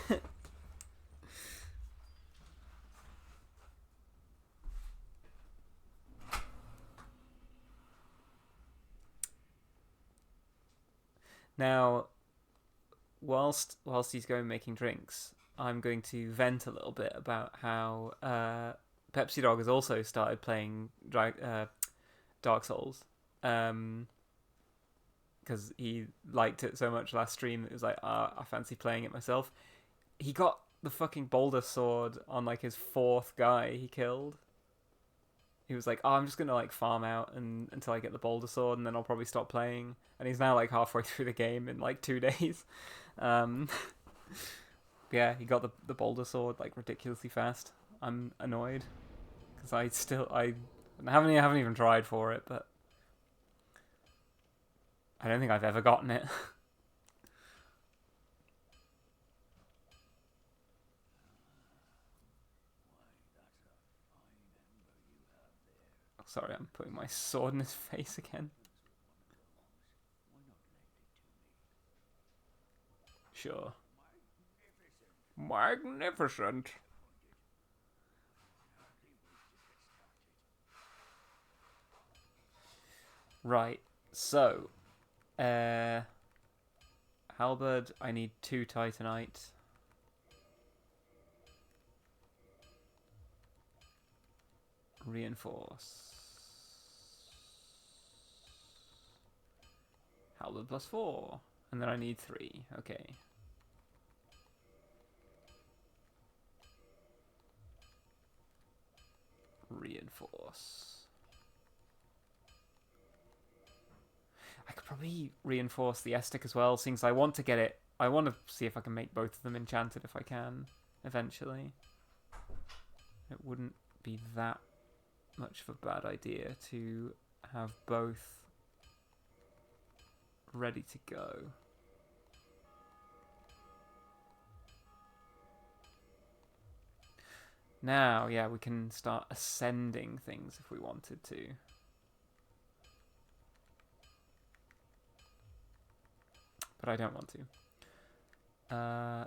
Now, whilst he's going making drinks, I'm going to vent a little bit about how Pepsi Dog has also started playing Dark Souls, because he liked it so much last stream that it was like, I fancy playing it myself. He got the fucking boulder sword on like his fourth guy he killed. He was like, I'm just gonna like farm out until I get the boulder sword, and then I'll probably stop playing. And he's now like halfway through the game in like 2 days. Yeah, he got the boulder sword like ridiculously fast. I'm annoyed because I haven't even tried for it, but I don't think I've ever gotten it. Sorry, I'm putting my sword in his face again. Sure. Magnificent. Right, so, halberd, I need 2 titanite. Reinforce. Halberd +4. And then I need 3. Okay. Reinforce. I could probably reinforce the Estic as well, since I want to get it. I want to see if I can make both of them enchanted if I can, eventually. It wouldn't be that much of a bad idea to have both ready to go. Now, yeah, we can start ascending things if we wanted to. but I don't want to. I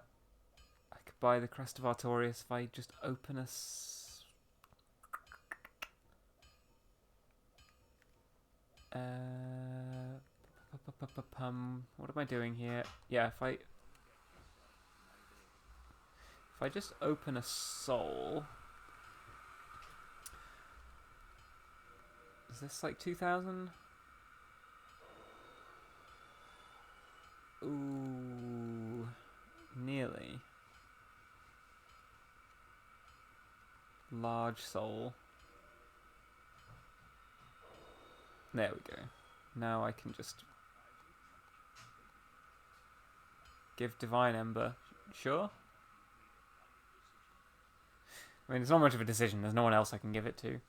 could buy the Crest of Artorias if I just open a... What am I doing here? Yeah, if I just open a soul... Is this like 2,000? Ooh, nearly. Large soul. There we go. Now I can just give Divine Ember. Sure. I mean, it's not much of a decision. There's no one else I can give it to.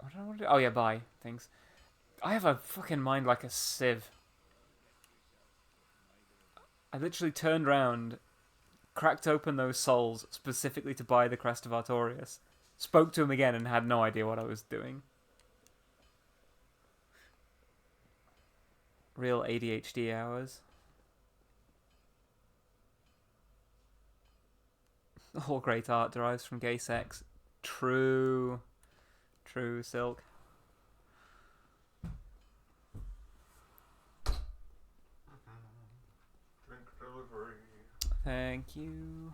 What do I want to do? Oh yeah, buy things. I have a fucking mind like a sieve. I literally turned round, cracked open those souls specifically to buy the Crest of Artorias, spoke to him again and had no idea what I was doing. Real ADHD hours. All great art derives from gay sex. True. True, Silk. Drink delivery. Thank you.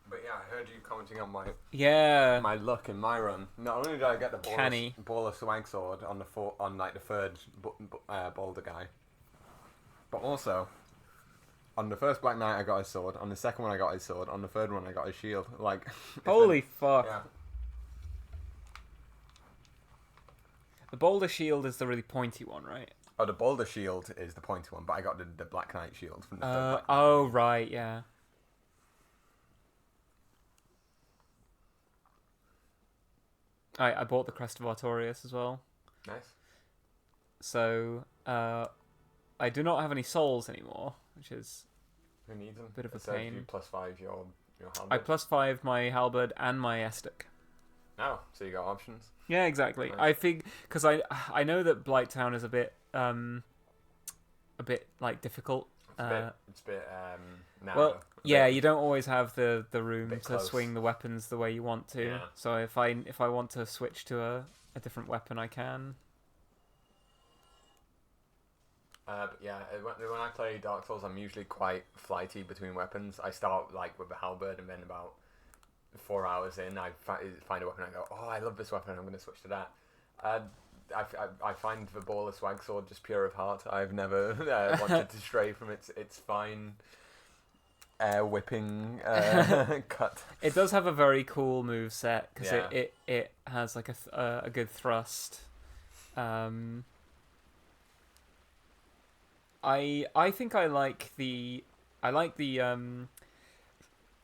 But yeah, I heard you commenting on my my luck in my run. Not only did I get the Canny. baller swag sword on the third boulder guy, but also on the first Black Knight I got his sword. On the second one I got his sword. On the third one I got his shield. Like, Holy fuck. Yeah. The Boulder Shield is the really pointy one, right? Oh, the boulder shield is the pointy one, but I got the Black Knight shield from the third Black Knight. Oh, right, yeah. I bought the Crest of Artorias as well. Nice. So, I do not have any souls anymore, which is Who needs them? a bit of a It says pain. you +5 your halberd. I +5 my halberd and my Estic. Oh, so you got options. Yeah, exactly. Nice. I think because I know that Blighttown is a bit like difficult. It's a bit narrow. Well, yeah, you don't always have the room Bit to close. swing the weapons the way you want to. Yeah. So if I want to switch to a different weapon, I can. But yeah, when I play Dark Souls, I'm usually quite flighty between weapons. I start like with the halberd, and then about 4 hours in, I find a weapon and I go, oh, I love this weapon, I'm going to switch to that. I find the baller swag sword just pure of heart. I've never wanted to stray from its fine air whipping cut. It does have a very cool move set because Yeah. it has like a good thrust. I think I like the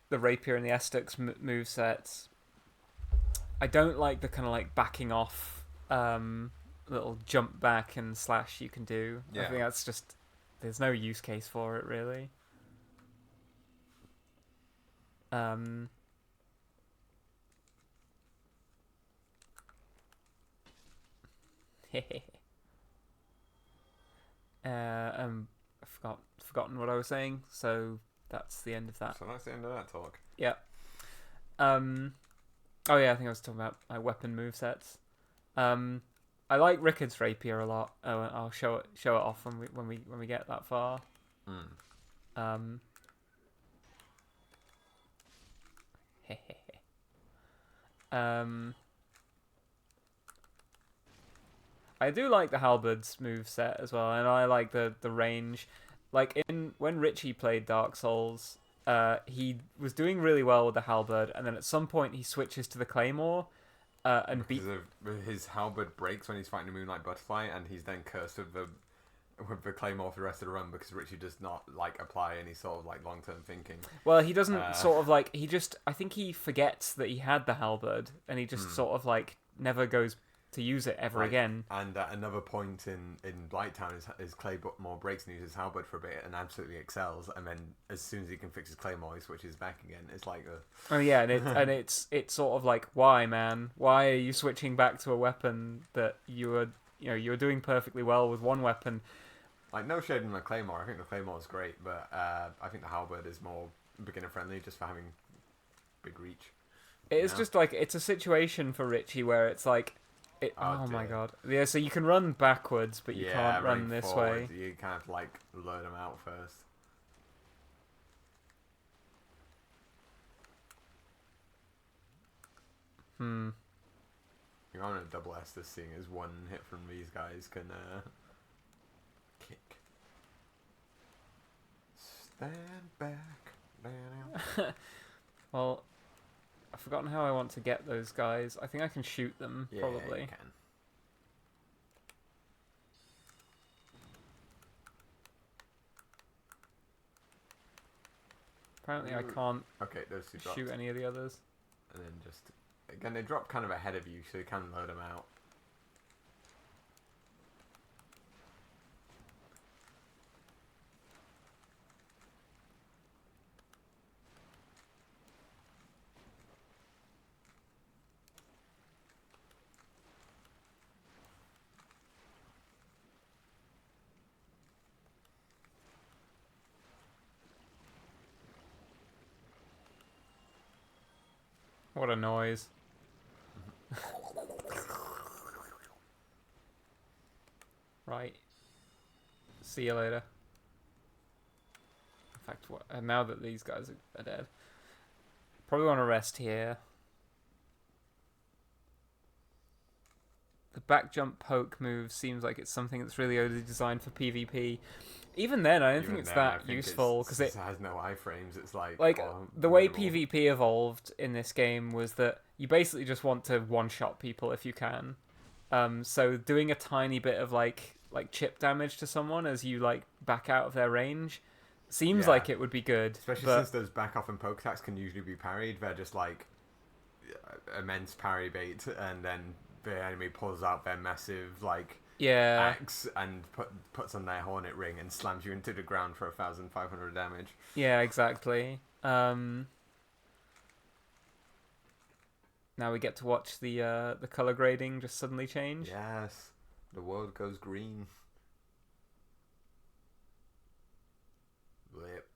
rapier and the Estuk's move sets. I don't like the kind of like backing off little jump back and slash you can do. I Yeah. think that's just there's no use case for it really. I've forgotten what I was saying, so that's the end of that. So that's the end of that talk. Yeah. Oh yeah, I think I was talking about my weapon movesets. I like Rickard's rapier a lot. Oh, I'll show it off when we get that far. I do like the halberd's move set as well, and I like the range. Like when Richie played Dark Souls, he was doing really well with the halberd, and then at some point he switches to the claymore, and Because his halberd breaks when he's fighting a Moonlight Butterfly, and he's then cursed with the claymore for the rest of the run because Richie does not like apply any sort of like long term thinking. well, he doesn't sort of like I think he forgets that he had the halberd, and he just sort of like never goes to use it ever Like, again. And at another point in Blighttown is Claymore breaks and uses halberd for a bit and absolutely excels, and then as soon as he can fix his Claymore, he switches back again. It's like Oh yeah, and it's sort of like, why, man? Why are you switching back to a weapon that you were doing perfectly well with one weapon? like, no shade on the Claymore. I think the Claymore is great, but I think the halberd is more beginner friendly just for having big reach. It is just like, it's a situation for Richie where it's like, oh my dear. god. Yeah, so you can run backwards, but you can't run running this forward, way. You kind of like lure them out first. You're on a double Estus, seeing as one hit from these guys can kick. Stand back. Well, I've forgotten how I want to get those guys. I think I can shoot them, Yeah, probably. you can. Apparently I can't Okay, those two dropped. shoot any of the others. And then just... Again, they drop kind of ahead of you, so you can load them out. What a noise. Right. See you later. In fact, now that these guys are dead, probably want to rest here. The back jump poke move seems like it's something that's really only designed for PvP. Even then, I don't think it's that useful because it has no iframes. It's like the way PvP evolved in this game was that you basically just want to one-shot people if you can. So doing a tiny bit of like chip damage to someone as you like back out of their range seems like it would be good. Especially since those back off and poke attacks can usually be parried. They're just like immense parry bait, and then the enemy pulls out their massive like axe and puts on their hornet ring and slams you into the ground for 1,500 damage. Yeah, exactly. Now we get to watch the color grading just suddenly change. Yes, the world goes green. Blip.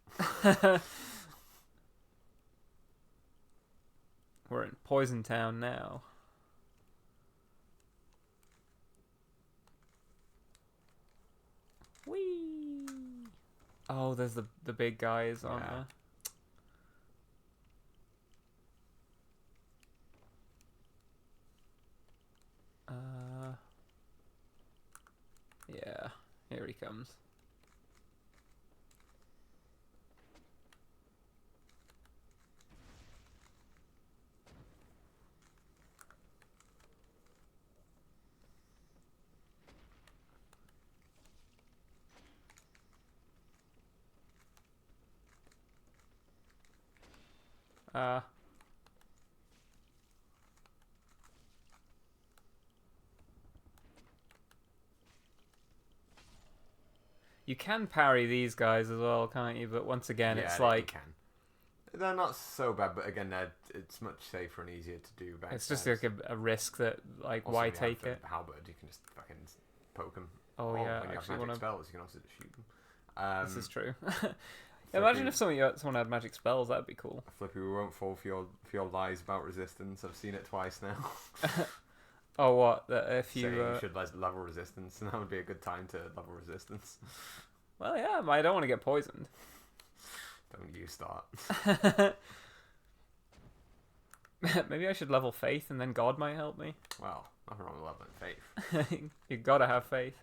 We're in Poison Town now. Whee! Oh, there's the big guys, aren't there? Yeah, here he comes. You can parry these guys as well, can't you? But once again, it's like... They're not so bad, but again, it's much safer and easier to do. It's just like a risk that, like, also, why take it? Halberd, you can just fucking poke them. Oh, yeah. When you have magic spells, you can also just shoot them. This is true. Imagine if someone had magic spells, that'd be cool. Flippy, we won't fall for your lies about resistance. I've seen it twice now. Oh, what? That if you... you should level resistance, and that would be a good time to level resistance. Well, yeah, I don't want to get poisoned. Don't you start. Maybe I should level faith, and then God might help me. Well, nothing wrong with leveling faith. You gotta have faith.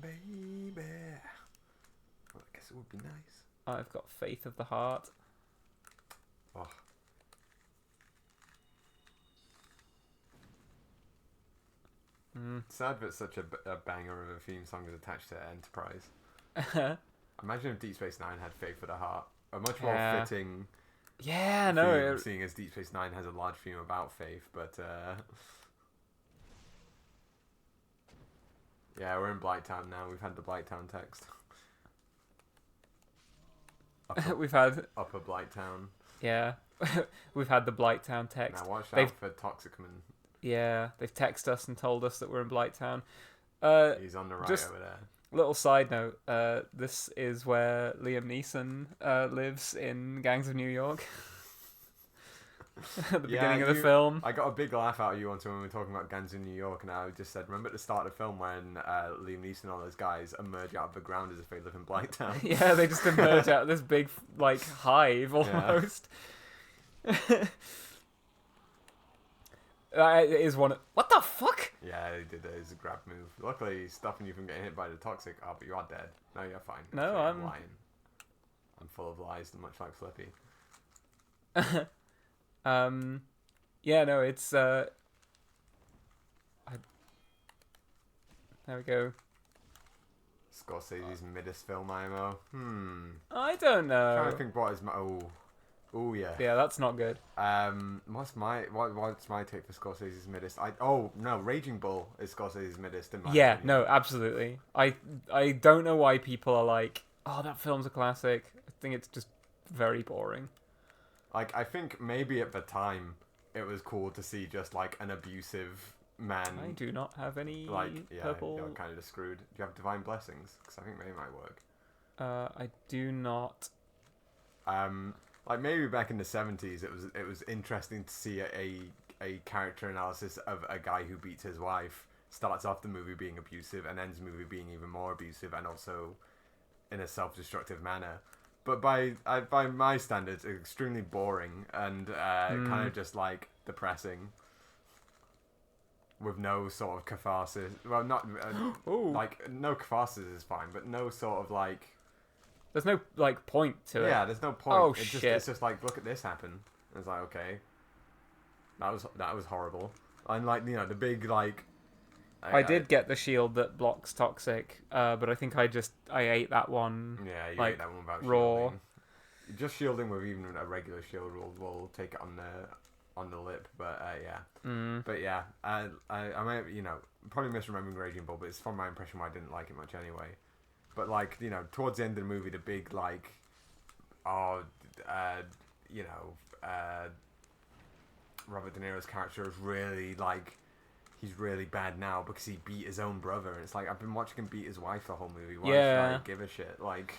Baby. Well, I guess it would be nice. I've got faith of the heart. Oh. Sad that such a banger of a theme song is attached to Enterprise. Imagine if Deep Space Nine had Faith of the Heart. A much more fitting theme, seeing as Deep Space Nine has a large theme about faith, but Yeah, we're in Blighttown now. We've had the Blighttown text. We've had Upper Blighttown. Yeah, we've had the Blighttown text. Now watch They've out for Toxicman. Yeah, they've texted us and told us that we're in Blighttown. He's on the right just over there. Little side note: this is where Liam Neeson lives in Gangs of New York. At the beginning of the film. I got a big laugh out of you once when we were talking about Gangs in New York, and I just said, remember at the start of the film when Liam Neeson and all those guys emerge out of the ground as if they live in Blighttown? Yeah, they just emerge out of this big, like, hive almost. Yeah. It is one. What the fuck? Yeah, they did. It was a grab move. Luckily, he's stopping you from getting hit by the toxic. Oh, but you are dead. No, you're fine. No, actually, I'm lying. I'm full of lies, much like Flippy. Yeah, no, it's there we go. Scorsese's midest film IMO. I don't know. I'm trying to think what is my oh yeah. Yeah, that's not good. What's my take for Scorsese's midest? Raging Bull is Scorsese's midest in my Yeah, opinion. no, absolutely. I don't know why people are like, oh, that film's a classic. I think it's just very boring. Like, I think maybe at the time it was cool to see just like an abusive man. I do not have any purple. You're kind of just screwed. Do you have divine blessings? Because I think they might work. I do not. Like maybe back in the 70s, it was interesting to see a character analysis of a guy who beats his wife. Starts off the movie being abusive and ends the movie being even more abusive and also in a self-destructive manner. But by my standards, it's extremely boring and kind of just like depressing, with no sort of catharsis. Well, not like no catharsis is fine, but no sort of like. There's no like point to it. Yeah, there's no point. Oh, shit! It's just like, look at this happen. It's like, okay, that was horrible. And like, you know, the big like. I did get the shield that blocks toxic, but I think I ate that one. Yeah, you like, ate that one about raw. shielding. Just shielding with even a regular shield will take it on the lip, but yeah. But yeah, I might, you know, probably misremembering Raging Bull, but it's from my impression why I didn't like it much anyway. But like, you know, towards the end of the movie, the big like, you know, Robert De Niro's character is really like. He's really bad now because he beat his own brother. And it's like, I've been watching him beat his wife the whole movie. Why should I give a shit? Like,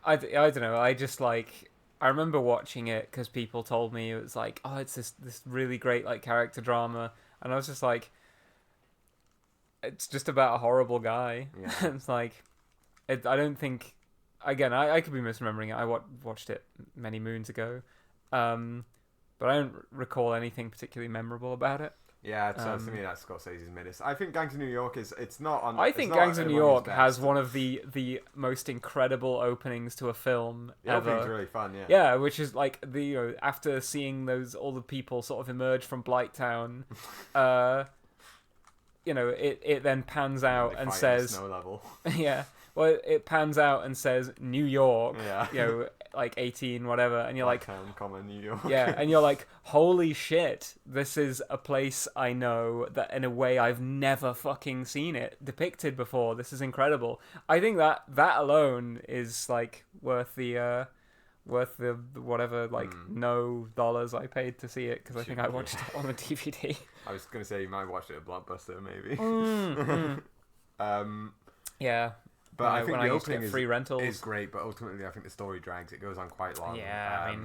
I don't know. I just like, I remember watching it because people told me it was like, oh, it's this really great like character drama. And I was just like, it's just about a horrible guy. Yeah. It's like, I don't think, again, I could be misremembering it. I watched it many moons ago. But I don't recall anything particularly memorable about it. Yeah, so to me that's Scorsese's midest. I think Gangs of New York it's not on. I think Gangs of New York has one of the most incredible openings to a film ever. The opening's really fun, yeah. Yeah, which is like after seeing all the people sort of emerge from Blighttown, it then pans out and says snow level. Yeah. Well, it pans out and says New York, yeah. Like 18, whatever, and you're like, New York. Yeah, and you're like, holy shit, this is a place I know that in a way I've never fucking seen it depicted before. This is incredible. I think that alone is like worth the whatever no dollars I paid to see it because I think I watched it on the DVD. I was gonna say you might watch it at Blockbuster maybe. Yeah. But I think the opening is great, but ultimately I think the story drags. It goes on quite long. Yeah,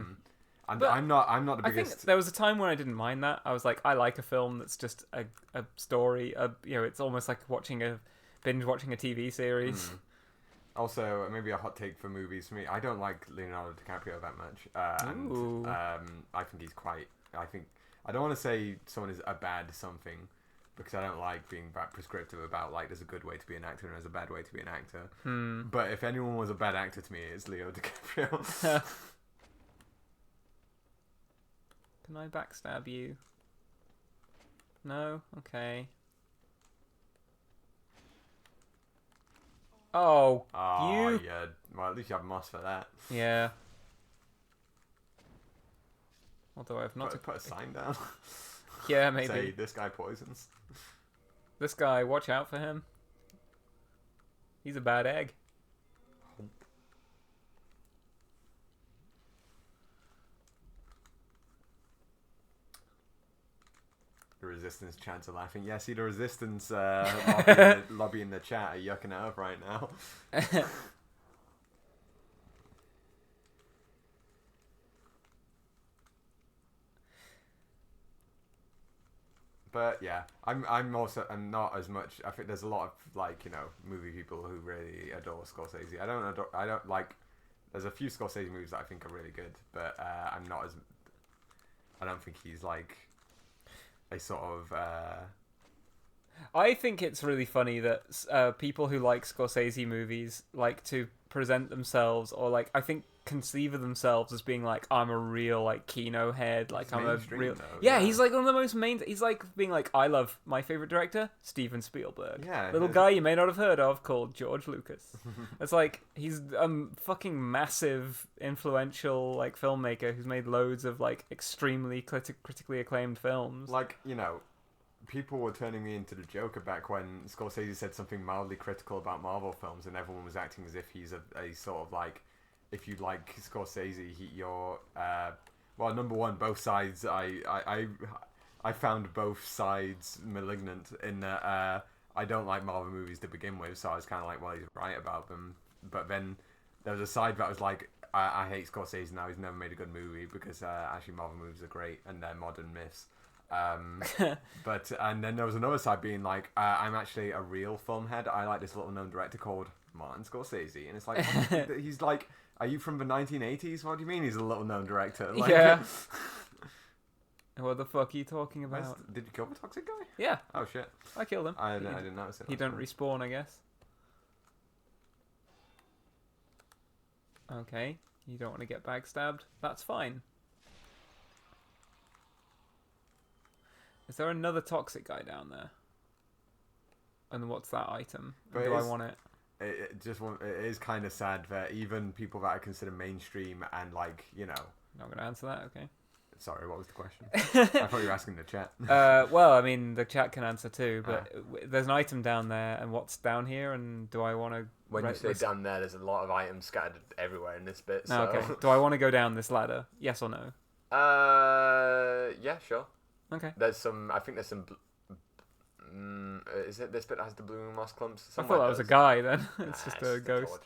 I'm not the biggest. I think there was a time when I didn't mind that. I was like, I like a film that's just a story. It's almost like watching a TV series. Also, maybe a hot take for movies for me. I don't like Leonardo DiCaprio that much, and I think he's quite. I don't want to say someone is a bad something. Because I don't like being that prescriptive about like there's a good way to be an actor and there's a bad way to be an actor. But if anyone was a bad actor to me, it's Leo DiCaprio. Can I backstab you? No? Okay. Oh, you... yeah. Well, at least you have moss for that. Yeah. Although I've not... Put a sign down. Yeah, maybe. Say, this guy poisons. This guy, watch out for him. He's a bad egg. The Resistance chants are laughing. Yeah, see the Resistance lobby in the chat are yucking it up right now. But yeah, I'm not as much. I think there's a lot of like, you know, movie people who really adore Scorsese. I don't like. There's a few Scorsese movies that I think are really good, but I'm not as. I don't think he's like a sort of. I think it's really funny that people who like Scorsese movies like to present themselves, or like I think conceive of themselves as being like, I'm a real like Kino head, like I'm a real though, yeah. He's like one of the most main. He's like being like, I love my favorite director, Steven Spielberg. Yeah, little guy you may not have heard of called George Lucas. It's like he's a fucking massive, influential like filmmaker who's made loads of like extremely critically acclaimed films. Like, you know, people were turning me into the Joker back when Scorsese said something mildly critical about Marvel films, and everyone was acting as if he's a sort of like, if you like Scorsese, you're well, number one, both sides. I found both sides malignant in that I don't like Marvel movies to begin with, so I was kind of like, well, he's right about them. But then there was a side that was like, I hate Scorsese now. He's never made a good movie because actually Marvel movies are great and they're modern myths. But and then there was another side being like, I'm actually a real film head. I like this little known director called Martin Scorsese, and it's like he's like, are you from the 1980s? What do you mean he's a little known director? Like, yeah. What the fuck are you talking about? Did you kill the toxic guy? Yeah. Oh shit! I killed him. I didn't notice it. He don't respawn, I guess. Okay. You don't want to get backstabbed? That's fine. Is there another toxic guy down there? And what's that item? Do I want it? It is kind of sad that even people that I consider mainstream and like, you know. Not going to answer that, okay. Sorry, what was the question? I thought you were asking the chat. Well, I mean, the chat can answer too, but there's an item down there, and what's down here, and do I want to... When you say down there, there's a lot of items scattered everywhere in this bit, so... Oh, okay. Do I want to go down this ladder? Yes or no? Yeah, sure. Okay. There's some... I think there's some... is it this bit that has the blue moss clumps? I thought that was a guy then. It's just a the ghost. torch.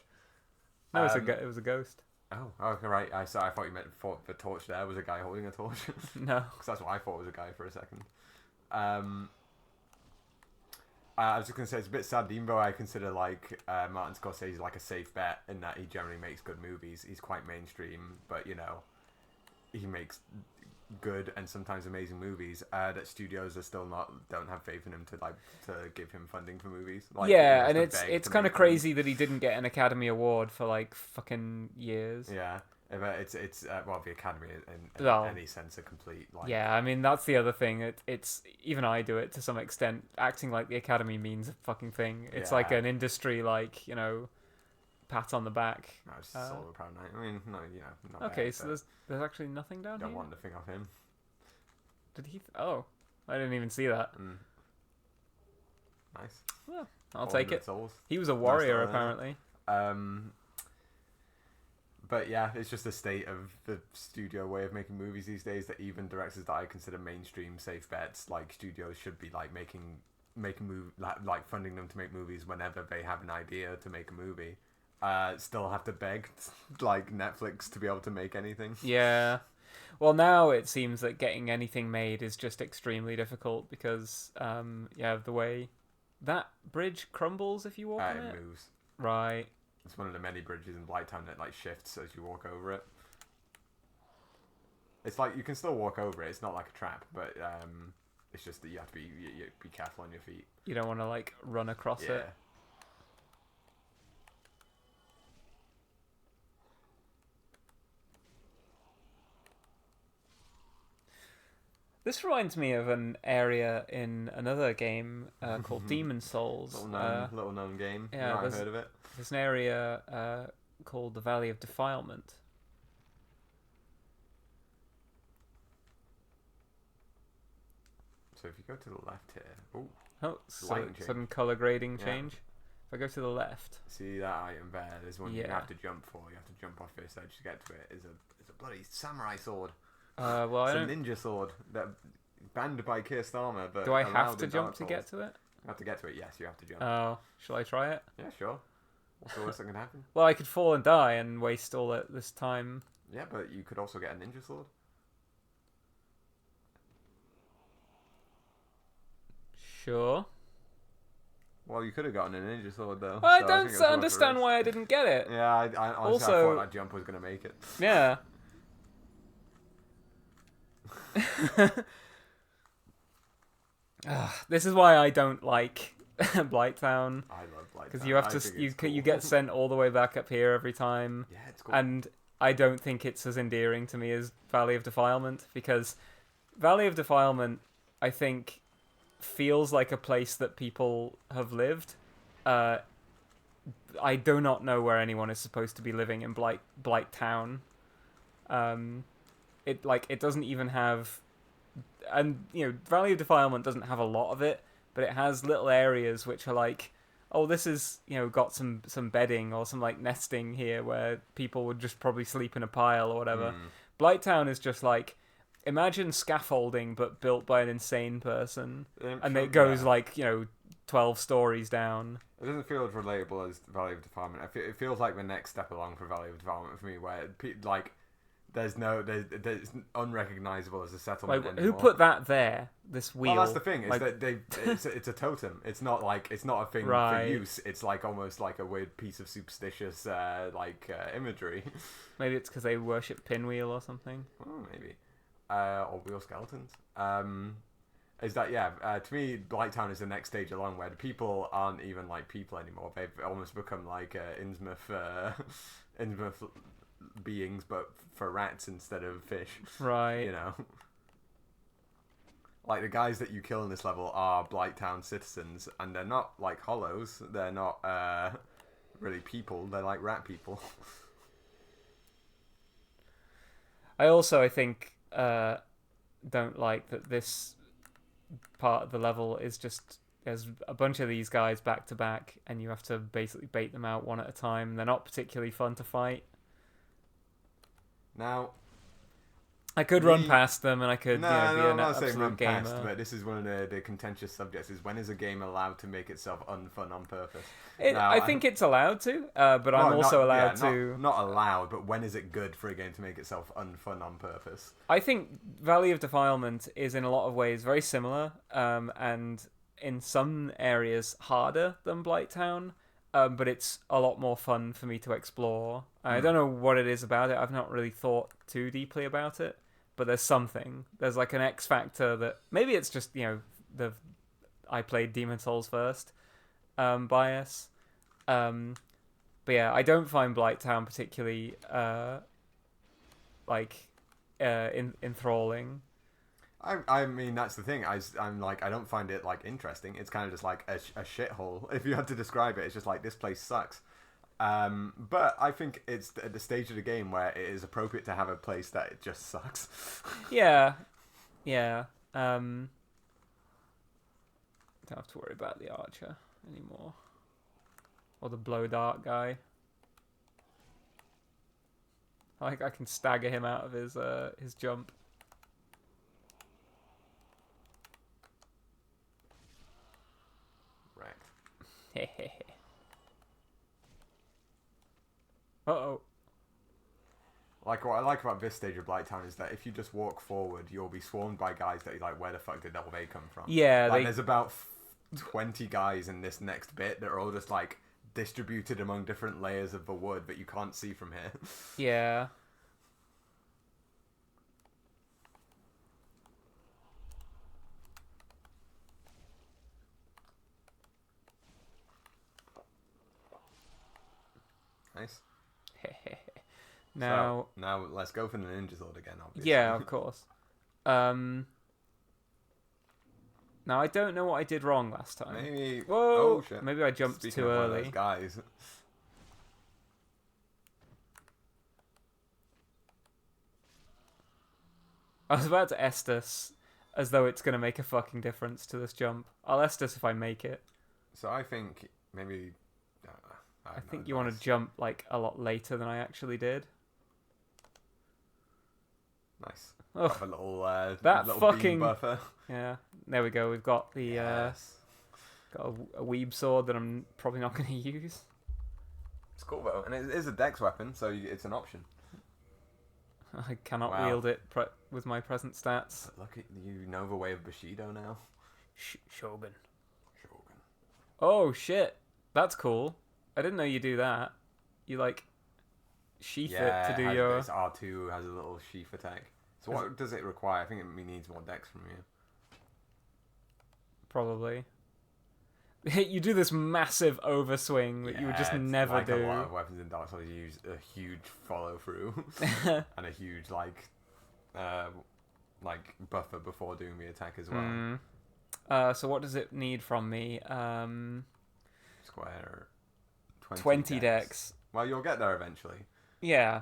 No, it was a ghost. Oh, okay, right. I thought you meant the torch there was a guy holding a torch. No. Because that's what I thought was a guy for a second. I was just going to say, it's a bit sad, even though I consider like Martin Scorsese like a safe bet in that he generally makes good movies. He's quite mainstream, but you know, he makes good and sometimes amazing movies that studios are still don't have faith in him to give him funding for movies. Like, yeah, and it's kind of crazy that he didn't get an Academy Award for like fucking years. Yeah, it's well, the Academy in any sense a complete like. Yeah, I mean that's the other thing. It's even I do it to some extent. Acting like the Academy means a fucking thing. It's like an industry, like, you know, pat on the back. No, it's just sort of a proud night. I mean, no, you know. Not okay, bad, so there's actually nothing down here. Don't want the thing off him. Did he? Oh, I didn't even see that. Nice. Well, I'll take it. Souls. He was a warrior, apparently. But yeah, it's just the state of the studio way of making movies these days that even directors that I consider mainstream safe bets, like studios, should be like making like funding them to make movies whenever they have an idea to make a movie. Still have to beg like Netflix to be able to make anything. Yeah. Well, now it seems that getting anything made is just extremely difficult because the way that bridge crumbles if you walk on it. It moves. Right. It's one of the many bridges in Blighttown that like shifts as you walk over it. It's like you can still walk over it. It's not like a trap, but it's just that you have to be careful on your feet. You don't want to like run across it. This reminds me of an area in another game called Demon Souls. Little known game. Yeah, you might have heard of it. There's an area called the Valley of Defilement. So if you go to the left here, sudden color grading change. If I go to the left. See that item there? There's one you Yeah. have to jump for. You have to jump off this edge to get to it. It's a bloody samurai sword. Well, I It's a don't. ninja sword that banned by Keir Starmer. But Do I have allowed to in jump Dark to get Souls. to it? You have to get to it. Yes, you have to jump. Oh, shall I try it? Yeah, sure. What's the worst that can happen? Well, I could fall and die and waste all this time. Yeah, but you could also get a ninja sword. Sure. Well, you could have gotten a ninja sword though. I so don't think it's worth the understand risk. why I didn't get it. Yeah, I honestly I Also- thought that jump was gonna make it. Yeah. This is why I don't like Blighttown, I love like because you have to you get sent all the way back up here every time, Yeah, it's cool. and I don't think it's as endearing to me as Valley of Defilement, because Valley of Defilement, I think, feels like a place that people have lived. I do not know where anyone is supposed to be living in Blighttown. It doesn't even have, and Valley of Defilement doesn't have a lot of it, but it has little areas which are like, oh, this is got some bedding or some like nesting here where people would just probably sleep in a pile or whatever. Blighttown is just like, imagine scaffolding but built by an insane person, and it goes like 12 stories down. It doesn't feel as relatable as Valley of Defilement. It feels like the next step along for Valley of Defilement for me, where there's unrecognizable as a settlement. Like, anymore. who put that there? This wheel. Well, that's the thing. Is Like- that it's a totem. It's not a thing Right. for use. It's like almost like a weird piece of superstitious imagery. Maybe it's because they worship Pinwheel or something. Oh, maybe. Or wheel skeletons. Is that to me, Blighttown is the next stage along where the people aren't even like people anymore. They've almost become like Innsmouth beings, but for rats instead of fish. Right. Like the guys that you kill in this level are Blighttown citizens, and they're not like hollows. They're not really people. They're like rat people. I think don't like that this part of the level is just there's a bunch of these guys back to back, and you have to basically bait them out one at a time. They're not particularly fun to fight. Now, I could run past them, and I could no, be I'm an not saying absolute run gamer. past, but this is one of the contentious subjects: is when is a game allowed to make itself unfun on purpose? I think it's allowed to, but I'm also allowed to. Not allowed, but when is it good for a game to make itself unfun on purpose? I think Valley of Defilement is in a lot of ways very similar, and in some areas harder than Blighttown, but it's a lot more fun for me to explore. I don't know what it is about it. I've not really thought too deeply about it, but there's something. There's like an X factor that maybe it's just I played Demon Souls first bias. But yeah, I don't find Blighttown particularly enthralling. I mean, that's the thing. I'm like, I don't find it like interesting. It's kind of just like a shithole. If you had to describe it, it's just like, this place sucks. But I think it's at the stage of the game where it is appropriate to have a place that it just sucks. Yeah. Don't have to worry about the archer anymore, or the blow dart guy. I can stagger him out of his jump. Right. Uh-oh. Like, what I like about this stage of Blighttown is that if you just walk forward, you'll be swarmed by guys that you're like, where the fuck did they come from? Yeah, like, there's about 20 guys in this next bit that are all just like distributed among different layers of the wood that you can't see from here. Yeah. Nice. Now, So, now let's go for the ninja sword again, obviously. yeah, of course. Now I don't know what I did wrong last time. Maybe. Whoa! Oh shit! Maybe I jumped Speaking too of one of early. those guys. I was about to Estus as though it's going to make a fucking difference to this jump. I'll Estus if I make it. So I think maybe I think you want to jump like a lot later than I actually did. Nice. Oh, Have a little that little fucking beam buffer. yeah. There we go. We've got the Yes. got a weeb sword that I'm probably not going to use. It's cool though, and it is a dex weapon, so it's an option. I cannot Wow. wield it with my present stats. But look at you, Nova Wave Bushido now. Shogun. Shogun. Oh shit, that's cool. I didn't know you do that. You like sheath it to do your. This R2 has a little sheath attack. So what does it require? I think it needs more dex from you. Probably. You do this massive overswing that you would just never like do. A lot of weapons in Dark Souls, you use a huge follow through and a huge like buffer before doing the attack as well. So what does it need from me? Square 20 dex. Well, you'll get there eventually. Yeah.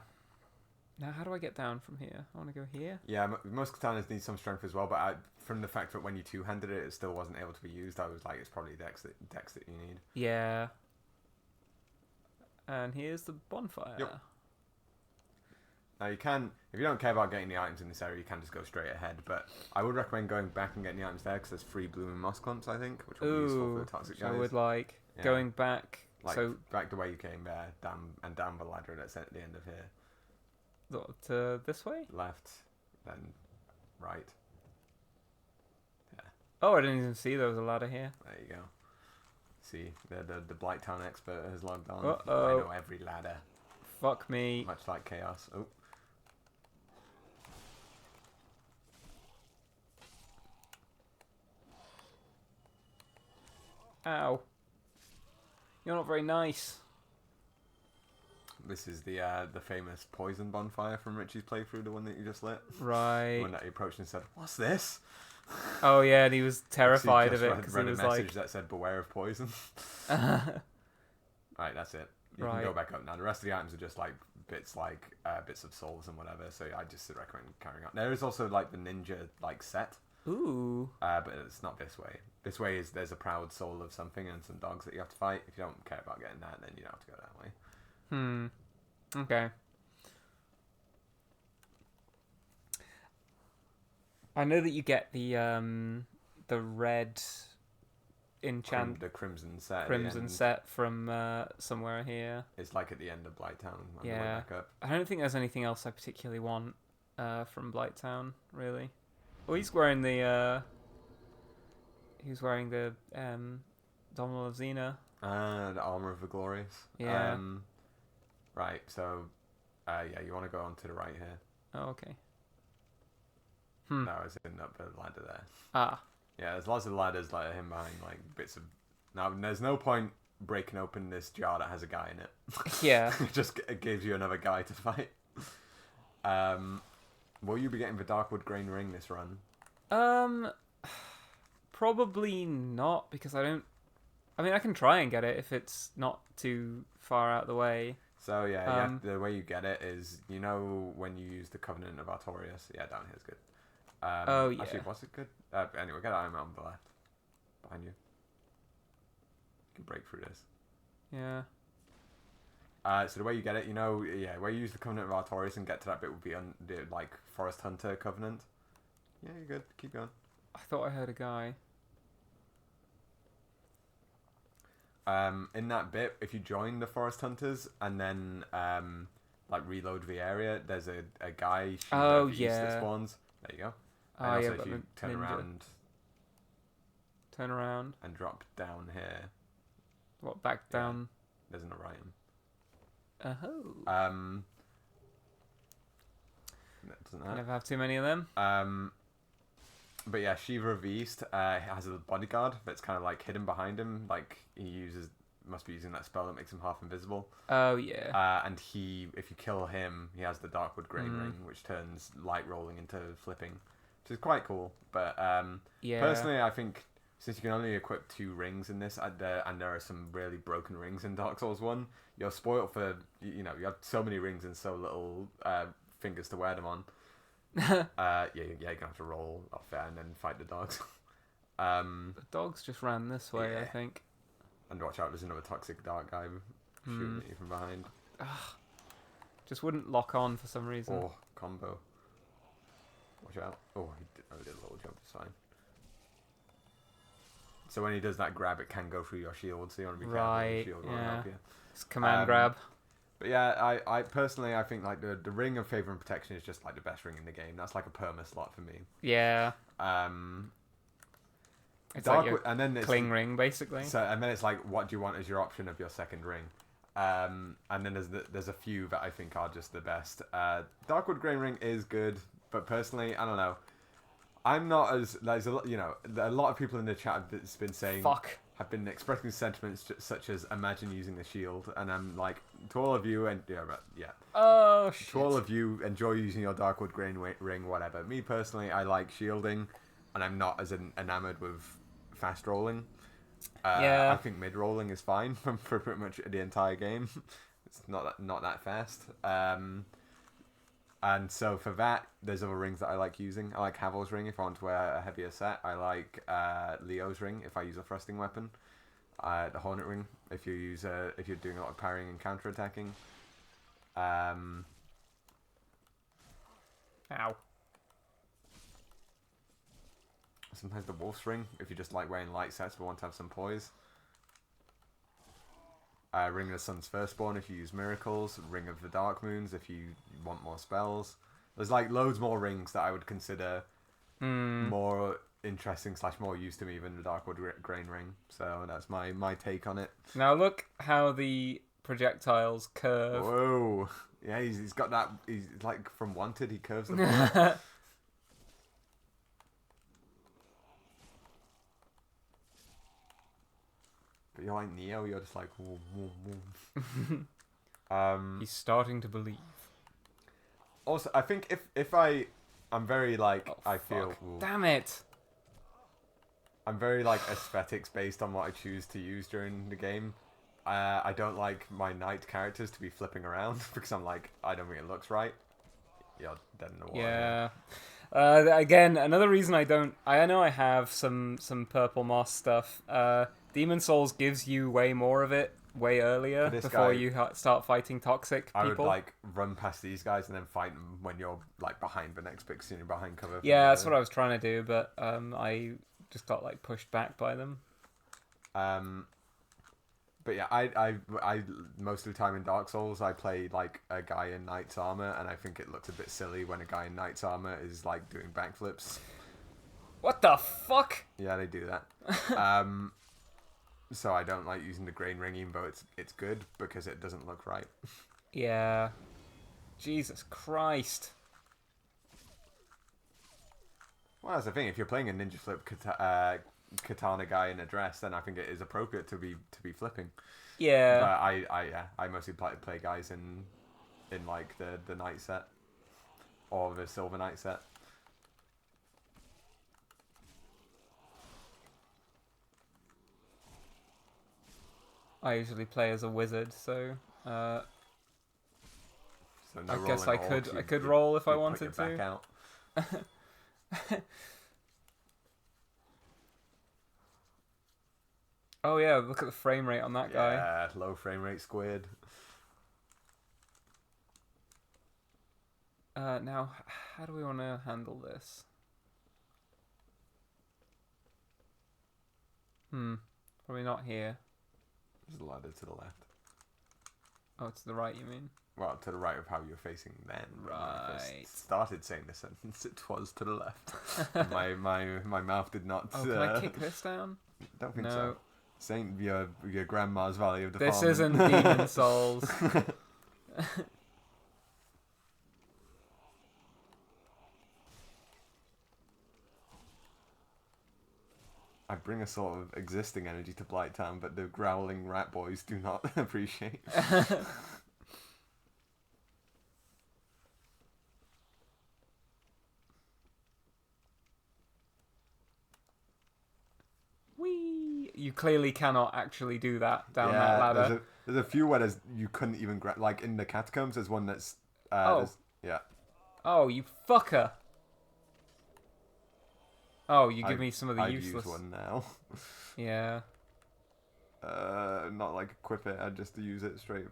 Now, how do I get down from here? I want to go here. Yeah, most katanas need some strength as well, but from the fact that when you two-handed it, it still wasn't able to be used, I was like, it's probably dex that you need. Yeah. And here's the bonfire. Yep. Now you can, if you don't care about getting the items in this area, you can just go straight ahead, but I would recommend going back and getting the items there, because there's 3 blooming moss clumps, I think, which will be useful for the toxic guys. I would like going back. Like, so back the way you came there, down the ladder that's at the end of here. To this way? Left, then right. Yeah. Oh, I didn't even see there was a ladder here. There you go. See, the Blighttown expert has logged on. Uh-oh. I know every ladder. Fuck me. Much like Chaos. Oh. Ow. You're not very nice. This is the famous poison bonfire from Richie's playthrough, the one that you just lit. Right. The one that he approached and said, "What's this?" Oh yeah, and he was terrified of it because he was a message like, that said, "Beware of poison." Right, that's it. You can go back up now. The rest of the items are just like bits of souls and whatever. So I just recommend carrying on. There is also like the ninja like set. Ooh. But it's not this way. This way is there's a proud soul of something and some dogs that you have to fight. If you don't care about getting that, then you don't have to go that way. Okay. I know that you get the red enchant The crimson set. set from somewhere here. It's like at the end of Blighttown. Yeah. Back up. I don't think there's anything else I particularly want from Blighttown, really. Oh, he's wearing the Dominal of Xena. The armor of the glorious. Yeah. Right. So, you want to go on to the right here. Oh, okay. No, it's in up the ladder there. Ah. Yeah, there's lots of ladders like him behind like bits of. Now, there's no point breaking open this jar that has a guy in it. Yeah. it gives you another guy to fight. Will you be getting the Darkwood Grain Ring this run? Probably not, because I mean, I can try and get it if it's not too far out of the way. So the way you get it is, when you use the Covenant of Artorias. Yeah, down here's good. Actually, was it good? Anyway, get item on the left, behind you. You can break through this. Yeah. So the way you get it, where you use the Covenant of Artorias and get to that bit would be on the Forest Hunter Covenant. Yeah, you're good. Keep going. I thought I heard a guy. In that bit, if you join the Forest Hunters and then reload the area, there's a guy shooting that spawns. There you go. And also if you turn around and drop down here. What, back down? There's another item. Oh. Doesn't I that? never have too many of them. But yeah, Shiva of the East has a bodyguard that's kind of hidden behind him. He must be using that spell that makes him half invisible. Oh yeah. And if you kill him, he has the Darkwood Grain Ring, which turns light rolling into flipping, which is quite cool. But personally, I think since you can only equip 2 rings in this, and there are some really broken rings in Dark Souls 1, you're spoiled for you have so many rings and so little fingers to wear them on. You're gonna have to roll off there and then fight the dogs. The dogs just ran this way, I think. And watch out, there's another toxic dark guy shooting at you from behind. Just wouldn't lock on for some reason. Oh, combo. Watch out. Oh, he did a little jump, it's fine. So when he does that grab, it can go through your shield, so you want to be careful with your shield won't help you. It's command grab. But yeah, I personally, I think like the ring of favor and protection is just like the best ring in the game. That's like a perma slot for me. Yeah. It's like your and then it's cling ring, basically. So and then it's like, what do you want as your option of your second ring? And then there's a few that I think are just the best. Darkwood Grain Ring is good, but personally, I don't know. I'm not as there's a lot, a lot of people in the chat that's been saying have been expressing sentiments such as imagine using the shield, and I'm like, to all of you, and Oh shit. To all of you, enjoy using your Darkwood Grain Ring, whatever. Me personally, I like shielding, and I'm not as enamored with fast rolling. I think mid rolling is fine for pretty much the entire game. It's not that fast. And so for that, there's other rings that I like using. I like Havel's ring if I want to wear a heavier set. I like Leo's ring if I use a thrusting weapon. The Hornet ring if you're doing a lot of parrying and counter attacking. Ow. Sometimes the Wolf's ring if you just like wearing light sets but want to have some poise. Ring of the Sun's Firstborn if you use miracles. Ring of the Dark Moons if you want more spells. There's like loads more rings that I would consider more interesting / more used to me than the Darkwood Grain Ring. So that's my take on it. Now look how the projectiles curve. Whoa. Yeah, he's got that. He's like from Wanted, he curves the bullet. But you're like Neo, you're just like whoom, whoom, whoom. He's starting to believe. Also, I think if I'm very like I feel. Damn it! I'm very like aesthetics based on what I choose to use during the game. I don't like my knight characters to be flipping around because I'm like, I don't think it looks right. You're dead in the water. Yeah. Again, another reason I don't. I know I have some purple moss stuff. Demon Souls gives you way more of it way earlier before you start fighting toxic people. I would like run past these guys and then fight them when you're like behind the next big scene, you're behind cover. Yeah, that's what I was trying to do, but I just got like pushed back by them. But yeah, I most of the time in Dark Souls I play like a guy in knight's armor, and I think it looks a bit silly when a guy in knight's armor is like doing backflips. What the fuck? Yeah, they do that. So I don't like using the grain ring, even though it's good because it doesn't look right. Yeah. Jesus Christ. Well, that's the thing. If you're playing a ninja flip katana guy in a dress, then I think it is appropriate to be flipping. Yeah. But I mostly play guys in like the knight set or the silver knight set. I usually play as a wizard, so So no I guess rolling I could roll if I put your wanted back to. out. Oh yeah, look at the frame rate on that guy. Yeah, low frame rate squid. Now, how do we want to handle this? Probably not here. There's a ladder to the left. Oh, to the right, you mean? Well, to the right of how you're facing then. When I first Right. started saying the sentence, it was to the left. my mouth did not. Oh, can I kick this down? Don't think No. so. Saint your grandma's Valley of the This Farming. isn't Demon Souls. I bring a sort of existing energy to Blighttown, but the growling rat boys do not appreciate. Whee! You clearly cannot actually do that down that ladder. There's a few where you couldn't even grab. Like in the catacombs, there's one that's. Oh. Yeah. Oh, you fucker! Oh, you give me some of the I'd useless. use one now. Yeah. Not like equip it. I'd just use it straight.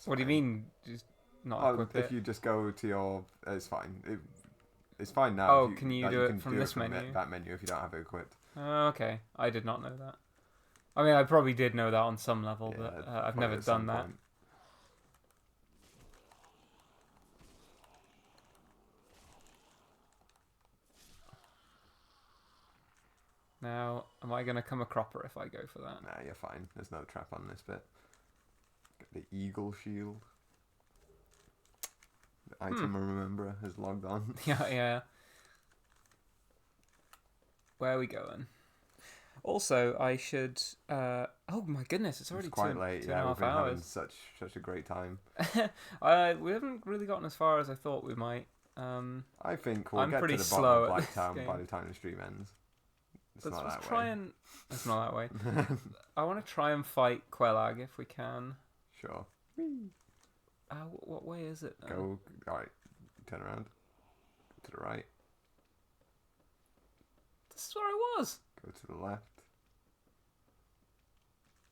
What do you mean? Just not equip if it? you just go to your, it's fine. It's fine now. Oh, if you, can you like, do you it can from do this it from menu? that menu if you don't have it equipped. Okay, I did not know that. I mean, I probably did know that on some level, Yeah, but I've probably never at some done that. point. Now, am I going to come a cropper if I go for that? Nah, you're fine. There's no trap on this bit. Get the eagle shield. The item rememberer has logged on. Yeah. Where are we going? Also, I should. Oh my goodness, it's already It's quite two, late. two and a Yeah, we've half been having hours. such a great time. We haven't really gotten as far as I thought we might. I think we'll I'm get to pretty the slow bottom at of this Blacktown by game. the time the stream ends. It's Let's not that try way. and. It's not that way. I want to try and fight Quelag if we can. Sure. What way is it? Then? Go. Alright. Turn around. To the right. This is where I was. Go to the left.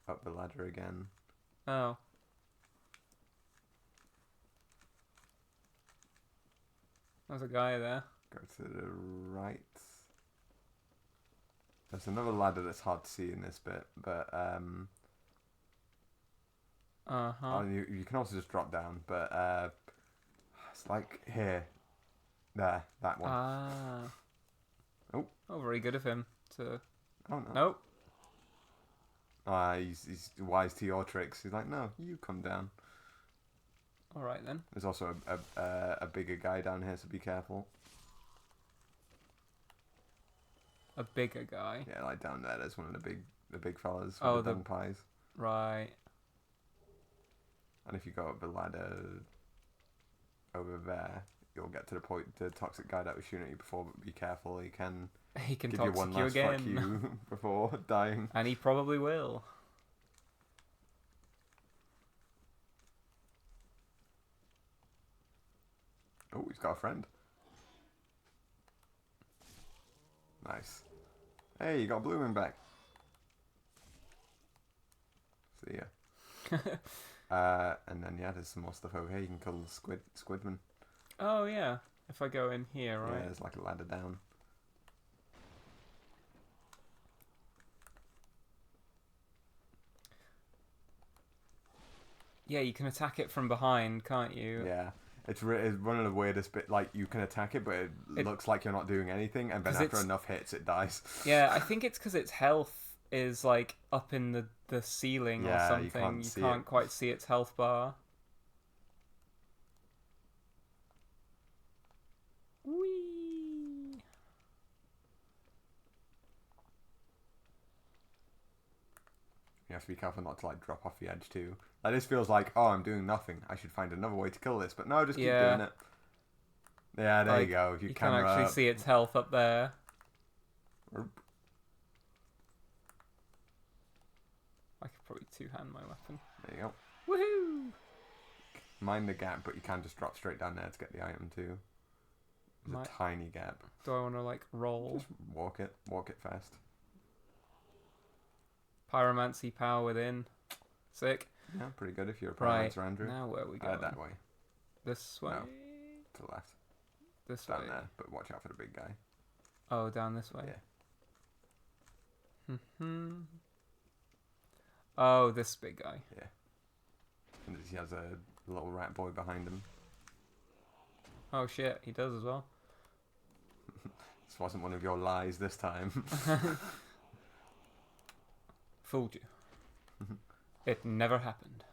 Up the ladder again. Oh. There's a guy there. Go to the right. There's another ladder that's hard to see in this bit, but you can also just drop down, but it's like here, there, that one. Oh, very good of him to. Oh no. Nope. He's wise to your tricks. He's like, no, you come down. All right then. There's also a bigger guy down here, so be careful. A bigger guy. Yeah, like down there. There's one of the big fellas with Oh, the dung pies. Right. And if you go up the ladder over there, you'll get to the point the toxic guy that was shooting at you before. But be careful, he can give you one toxic you last again. fuck you before dying. And he probably will. Oh, he's got a friend. Nice. Hey, you got Blooming back. See ya. And then yeah, there's some more stuff over here. You can kill Squidman. Oh yeah. If I go in here, right? Yeah, there's like a ladder down. Yeah, you can attack it from behind, can't you? Yeah. It's one of the weirdest bit. Like you can attack it, but it looks like you're not doing anything, and then 'Cause after it's- enough hits, it dies. Yeah, I think it's because its health is like up in the ceiling or Yeah, something. you can't see can't it. quite see its health bar. Whee! You have to be careful not to like drop off the edge too. Like this feels like, oh, I'm doing nothing. I should find another way to kill this, but no, just keep Yeah. doing it. Yeah, there Like, you go. If You can camera actually up. see its health up there. Oop. I could probably two-hand my weapon. There you go. Woohoo! Mind the gap, but you can just drop straight down there to get the item too. There's a tiny gap. Do I want to like roll? Just walk it fast. Pyromancy power within. Sick. Yeah, pretty good if you're a Right. Pyromancer, Andrew. Now where are we going? That way, This way? No. to the left, This down way? there. But watch out for the big guy. Oh, down this way? Yeah. Hmm. Oh, this big guy. Yeah. And he has a little rat boy behind him. Oh shit, he does as well. This wasn't one of your lies this time. Fooled you. It never happened.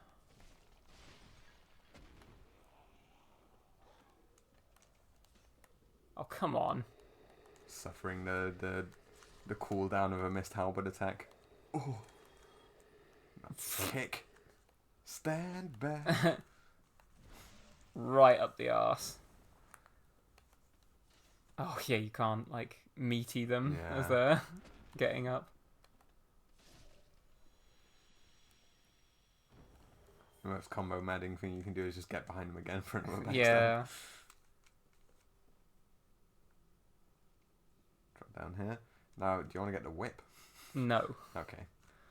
Oh, come on. Suffering the cooldown of a missed halberd attack. Oh. Kick. Stand back. Right up the arse. Oh yeah, you can't like meaty them as Yeah. they're getting up. The most combo madding thing you can do is just get behind him again for another backstab. Yeah. Drop down here. Now, do you want to get the whip? No. Okay.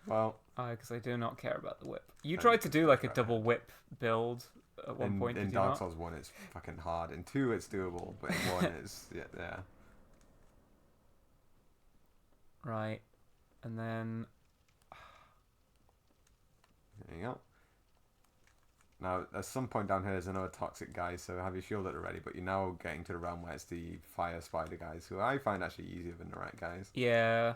Well, Because I do not care about the whip. You I tried need to to do like a try double whip build at one point, in did you Dark not? Souls 1, it's fucking hard. In 2, it's doable, but in 1, it's yeah. Right. And then... There you go. Now, at some point down here, there's another toxic guy, so have your shield at the ready. But you're now getting to the realm where it's the fire spider guys, who I find actually easier than the rat guys. Yeah.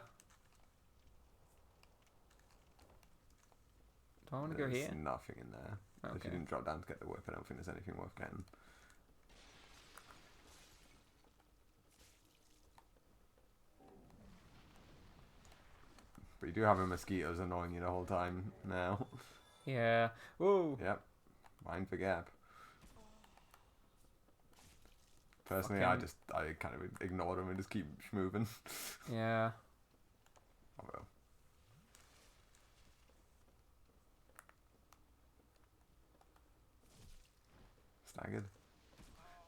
Do I want to go here? There's nothing in there. If you Okay. didn't drop down to get the whip, I don't think there's anything worth getting. But you do have a mosquitoes annoying you the whole time now. Yeah. Whoa. Yep. Mind the gap. Personally, Fucking- I kind of ignore them and just keep moving. Yeah. Oh well. Staggered.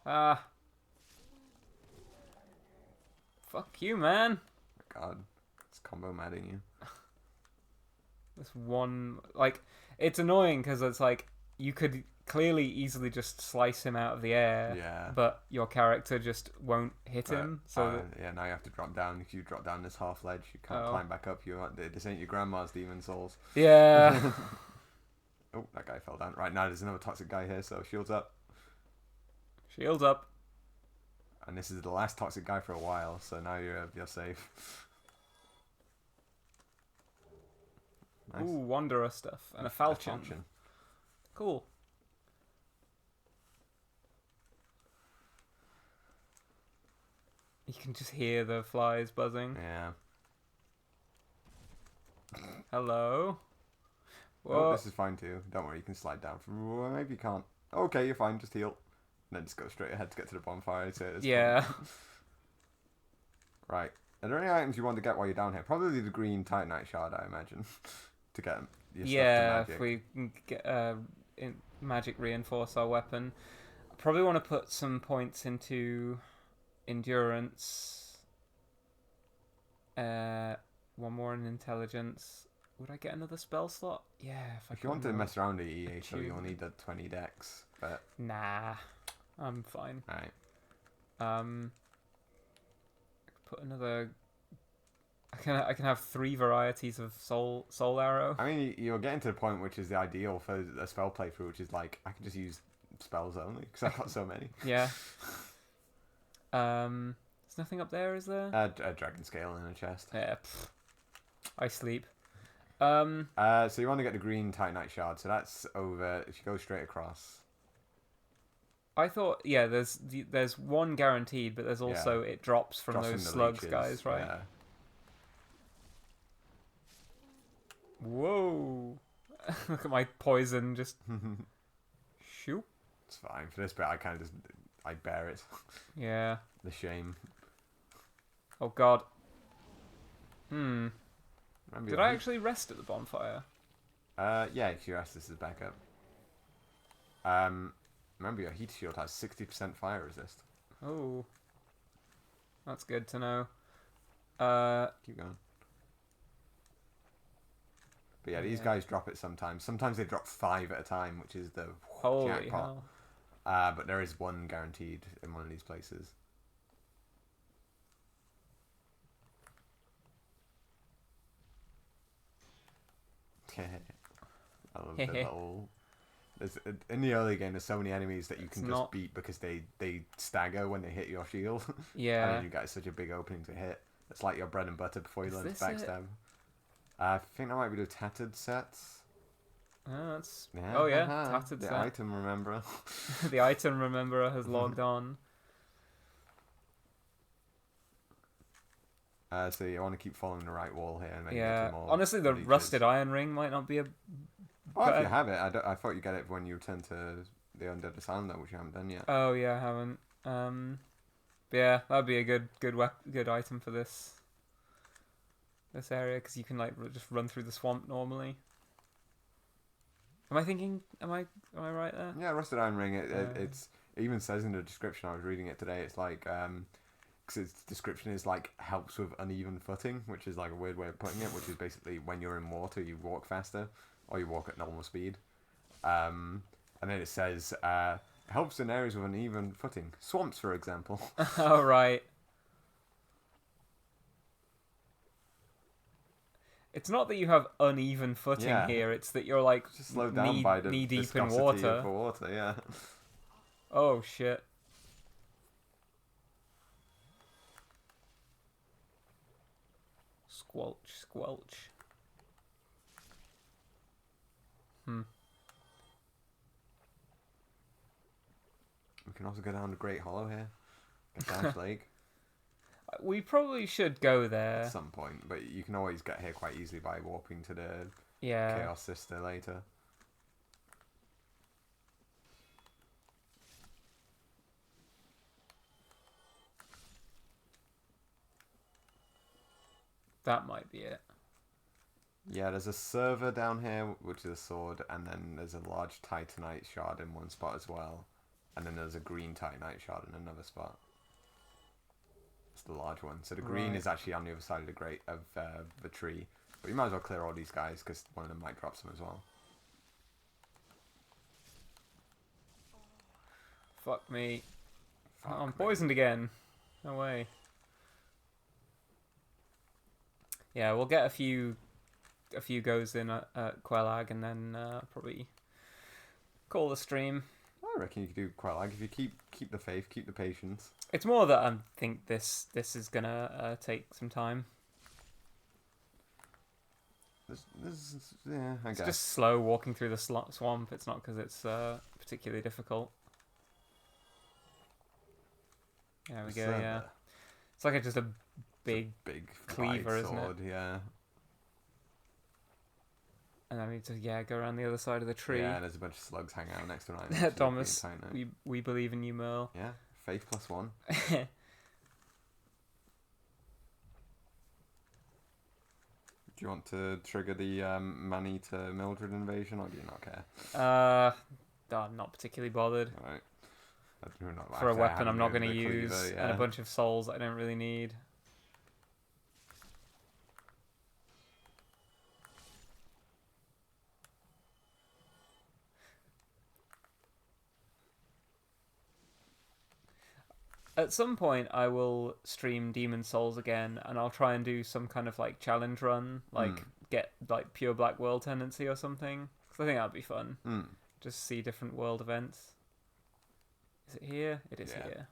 Ah. Fuck you, man. God, it's combo madding you. This one, like, it's annoying because it's like you could clearly easily just slice him out of the air, Yeah. but your character just won't hit him. So that, yeah, now you have to drop down. If you drop down this half ledge, you can't Oh. climb back up. This ain't your grandma's demon souls. yeah. Oh, that guy fell down. Right, now there's another toxic guy here, so shields up. Shields up. And this is the last toxic guy for a while, so now you're safe. Nice. Ooh, wanderer stuff and a falchion. Cool. You can just hear the flies buzzing. Yeah. Hello. Oh, Whoa. this is fine too. Don't worry, you can slide down from. Well, maybe you can't. Okay, you're fine. Just heal, and then just go straight ahead to get to the bonfire. Yeah. Right. Are there any items you want to get while you're down here? Probably the green Titanite shard, I imagine, to get your Yeah, stuff to magic. if we can get magic reinforce our weapon. I probably want to put some points into endurance. One more in intelligence. Would I get another spell slot? Yeah. If you want to mess around the EA, so you'll Achievement. need the 20 dex. But Nah, I'm fine. right. I could put another. I can have 3 varieties of soul arrow. I mean, you're getting to the point which is the ideal for a spell playthrough, which is like I can just use spells only because I've got so many. Yeah. There's nothing up there, is there? A dragon scale in a chest. Yeah. I sleep. So you want to get the green Titanite shard. So that's over. If you go straight across. I thought, yeah, there's one guaranteed, but there's also it drops from Drops those the slugs, leeches, guys, right? Yeah. Whoa! Look at my poison, just shoot. It's fine. For this bit, I kind of just I bear it. Yeah. The shame. Oh God. Did Remember I actually rest at the bonfire? Yeah, QS, this is backup. Remember your heat shield has 60% fire resist. Oh. That's good to know. Keep going. But yeah, these Yeah. guys drop it sometimes. Sometimes they drop 5 at a time, which is the Holy jackpot. hell. But there is one guaranteed in one of these places. I love the little. In the early game, there's so many enemies that you can just beat because they stagger when they hit your shield. And Yeah. then you get such a big opening to hit. It's like your bread and butter before you Is learn to this it? backstab. I think that might be the tattered sets. Oh, that's. Yeah, Oh yeah, haha, tattered the set. item rememberer. The item rememberer has logged on. So you want to keep following the right wall here. And then get Yeah. to more Honestly, the leeches. rusted iron ring might not be a. Oh, if but- you have it, I thought you get it when you return to the Undead Asylum, though, which you haven't done yet. Oh yeah, I haven't. But yeah, that'd be a good item for this area because you can like just run through the swamp normally. Am I thinking? Am I right there? Yeah, rusted iron ring. It Uh, it even says in the description. I was reading it today. It's like because its description is like helps with uneven footing, which is like a weird way of putting it, which is basically when you're in water you walk faster or you walk at normal speed. And then it says helps in areas with uneven footing, swamps for example. Oh right. It's not that you have uneven footing here, it's that you're like just slowed down by the knee deep in viscosity water. of the water, yeah. Oh shit. Squelch, squelch. We can also go down the Great Hollow here. Get Dash Lake. We probably should go there. At some point, but you can always get here quite easily by warping to the Yeah. Chaos Sister later. That might be it. Yeah, there's a server down here, which is a sword, and then there's a large Titanite shard in one spot as well. And then there's a green Titanite shard in another spot. It's the large one. So the green is actually on the other side of the tree. But you might as well clear all these guys, because one of them might drop some as well. Fuck me. Fuck I'm me. poisoned again. No way. Yeah, we'll get a few goes in at Quelag and then probably call the stream. I reckon you could do quite like if you keep the faith, keep the patience. It's more that I think this is gonna take some time. Yeah, I It's guess. just slow walking through the swamp. It's not because it's particularly difficult. There we go. Yeah, it's like just a big cleaver, wide isn't it? sword, yeah. And then we need to go around the other side of the tree. Yeah, there's a bunch of slugs hanging out next to it. Thomas, we believe in you, Merle. Yeah, faith +1. Do you want to trigger the Manny to Mildred invasion, or do you not care? I'm not particularly bothered. Alright. For a weapon I'm not going to use, and a bunch of souls I don't really need. At some point, I will stream Demon Souls again, and I'll try and do some kind of like challenge run, like get like pure Black World tendency or something. Because I think that'd be fun. Just see different world events. Is it here? It is here.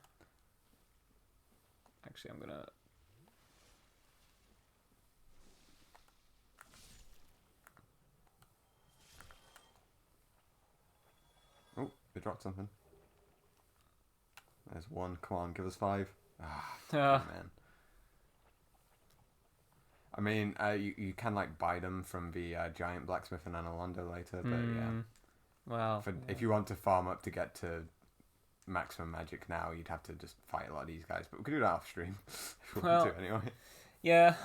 Actually, I'm gonna. Oh, they dropped something. There's one. Come on, give us 5. Man. I mean, you can like buy them from the giant blacksmith in Analondo later, but yeah. Well, If you want to farm up to get to maximum magic now, you'd have to just fight a lot of these guys. But we could do that off stream if we want to anyway. Yeah.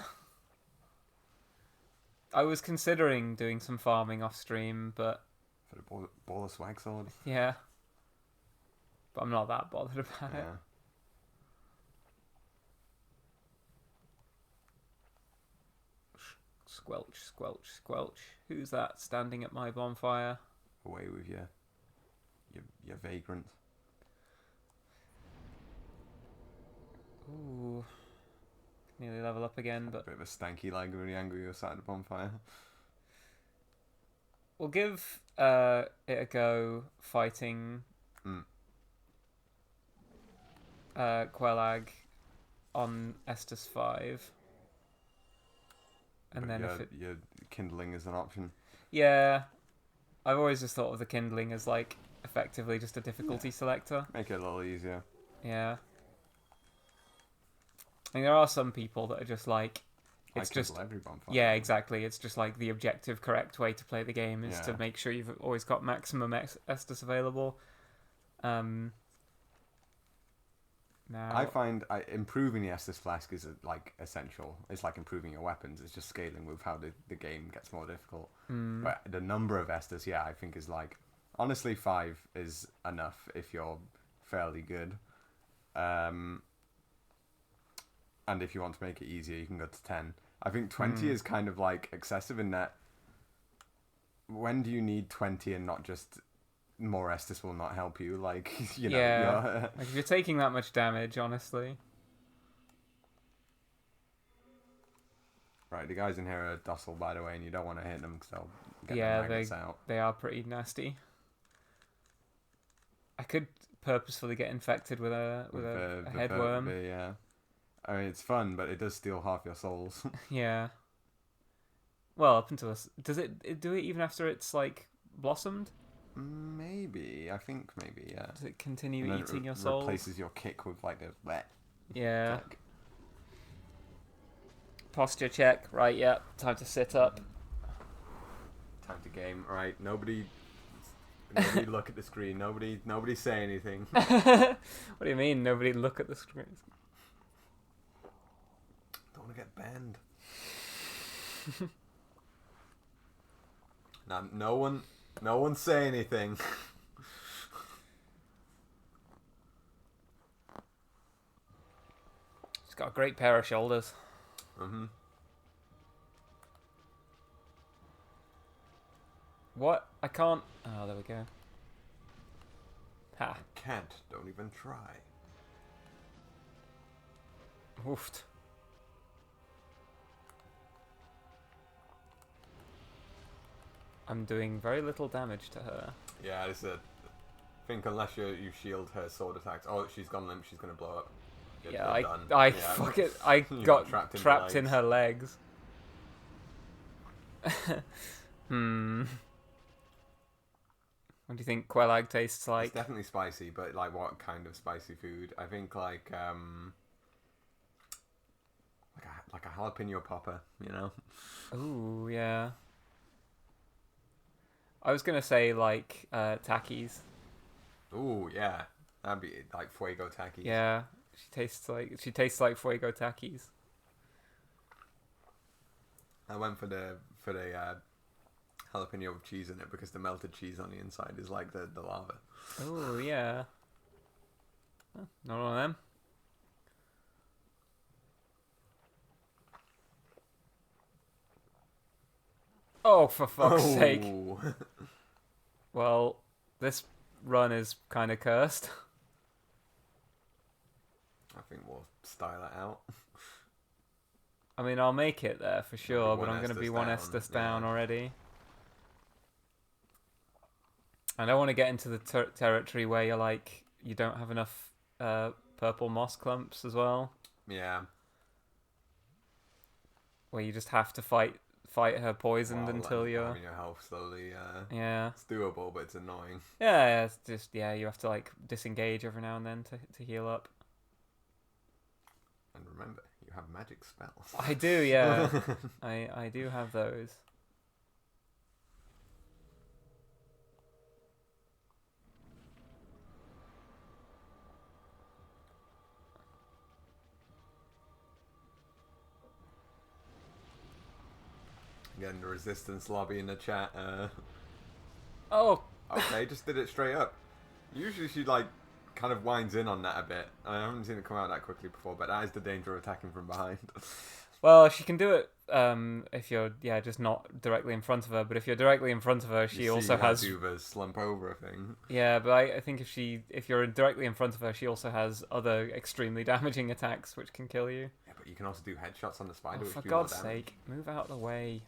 I was considering doing some farming off stream, but For the ball of swag sword. yeah. But I'm not that bothered about it. Squelch, squelch, squelch. Who's that standing at my bonfire? Away with your vagrant. Ooh. Nearly level up again, but... A bit of a stanky leg really angry you're sat at the bonfire. We'll give it a go fighting Quelag on Estus 5. And then your kindling is an option. Yeah. I've always just thought of the kindling as like effectively just a difficulty selector. Make it a little easier. Yeah. I mean, there are some people that are just like, it's I just every bonfire. Yeah, exactly. It's just like the objective correct way to play the game is to make sure you've always got maximum Estus available. Now I find improving the Estus Flask is like essential. It's like improving your weapons. It's just scaling with how the game gets more difficult. But the number of Estus, I think is like, honestly 5 is enough if you're fairly good. and if you want to make it easier, you can go to 10. I think 20 is kind of like excessive in that. When do you need 20 and not just more Estus will not help you? Like, you know. Yeah. Like if you're taking that much damage, honestly. Right, the guys in here are docile, by the way, and you don't want to hit them because they'll get Yeah, their magnets out. they are pretty nasty. I could purposefully get infected with a headworm. Yeah. I mean, it's fun, but it does steal half your souls. Yeah. Well, up until does it do it even after it's like blossomed? Maybe. I think maybe, yeah. Does it continue And then eating your souls? Replaces your kick with like the bleh. Yeah. Kick. Posture check. Right, yeah. Time to sit up. Time to game. Right, nobody look at the screen. Nobody say anything. What do you mean? Nobody look at the screen. Don't want to get banned. Now, no one say anything. She's got a great pair of shoulders. Mm-hmm. What? I can't. Oh, there we go. Ha. Can't. Don't even try. Oofed. I'm doing very little damage to her. Yeah, this is I think unless you shield her sword attacks. Oh, she's gone limp. She's gonna blow up. Yeah, You're I done. fuck it. I got trapped in her legs. What do you think Quelag tastes like? It's definitely spicy, but like what kind of spicy food? I think like a jalapeno popper, you know? Ooh, yeah. I was gonna say like Takis. Ooh, yeah. That'd be like fuego Takis. Yeah, she tastes like fuego Takis. I went for the jalapeno with cheese in it because the melted cheese on the inside is like the lava. Oh yeah. Oh, not one of them. Oh, for fuck's sake. Well, this run is kind of cursed. I think we'll style it out. I mean, I'll make it there for sure, but one I'm going to be Estus one down, Estus down yeah. already. I don't want to get into the territory where you're like, you don't have enough purple moss clumps as well. Yeah. Where you just have to fight her poisoned until you're... having your health slowly, Yeah. It's doable, but it's annoying. Yeah, it's just, yeah, you have to like disengage every now and then to heal up. And remember, you have magic spells. I do, yeah. I do have those. Again, the resistance lobby in the chat. Oh! Okay, just did it straight up. Usually she like kind of winds in on that a bit. I haven't seen it come out that quickly before, but that is the danger of attacking from behind. Well, she can do it if you're just not directly in front of her. But if you're directly in front of her, she also has do the slump over thing. Yeah, but I think if you're directly in front of her, she also has other extremely damaging attacks which can kill you. Yeah, but you can also do headshots on the spider. Oh, which for do more God's damage. sake, move out of the way.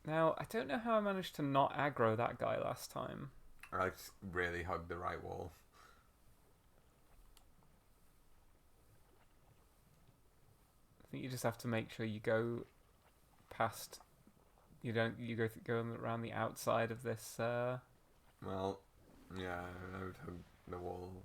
Now, I don't know how I managed to not aggro that guy last time. I just really hugged the right wall. I think you just have to make sure you go past. You go around the outside of this. Well, yeah, I would hug the wall.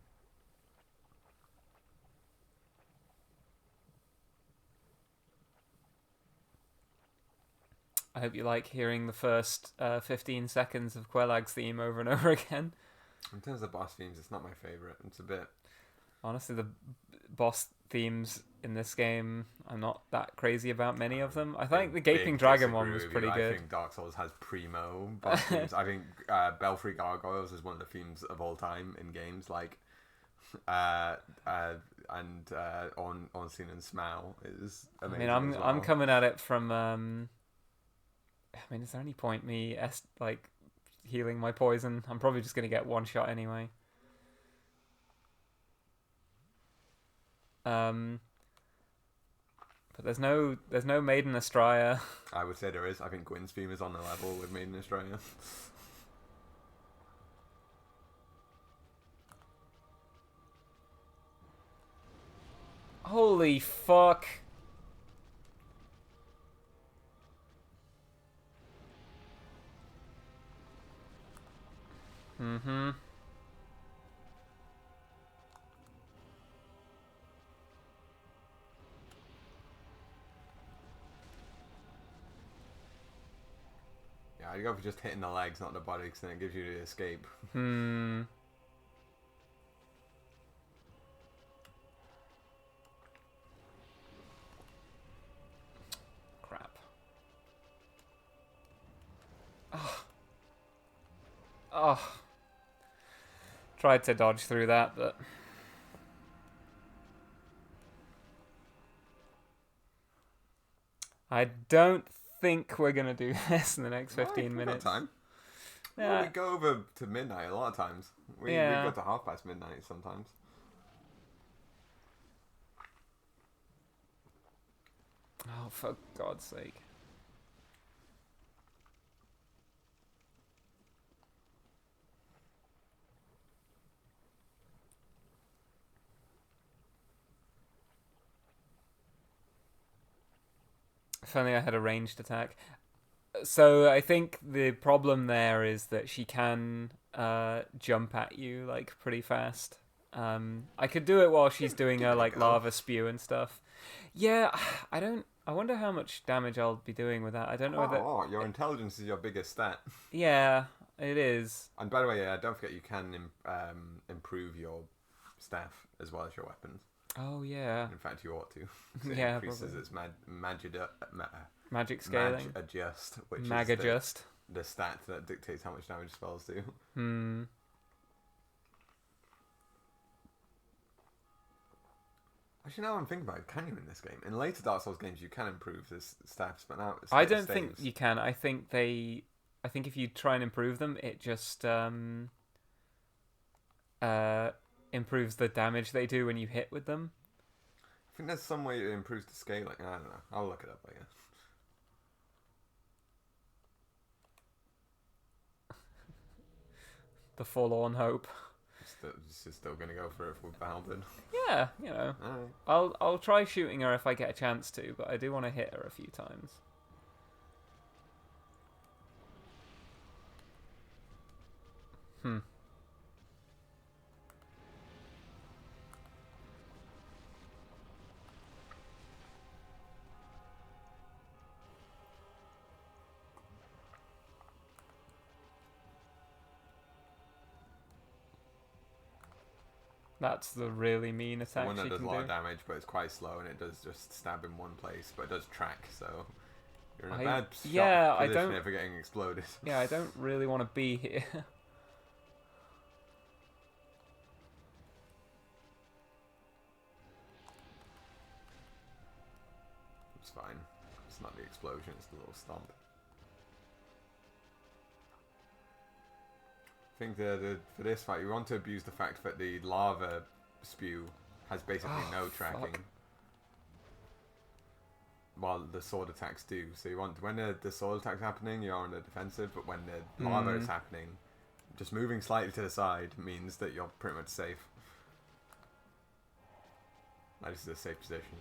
I hope you like hearing the first 15 seconds of Quelag's theme over and over again. In terms of boss themes, it's not my favourite. It's a bit... Honestly, the boss themes in this game, I'm not that crazy about many of them. I think the Gaping Dragon one was pretty good. I think Dark Souls has primo boss themes. I think Belfry Gargoyles is one of the themes of all time in games. Like, on scene and smell is I amazing. mean, as well. I'm coming at it from. I mean, is there any point me like healing my poison? I'm probably just gonna get one shot anyway. But there's no Maiden Astraea. I would say there is. I think Gwyn's theme is on the level with Maiden Australia. Holy fuck. Mm-hmm. Yeah, I go for just hitting the legs, not the body, because then it gives you the escape. Hmm. Crap. Oh. Oh. Tried to dodge through that, but... I don't think we're gonna do this in the next 15 minutes. Got time. Yeah. Well, we go over to midnight a lot of times. We go to midnight sometimes. Oh, for God's sake. If only I had a ranged attack. So I think the problem there is that she can jump at you like pretty fast. I could do it while she's doing her like lava spew and stuff. Yeah, I wonder how much damage I'll be doing with that. I don't know whether... your intelligence is your biggest stat. Yeah, it is. And by the way, don't forget you can improve your staff as well as your weapons. Oh yeah. In fact, you ought to. It Yeah, increases probably. its Magic scaling. Mag adjust, which Mag is adjust. the stat that dictates how much damage spells do. Hmm. Actually, now I'm thinking about it, can you in this game? In later Dark Souls games, you can improve this staffs, but now I don't think you can. I think if you try and improve them, it just improves the damage they do when you hit with them. I think there's some way it improves the scaling. I don't know. I'll look it up, I guess. The forlorn hope. Still gonna go for it with Balvin. Yeah, you know. Alright. I'll try shooting her if I get a chance to, but I do want to hit her a few times. That's the really mean attack One that she does can a lot do. of damage, but it's quite slow, and it does just stab in one place, but it does track, so you're in a bad position if you're getting exploded. Yeah, I don't really want to be here. It's fine. It's not the explosion, it's the little stomp. I think for this fight, you want to abuse the fact that the lava spew has basically no tracking. Fuck. While the sword attacks do. So you want, when the sword attack's happening, you're on the defensive, but when the lava is happening, just moving slightly to the side means that you're pretty much safe. Like, this is a safe position.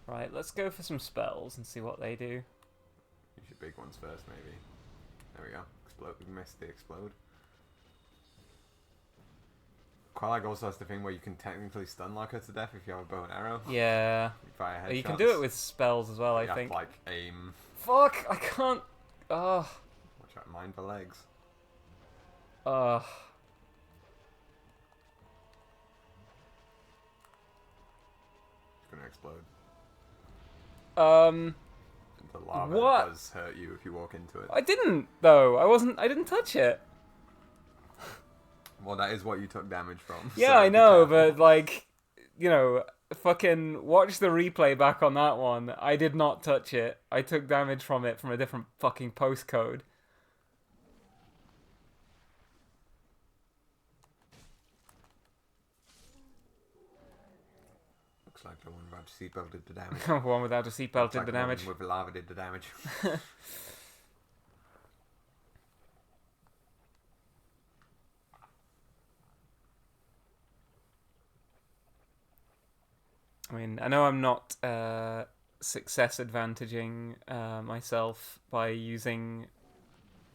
Right, let's go for some spells and see what they do. Use your big ones first, maybe. There we go. Explode. We missed the explode. Qualag also has the thing where you can technically stun lock her to death if you have a bow and arrow. Yeah. Fire headshots. You can do it with spells as well, I you think. have to, like, aim. Fuck! I can't... Ugh. Watch out, mind the legs. Ugh. It's gonna explode. The lava What? does hurt you if you walk into it. I didn't, though. I didn't touch it. Well, that is what you took damage from. Yeah, so I be know, careful. but like, you know, fucking watch the replay back on that one. I did not touch it. I took damage from it from a different fucking postcode. Looks like the one without a seatbelt did the damage. One without a seatbelt Looks did like the the one damage. with the lava did the damage. I mean, I know I'm not success advantaging myself by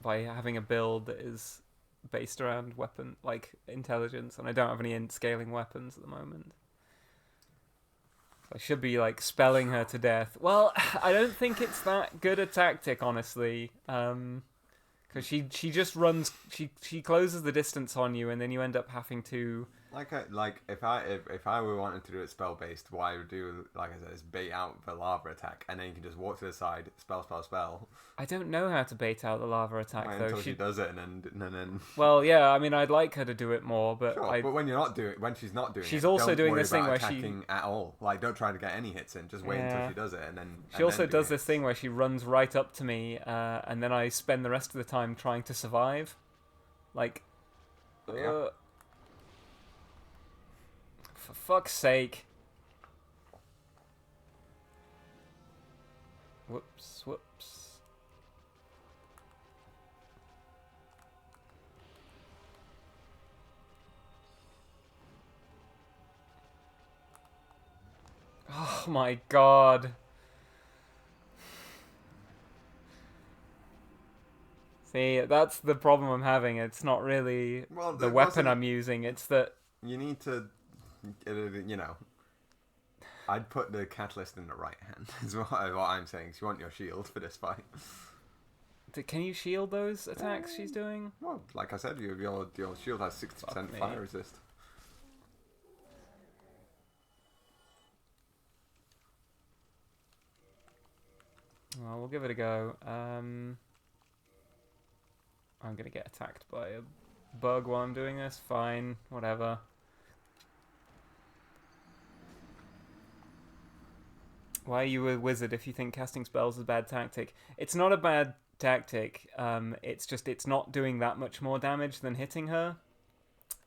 having a build that is based around weapon like intelligence, and I don't have any scaling weapons at the moment. So I should be like spelling her to death. Well, I don't think it's that good a tactic, honestly. Because she just runs, she closes the distance on you, and then you end up having to. Like if I were wanting to do it spell based, what I would do, like I said, is bait out the lava attack, and then you can just walk to the side, spell. I don't know how to bait out the lava attack Right, though. until she does it, and then. Well, yeah, I mean, I'd like her to do it more, but Sure, but when she's not doing it, she's also don't doing worry this thing about where she attacking at all. Like, don't try to get any hits in. Just wait until Yeah. she does it, and then. She also does this thing where she runs right up to me, and then I spend the rest of the time trying to survive. Like, Yeah. for fuck's sake. Whoops. Oh my god. See, that's the problem I'm having. It's not really Well, the it weapon wasn't- I'm using. It's that You need to, I'd put the catalyst in the right hand. Is what I'm saying. So you want your shield for this fight. can you shield those attacks she's doing? Well, like I said, your shield has 60% Fuck me. fire resist. Well, we'll give it a go. I'm gonna get attacked by a bug while I'm doing this. Fine, whatever. Why are you a wizard if you think casting spells is a bad tactic? It's not a bad tactic. It's just it's not doing that much more damage than hitting her.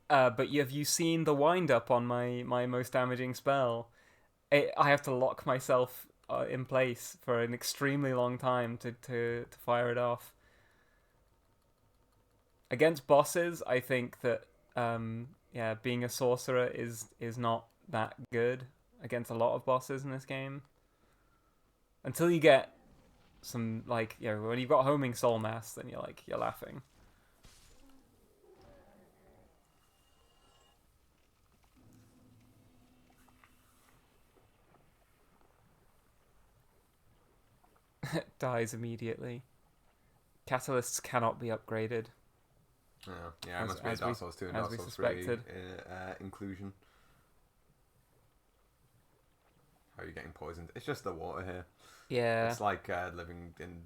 But have you seen the wind up on my most damaging spell? I have to lock myself in place for an extremely long time to fire it off. Against bosses, I think that being a sorcerer is not that good against a lot of bosses in this game. Until you get some when you've got homing soul mass, then you're laughing. Dies immediately. Catalysts cannot be upgraded. Yeah, it must be a Dark Souls 2 and Dark Souls 3 inclusion. How are you getting poisoned? It's just the water here. Yeah. It's like living in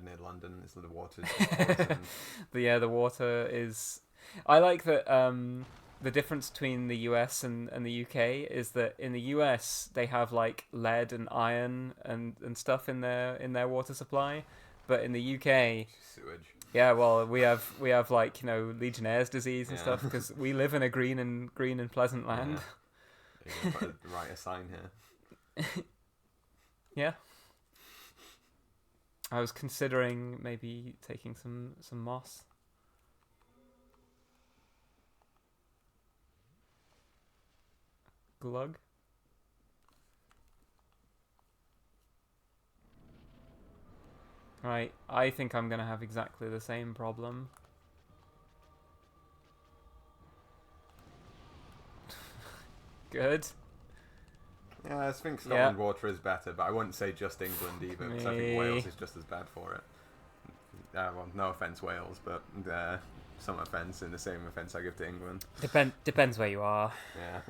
near London. It's the water's poison. The water is. I like that. The difference between the US and the UK is that in the US they have like lead and iron and stuff in their water supply, but in the UK Sewage. yeah, well we have Legionnaire's disease and stuff because we live in a green and pleasant land. Yeah. You're gonna write a sign here. Yeah. I was considering maybe taking some moss. Glug. Right, I think I'm gonna have exactly the same problem. Good. Yeah, I think Scotland water is better, but I wouldn't say just England either, because I think Wales is just as bad for it. Well, no offence, Wales, but some offence in the same offence I give to England. Depends where you are. Yeah.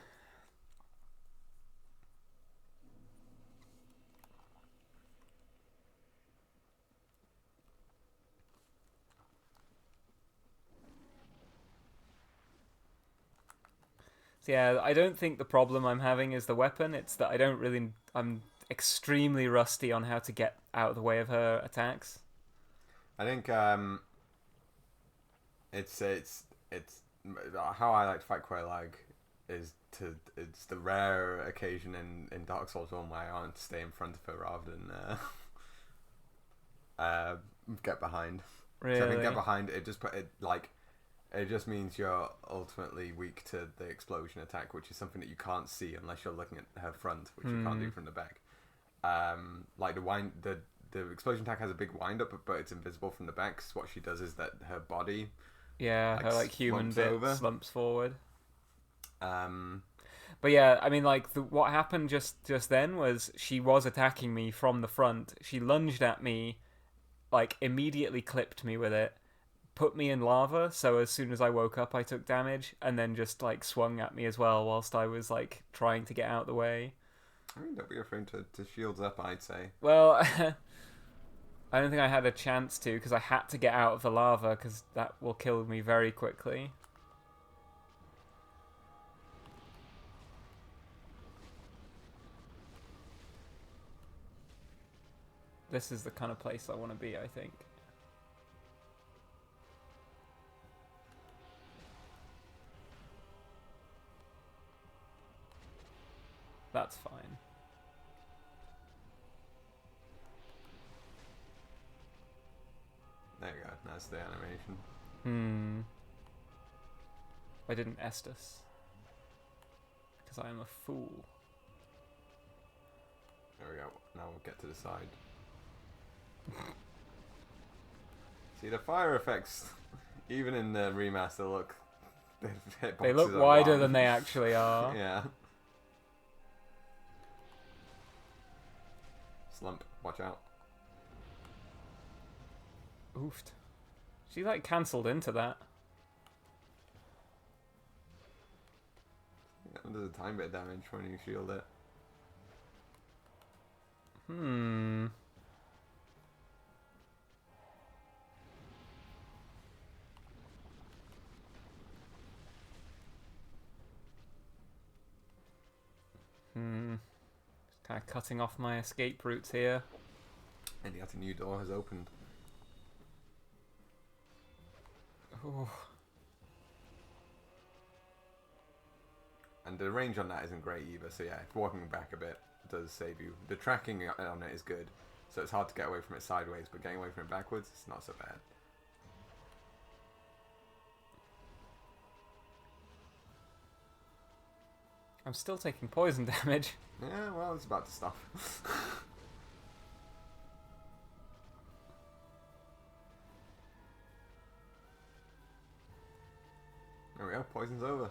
So yeah, I don't think the problem I'm having is the weapon. It's that I'm extremely rusty on how to get out of the way of her attacks. I think it's how I like to fight Quelaag it's the rare occasion in Dark Souls 1 where I want to stay in front of her rather than get behind. Really? So if I get behind, it just means you're ultimately weak to the explosion attack, which is something that you can't see unless you're looking at her front, which you can't do from the back. Like the explosion attack has a big wind up, but it's invisible from the back. So what she does is that her body, her human bit slumps forward. But yeah, I mean, what happened just then was she was attacking me from the front. She lunged at me, immediately clipped me with it, put me in lava. So as soon as I woke up, I took damage, and then just swung at me as well whilst I was trying to get out of the way. I mean, don't be afraid to shields up, I'd say. Well, I don't think I had a chance to because I had to get out of the lava because that will kill me very quickly. This is the kind of place I want to be, I think. That's fine. There you go. That's the animation. I didn't Estus. Because I am a fool. There we go. Now we'll get to the side. See, the fire effects, even in the remaster, they look wider than they actually are. Yeah. Slump. Watch out. Oofed. She cancelled into that. Yeah, does a tiny bit of damage when you shield it. Just kind of cutting off my escape routes here. And yet a new door has opened. Ooh. And the range on that isn't great either, so yeah, walking back a bit does save you. The tracking on it is good, so it's hard to get away from it sideways, but getting away from it backwards, it's not so bad. I'm still taking poison damage. Yeah, well, it's about to stop. There we go, poison's over.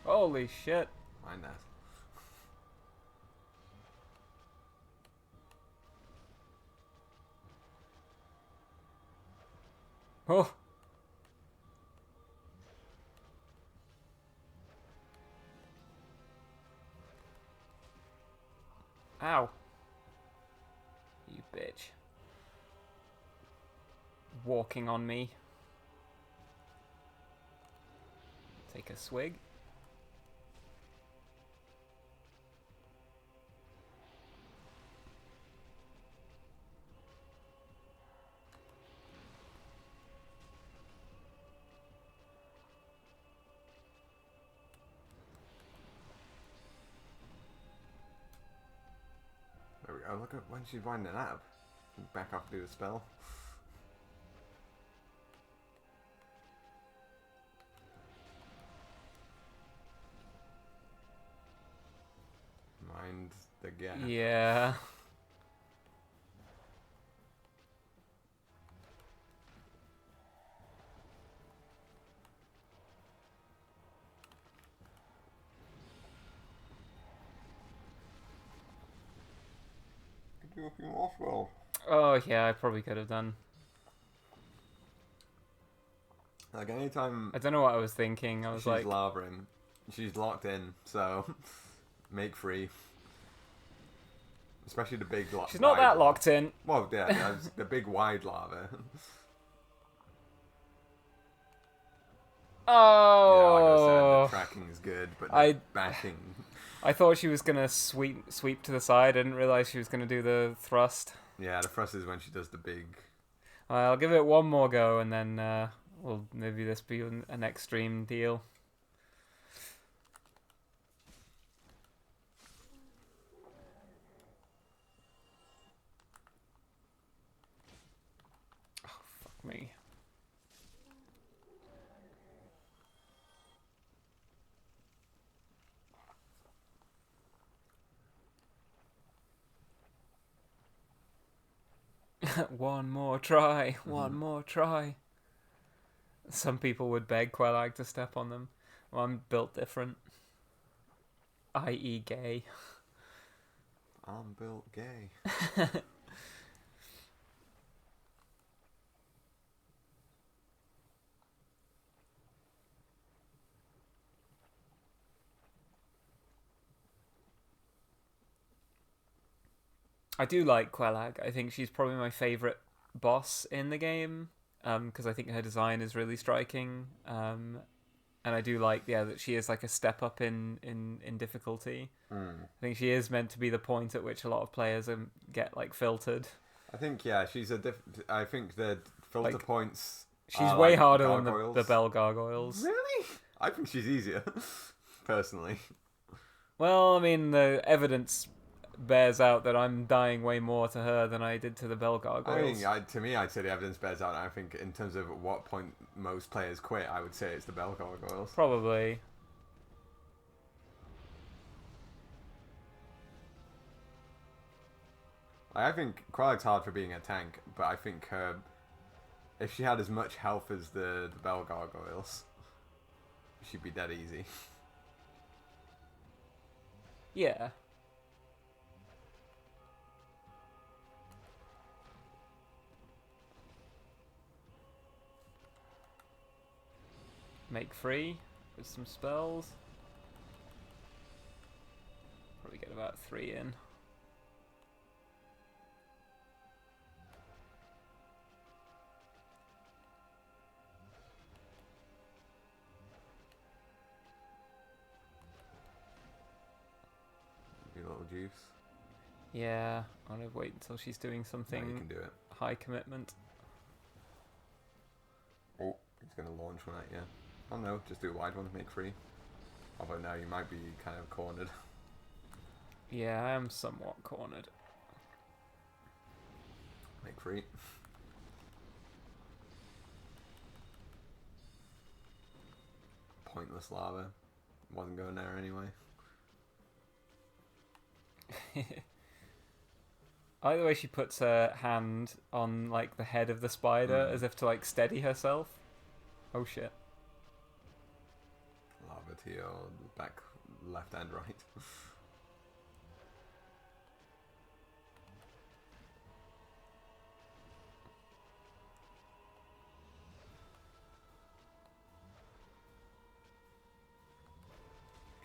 Holy shit. Mind that. Oh. Ow. You bitch. Walking on me. Take a swig. There we go, look at when she's winding that up. Back off to do the spell. Mind the gap. Yeah. Could do a few more spells. Oh yeah, I probably could have done. Like anytime I don't know what I was thinking. I was she's lavering, she's locked in, so make free. Especially the big she's not that locked in. Well, yeah, the big wide lava. Yeah, like I said, Oh, the tracking is good, but I- the bashing. I thought she was gonna sweep to the side. I didn't realize she was gonna do the thrust. Yeah, the thrust is when she does the big. I'll give it one more go, and then will maybe this be an extreme deal. Oh, fuck me. One more try. One more try. Some people would beg Quelag to step on them. Well, I'm built different. I.e. gay. I'm built gay. I do like Quelag. I think she's probably my favourite boss in the game. Because I think her design is really striking. And I do like, that she is like a step up in difficulty. I think she is meant to be the point at which a lot of players get like filtered. I think she's I think the filter Like, points. She's are way like harder gargoyles. than the bell gargoyles. Really? I think she's easier, personally. Well, I mean, the evidence bears out that I'm dying way more to her than I did to the bell gargoyles. To me, I'd say the evidence bears out. I think in terms of at what point most players quit, I would say it's the bell gargoyles. Probably. I think Quellag's hard for being a tank, but I think if she had as much health as the bell gargoyles, she'd be dead easy. Yeah. Make free with some spells. Probably get about 3 in. Be a little juice. Yeah, I'm gonna wait until she's doing something No, you can do it. high commitment. Oh, he's gonna launch one at you. Oh no, just do a wide one, make free. Although now you might be kind of cornered. Yeah, I am somewhat cornered. Make free. Pointless lava. Wasn't going there anyway. I like the way she puts her hand on like the head of the spider as if to like steady herself. Oh shit. Lava to your back, left and right.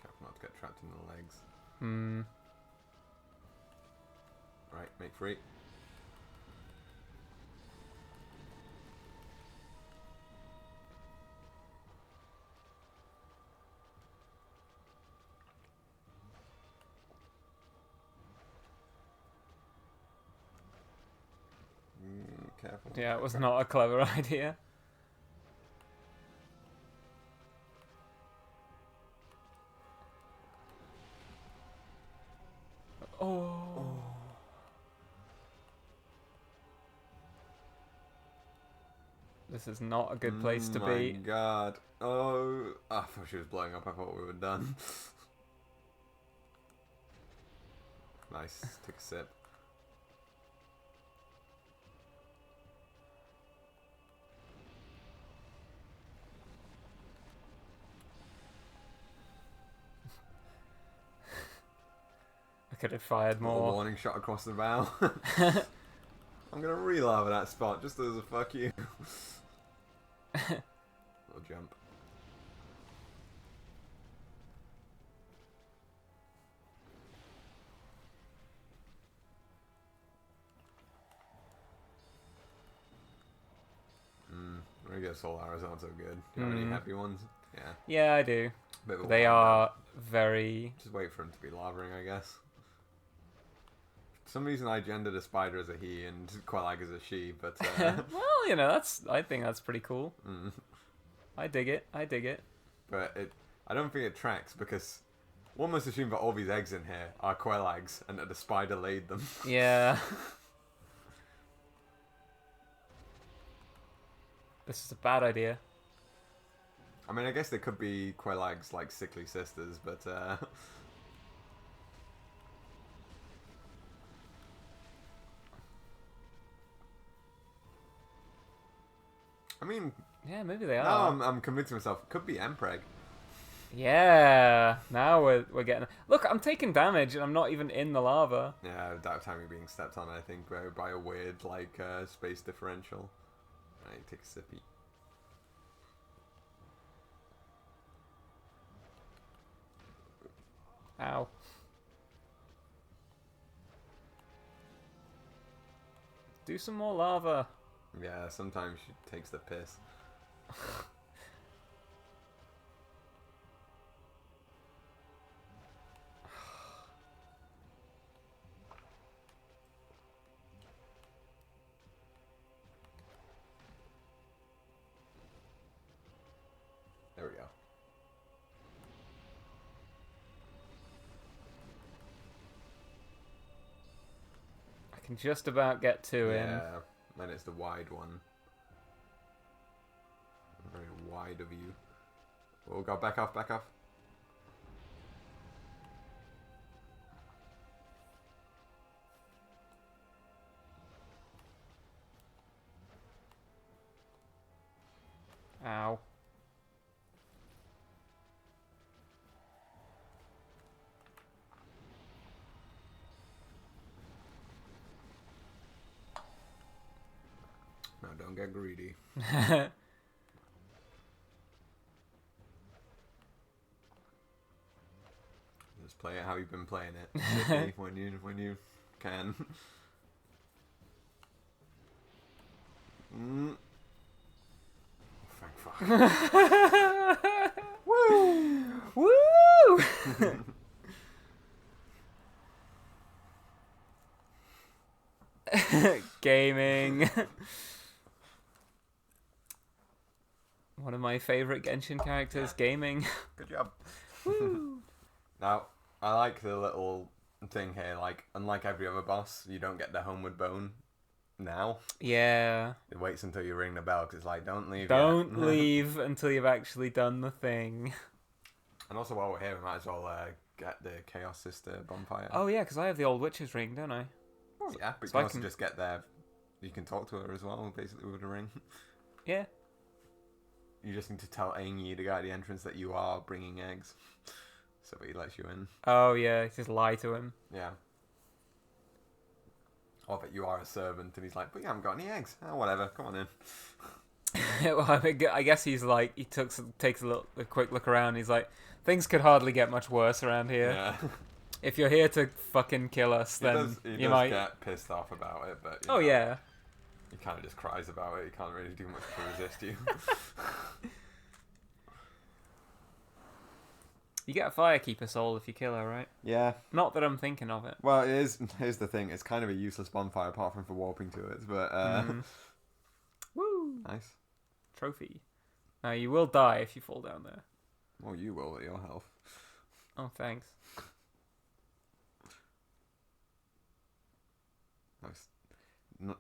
Careful not to get trapped in the legs. Right, make free. Careful. Yeah, it was not a clever idea. Oh. This is not a good place to My be. God. Oh, I thought she was blowing up. I thought we were done. Nice. Take a sip. I could have fired Little more. warning shot across the bow. I'm gonna re-lava that spot just as a fuck you. Little jump. Regular soul arrows aren't so good. Do you have any heavy ones? Yeah. Yeah, I do. Bit of a They wind are down. very... Just wait for him to be lavering, I guess. For some reason I gendered a spider as a he and Quelag as a she, but... well, you know, I think that's pretty cool. mm. I dig it. But I don't think it tracks because one must assume that all these eggs in here are Quelags and that the spider laid them. Yeah. This is a bad idea. I mean, I guess they could be Quelag's like sickly sisters, but I mean, Yeah, maybe they now are. I'm convincing myself it could be Empreg. Yeah. Now we're getting... Look, I'm taking damage and I'm not even in the lava. Yeah, without time being stepped on, I think, by a weird like space differential. Right, take a sippy. Ow. Do some more lava. Yeah, sometimes she takes the piss. There we go. I can just about get to him. Yeah, then it's the wide one. Very wide of you. Oh god, back off, back off. Ow. No, don't get greedy. Just play it how you've been playing it. Sippy when you can. Mm. Thank fuck. Woo! Woo! Gaming. One of my favorite Genshin characters, gaming. Good job. Now, I like the little thing here, like, unlike every other boss, you don't get the homeward bone now. Yeah. It waits until you ring the bell, because it's like, don't leave Don't yet. leave until you've actually done the thing. And also, while we're here, we might as well get the Chaos Sister bonfire. Oh yeah, because I have the old witch's ring, don't I? Oh, yeah, but so you I can also can- just get there. You can talk to her as well, basically, with a ring. Yeah. You just need to tell Aingi, the guy at the entrance, that you are bringing eggs. So that he lets you in. Oh yeah, just lie to him. Yeah. Or that you are a servant, and he's like, but you haven't got any eggs. Oh, whatever, come on in. Well, I guess he's like, he takes a quick look around. He's like, things could hardly get much worse around here. Yeah. If you're here to fucking kill us, then he you does might. get pissed off about it, but Oh yeah. he kind of just cries about it. He can't really do much to resist you. You get a firekeeper soul if you kill her, right? Yeah. Not that I'm thinking of it. Well, it is. Here's the thing. It's kind of a useless bonfire apart from for warping to it, but Woo! nice. Trophy. Now you will die if you fall down there. Well, you will at your health. Oh, thanks.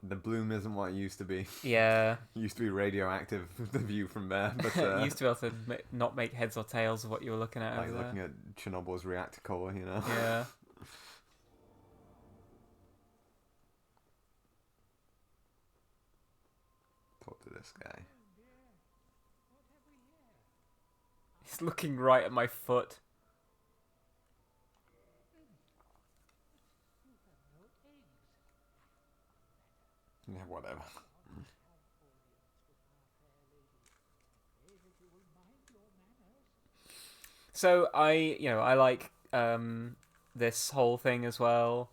The bloom isn't what it used to be. Yeah. It used to be radioactive. The view from there, but You used to be able to not make heads or tails of what you were looking at like over looking there. at Chernobyl's reactor core, you know. Yeah. Talk to this guy. He's looking right at my foot. Yeah, whatever. So I like this whole thing as well.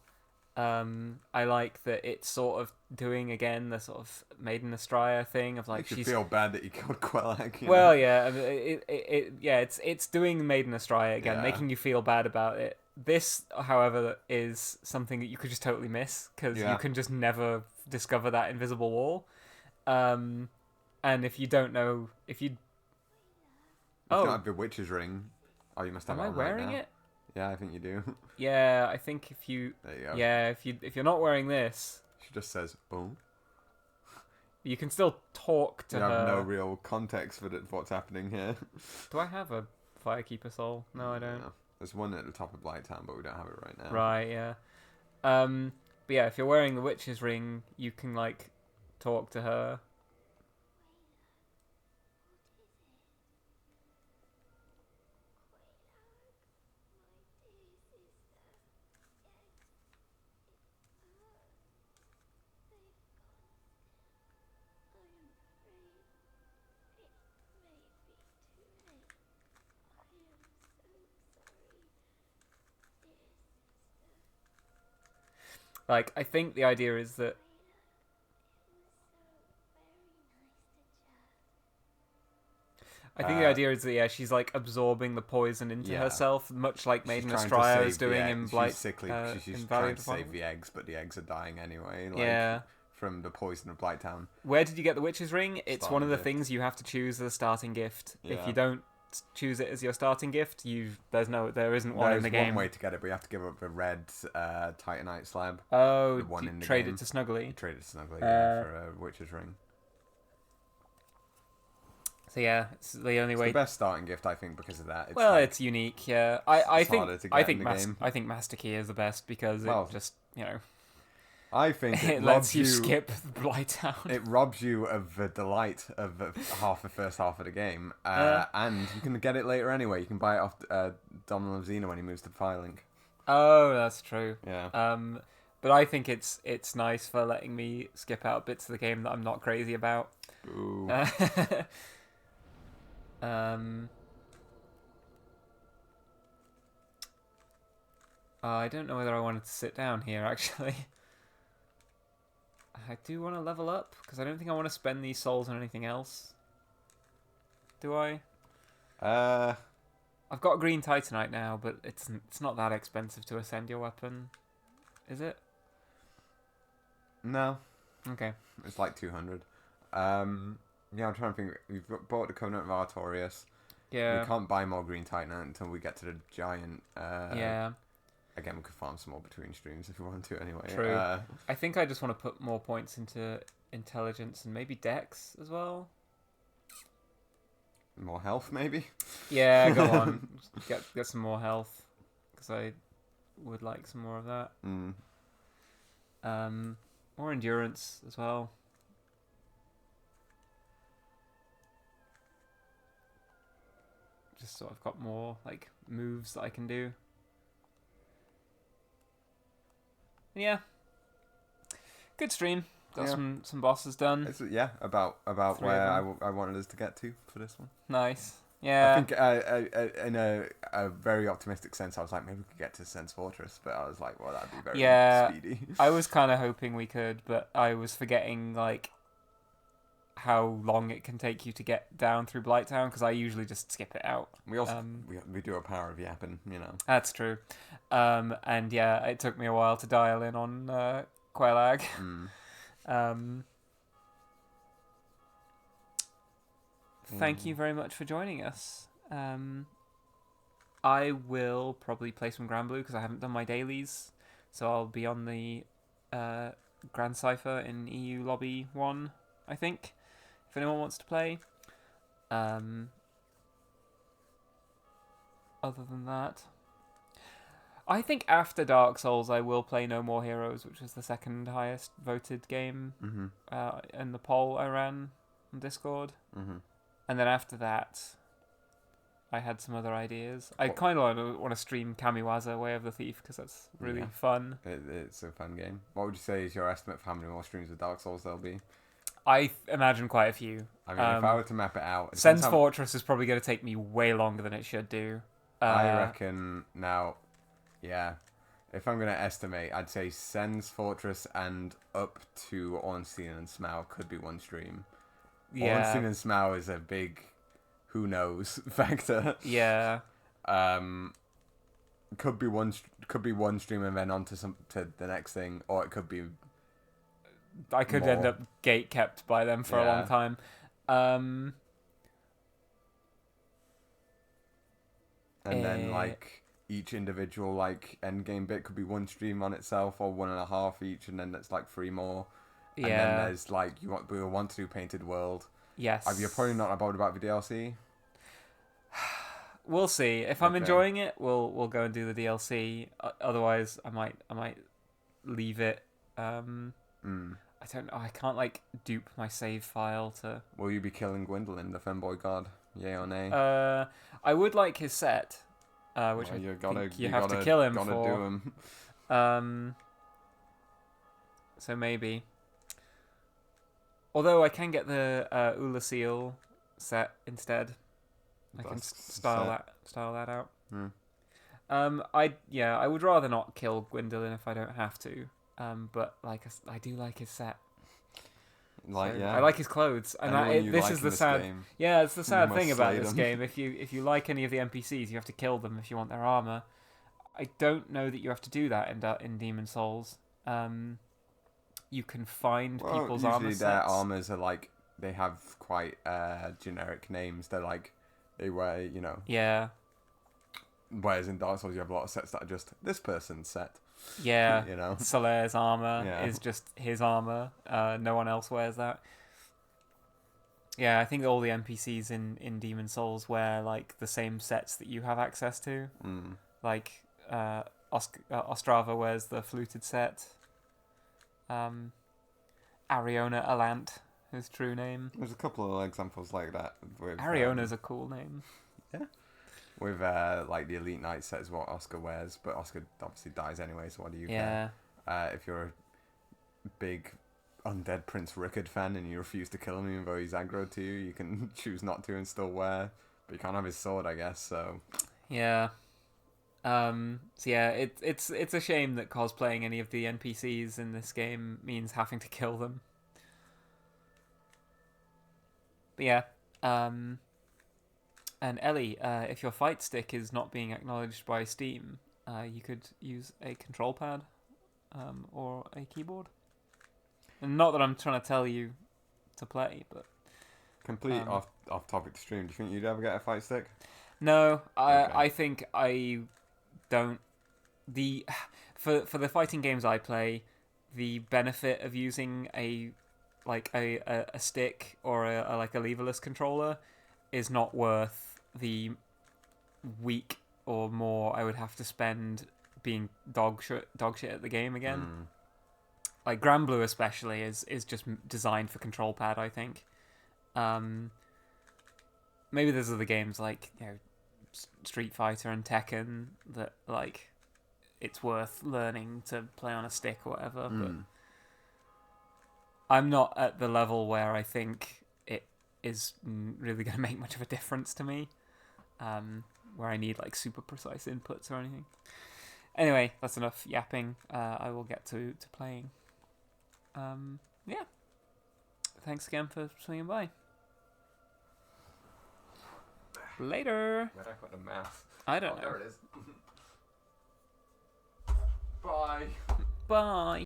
I like that it's sort of doing again the sort of Maiden Astraea thing of like Makes you she's feel bad that you killed Quelag. well, yeah, I mean, it's doing Maiden Astraea again, Yeah. making you feel bad about it. This, however, is something that you could just totally miss because Yeah. you can just never discover that invisible wall. And if you don't know, if you You don't oh, have the witch's ring. Oh, you must have am it I on right wearing now. it? Yeah, I think you do. Yeah, I think if you There you go. yeah, if you're not wearing this, She just says, "Oh." you can still talk to You her. have no real context for what's happening here. Do I have a Firekeeper soul? No, I don't. Yeah. There's one at the top of Blighttown, but we don't have it right now. Right, yeah. But yeah, if you're wearing the witch's ring, you can like talk to her. Like, I think the idea is that yeah, she's like absorbing the poison into Yeah. herself, much like She's Maiden trying to Astraea save is the doing egg- in she's Blight. sickly. She's in trying Valley of to the save Vine. the eggs, but the eggs are dying anyway. Like, Yeah. From the poison of Blighttown. Where did you get the witch's ring? It's one of the Starting gift. things you have to choose as a starting gift. If Yeah. you don't choose it as your starting gift, there isn't one in There's the game. one way to get it, but you have to give up the red Titanite slab. Oh, the one you in the trade game. it to Snuggly. You trade it snugly Uh, for a witch's ring. So yeah, it's the only It's way. the best starting gift, I think, because of that. It's Well, like, it's unique. Yeah, I it's think harder to I get think in the game. I think Master Key is the best because Well, it just I think it it lets robs you you. skip Blighttown. It robs you of the delight of the first half of the game, and you can get it later anyway. You can buy it off Domhnall of Xena when he moves to Firelink. Oh, that's true. Yeah. But I think it's nice for letting me skip out bits of the game that I'm not crazy about. Ooh. I don't know whether I wanted to sit down here, actually. I do want to level up, because I don't think I want to spend these souls on anything else. Do I? I've got green titanite now, but it's not that expensive to ascend your weapon. Is it? No. Okay. It's like 200. Yeah, I'm trying to think. We've bought the Covenant of Artorias. Yeah. We can't buy more green titanite until we get to the giant. Yeah. Again, we could farm some more between streams if we want to anyway. True. I think I just want to put more points into intelligence and maybe dex as well. More health, maybe? Yeah, go on. Get some more health, because I would like some more of that. More endurance as well. Just so I've got more like moves that I can do. Yeah. Good stream. Got some bosses done. It's, about Three where of I wanted us to get to for this one. Nice. Yeah. I think in a very optimistic sense, I was like, maybe we could get to Sense Fortress, but I was like, well, that'd be very speedy. I was kind of hoping we could, but I was forgetting like how long it can take you to get down through Blighttown, because I usually just skip it out. We also we do a power of yapping, you know. That's true. And yeah, it took me a while to dial in on Quelag. Thank you very much for joining us. I will probably play some Grand Blue because I haven't done my dailies, so I'll be on the Grand Cipher in EU Lobby 1, I think, if anyone wants to play. Other than that, I think after Dark Souls I will play No More Heroes, which was the second highest voted game in the poll I ran on Discord. And then after that, I had some other ideas. I kind of want to stream Kamiwaza Way of the Thief because that's really fun. It's a fun game. What would you say is your estimate for how many more streams of Dark Souls there'll be? I imagine quite a few. I mean, if I were to map it out... Sense Fortress is probably going to take me way longer than it should do. I reckon now, yeah. if I'm gonna estimate, I'd say Sen's Fortress and up to Ornstein and Smaug could be one stream. Ornstein and Smaug is a big who knows factor. Yeah. Could be one stream and then on to the next thing, or it could be. I could end up gate kept by them for a long time. And then like each individual like end game bit could be one stream on itself, or 1.5 each, and then that's like 3 more. And then there's like we want to do Painted World. Yes. You're probably not bothered about the DLC. We'll see. If I'm enjoying it, we'll go and do the DLC. Otherwise, I might leave it. I don't know. I can't like dupe my save file to. Will you be killing Gwendolyn, the femboy god? Yay or nay? I would like his set, which you have to kill him for. Do him. So maybe. Although I can get the Ulasil set instead. I can style that out. I would rather not kill Gwendolyn if I don't have to. But like I do like his set. I like his clothes, and this is the sad. Game, it's the sad thing about this game. If you like any of the NPCs, you have to kill them if you want their armor. I don't know that you have to do that in Demon Souls. You can find people's armor sets. Usually their armors are like they have quite generic names. They're like they wear, Yeah. Whereas in Dark Souls, you have a lot of sets that are just this person's set. Yeah. Solaire's armor is just his armor. No one else wears that. Yeah, I think all the NPCs in Demon Souls wear like the same sets that you have access to. Like Ostrava wears the fluted set. Ariona Alant, his true name. There's a couple of examples like that. Ariona's a cool name. Yeah. With like the Elite Knight set is what Oscar wears, but Oscar obviously dies anyway, so what do you care? If you're a big Undead Prince Rickard fan and you refuse to kill him even though he's aggro to you, you can choose not to and still wear, but you can't have his sword, I guess, so... Yeah. It's a shame that cosplaying any of the NPCs in this game means having to kill them. But yeah, and Ellie, if your fight stick is not being acknowledged by Steam, you could use a control pad or a keyboard. And not that I'm trying to tell you to play, but... Complete off-topic stream. Do you think you'd ever get a fight stick? No, I think I don't... For the fighting games I play, the benefit of using a stick or a leverless controller is not worth the week or more I would have to spend being dog shit at the game again. Like Granblue especially is just designed for control pad, I think. Maybe there's other games like Street Fighter and Tekken that like it's worth learning to play on a stick or whatever, but I'm not at the level where I think it is really going to make much of a difference to me, where I need like super precise inputs or anything. Anyway, that's enough yapping. I will get to playing. Yeah. Thanks again for swinging by. Later. Where did I put the mouse? I don't know. There it is. Bye. Bye.